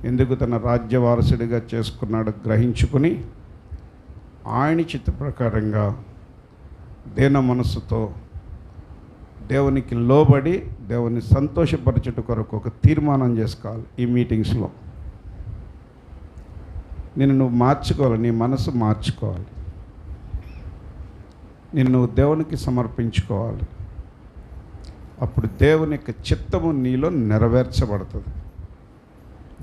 ఎందుకు తన రాజ్య వారసుడిగా చేసుకున్నాడో గ్రహించుకుని ఆయన చిత్త ప్రకారంగా దీన మనస్సుతో దేవునికి లోబడి దేవుని సంతోషపరచుట కొరకు ఒక తీర్మానం చేసుకోవాలి. ఈ మీటింగ్స్లో నువ్వు మార్చుకోవాలి, నీ మనసు మార్చుకోవాలి, నిన్ను దేవునికి సమర్పించుకోవాలి. అప్పుడు దేవుని యొక్క చిత్తము నీలో నెరవేర్చబడుతుంది.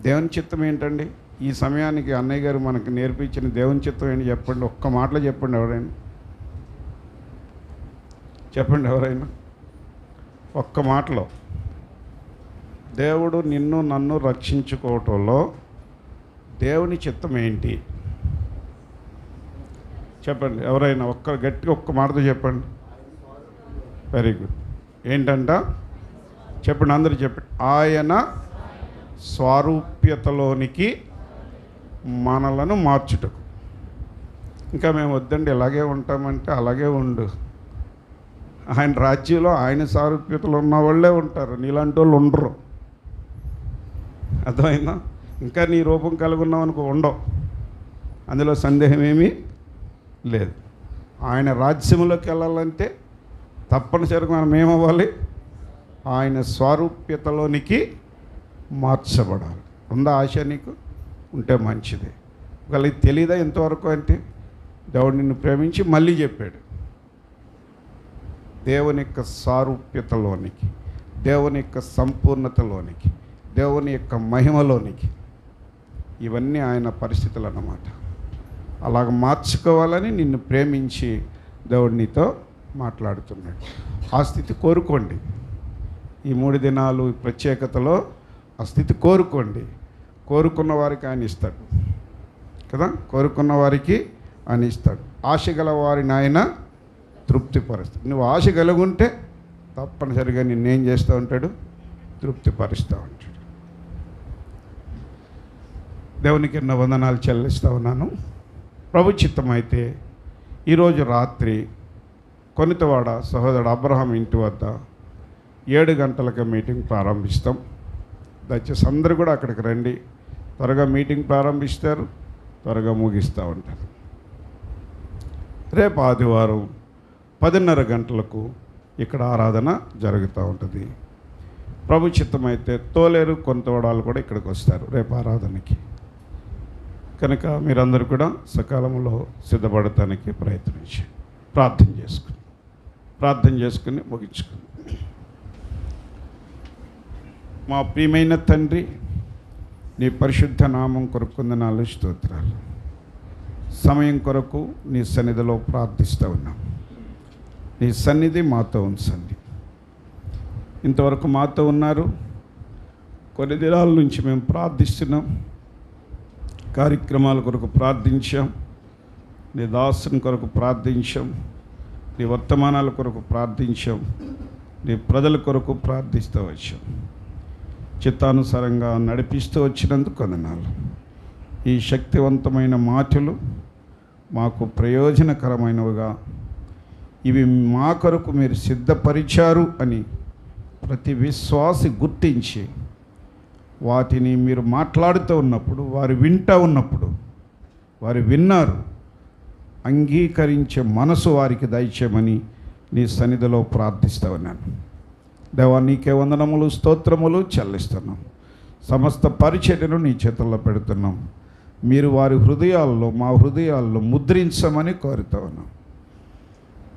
దేవుని చిత్తం ఏంటండి? ఈ సమయానికి అన్నయ్య గారు మనకు నేర్పించిన దేవుని చిత్తం ఏంటి చెప్పండి. ఒక్క మాటలో చెప్పండి. ఎవరైనా ఒక్క మాటలో. దేవుడు నిన్ను నన్ను రక్షించుకోవటంలో దేవుని చిత్తం ఏంటి చెప్పండి. ఎవరైనా గట్టిగా ఒక్క మాటతో చెప్పండి. Very good. ఏంటంట చెప్పండి, అందరూ చెప్పండి. ఆయన స్వారూప్యతలోనికి మనలను మార్చుటకు. ఇంకా మేము వద్దండి ఇలాగే ఉంటామంటే అలాగే ఉండు. ఆయన రాజ్యంలో ఆయన సారూప్యతలు ఉన్న వాళ్ళే ఉంటారు, నీలాంటి వాళ్ళు ఉండరు. అర్థమైందా? ఇంకా నీ రూపం కలిగి ఉన్నావు అనుకో, ఉండవు. అందులో సందేహం ఏమీ లేదు. ఆయన రాజ్యంలోకి వెళ్ళాలంటే తప్పనిసరిగా మనం ఏమవ్వాలి? ఆయన స్వరూప్యతలోనికి మార్చబడాలి. ఉందా ఆశ నీకు? ఉంటే మంచిది. ఒకవేళ తెలీదా ఎంతవరకు అంటే దేవుడు నిన్ను ప్రేమించి మళ్ళీ చెప్పాడు, దేవుని యొక్క సారూప్యతలోనికి, దేవుని యొక్క సంపూర్ణతలోనికి, దేవుని యొక్క మహిమలోనికి. ఇవన్నీ ఆయన పరిస్థితులు అన్నమాట. అలాగ మార్చుకోవాలని నిన్ను ప్రేమించి దేవుడు నీతో మాట్లాడుతున్నాడు. ఆ స్థితి కోరుకోండి. ఈ 3 దినాలు ప్రత్యేకతలో ఆ స్థితి కోరుకోండి. కోరుకున్న వారికి ఆయన ఇస్తాడు కదా. కోరుకున్న వారికి ఆయన ఇస్తాడు. ఆశ గల వారిని ఆయన తృప్తిపరుస్తాడు. నువ్వు ఆశ కలుగుంటే తప్పనిసరిగా నిన్నేం చేస్తూ ఉంటాడు? తృప్తిపరుస్తూ ఉంటాడు. దేవునికి ఎన్నో వందనాలు చెల్లిస్తూ ఉన్నాను. ప్రభు చిత్తమైతే ఈరోజు రాత్రి కొనితవాడ సహోదరుడు అబ్రహాం ఇంటి వద్ద 7 గంటలకు మీటింగ్ ప్రారంభిస్తాం. దయచేసి అందరూ కూడా అక్కడికి రండి. త్వరగా మీటింగ్ ప్రారంభిస్తారు, త్వరగా ముగిస్తూ ఉంటారు. రేపు ఆదివారం 10:30 గంటలకు ఇక్కడ ఆరాధన జరుగుతూ ఉంటుంది. ప్రభు చిత్తమైతే తోలేరు కొంతవాడాలు కూడా ఇక్కడికి వస్తారు రేపు ఆరాధనకి. కనుక మీరందరూ కూడా సకాలంలో సిద్ధపడటానికి ప్రయత్నించి ప్రార్థన చేసుకుని ముగించుకుని. మా ప్రియమైన తండ్రి, నీ పరిశుద్ధ నామం కొరకు వందనాలు, స్తోత్రాలు. సమయం కొరకు నీ సన్నిధిలో ప్రార్థిస్తూ ఉన్నాం. నీ సన్నిధి మాతో ఉంచండి. ఇంతవరకు మాతో ఉన్నారు. కొన్ని దినాల నుంచి మేము ప్రార్థిస్తున్నాం, కార్యక్రమాల కొరకు ప్రార్థించాం, నీ దాసుని కొరకు ప్రార్థించాం, నీ వర్తమానాల కొరకు ప్రార్థించాం, నీ ప్రజల కొరకు ప్రార్థిస్తూ వచ్చాం. చిత్తానుసారంగా నడిపిస్తూ వచ్చినందుకు వందనాలు. ఈ శక్తివంతమైన మాటలు మాకు ప్రయోజనకరమైనవిగా, ఇవి మా కొరకు మీరు సిద్ధపరిచారు అని ప్రతి విశ్వాసి గుర్తించి వాటిని మీరు మాట్లాడుతూ ఉన్నప్పుడు, వారు వింటూ ఉన్నప్పుడు, వారు విన్నారు, అంగీకరించే మనసు వారికి దయచేయమని నీ సన్నిధిలో ప్రార్థిస్తూ ఉన్నాను. దేవా, నీకే వందనములు, స్తోత్రములు చెల్లిస్తున్నాం. సమస్త పరిచర్యను నీ చేతుల్లో పెడుతున్నాం. మీరు వారి హృదయాల్లో, మా హృదయాల్లో ముద్రించమని కోరుతూ ఉన్నాం.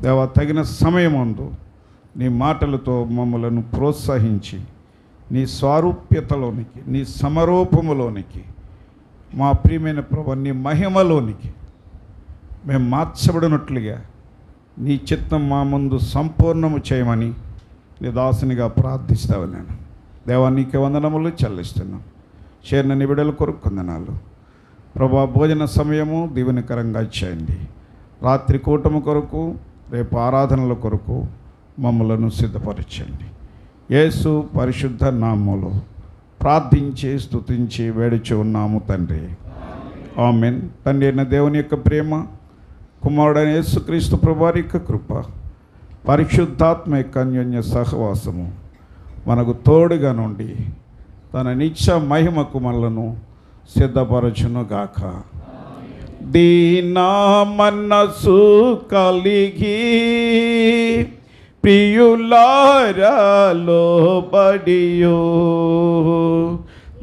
దేవా, తగిన సమయమందు నీ మాటలతో మమ్మలను ప్రోత్సహించి నీ స్వారూప్యతలోనికి, నీ సమరూపములోనికి, మా ప్రియమైన ప్రభు నీ మహిమలోనికి మేము మార్చబడినట్లుగా నీ చిత్తం మా ముందు సంపూర్ణము చేయమని నీ దాసునిగా ప్రార్థిస్తా ఉన్నాను. దేవా, నీకే వందనములు చెల్లిస్తున్నాం. చేరిన నిబిడల కొరకు వందనాలు ప్రభా. భోజన సమయము దీవెనకరంగా చేయండి. రాత్రి కూటమి కొరకు, రేపు ఆరాధనల కొరకు మమ్మలను సిద్ధపరచండి. యేసు పరిశుద్ధ నామములో ప్రార్థించి స్తుతించి వేడుచి ఉన్నాము తండ్రి, ఆమేన్. తండ్రి అయిన దేవుని యొక్క ప్రేమ, కుమారుడైన యేసుక్రీస్తు ప్రభువారి యొక్క కృప, పరిశుద్ధాత్మ యొక్క అన్యోన్య సహవాసము మనకు తోడుగా నుండి తన నిత్య మహిమకు మనలను సిద్ధపరచునుగాక. దీనా మనసు కలిగి ప్రియులారా లోబడియో,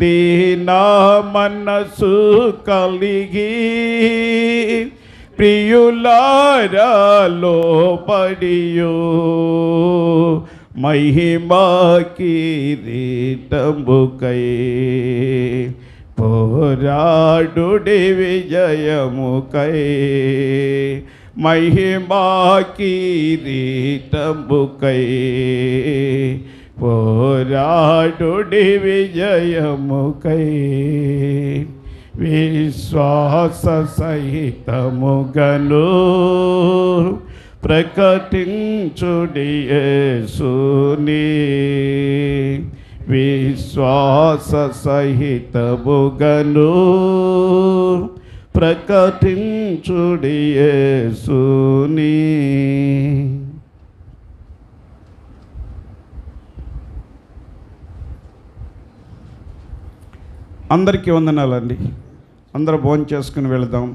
దీనా మనసు కలిగి ప్రియులారా లోబడియో, మహిమా కిరీటముకై పోరాడుడి విజయముకై, మహిమా కిరీటముకై పోరాడుడి విజయముకై, విశ్వాస సహితముగను ప్రకటించుడి యేసుని, విశ్వాస సహితముగను ప్రకటించుడి యేసుని. అందరికీ వందనాలండి. అందరూ భోజనం చేసుకుని వెళదాం.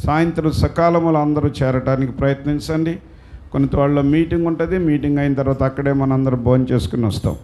సాయంత్రం సకాలంలో అందరూ చేరడానికి ప్రయత్నించండి. కొన్ని వాళ్ళ మీటింగ్ ఉంటుంది. మీటింగ్ అయిన తర్వాత అక్కడే మనందరం భోజనం చేసుకుని వస్తాం.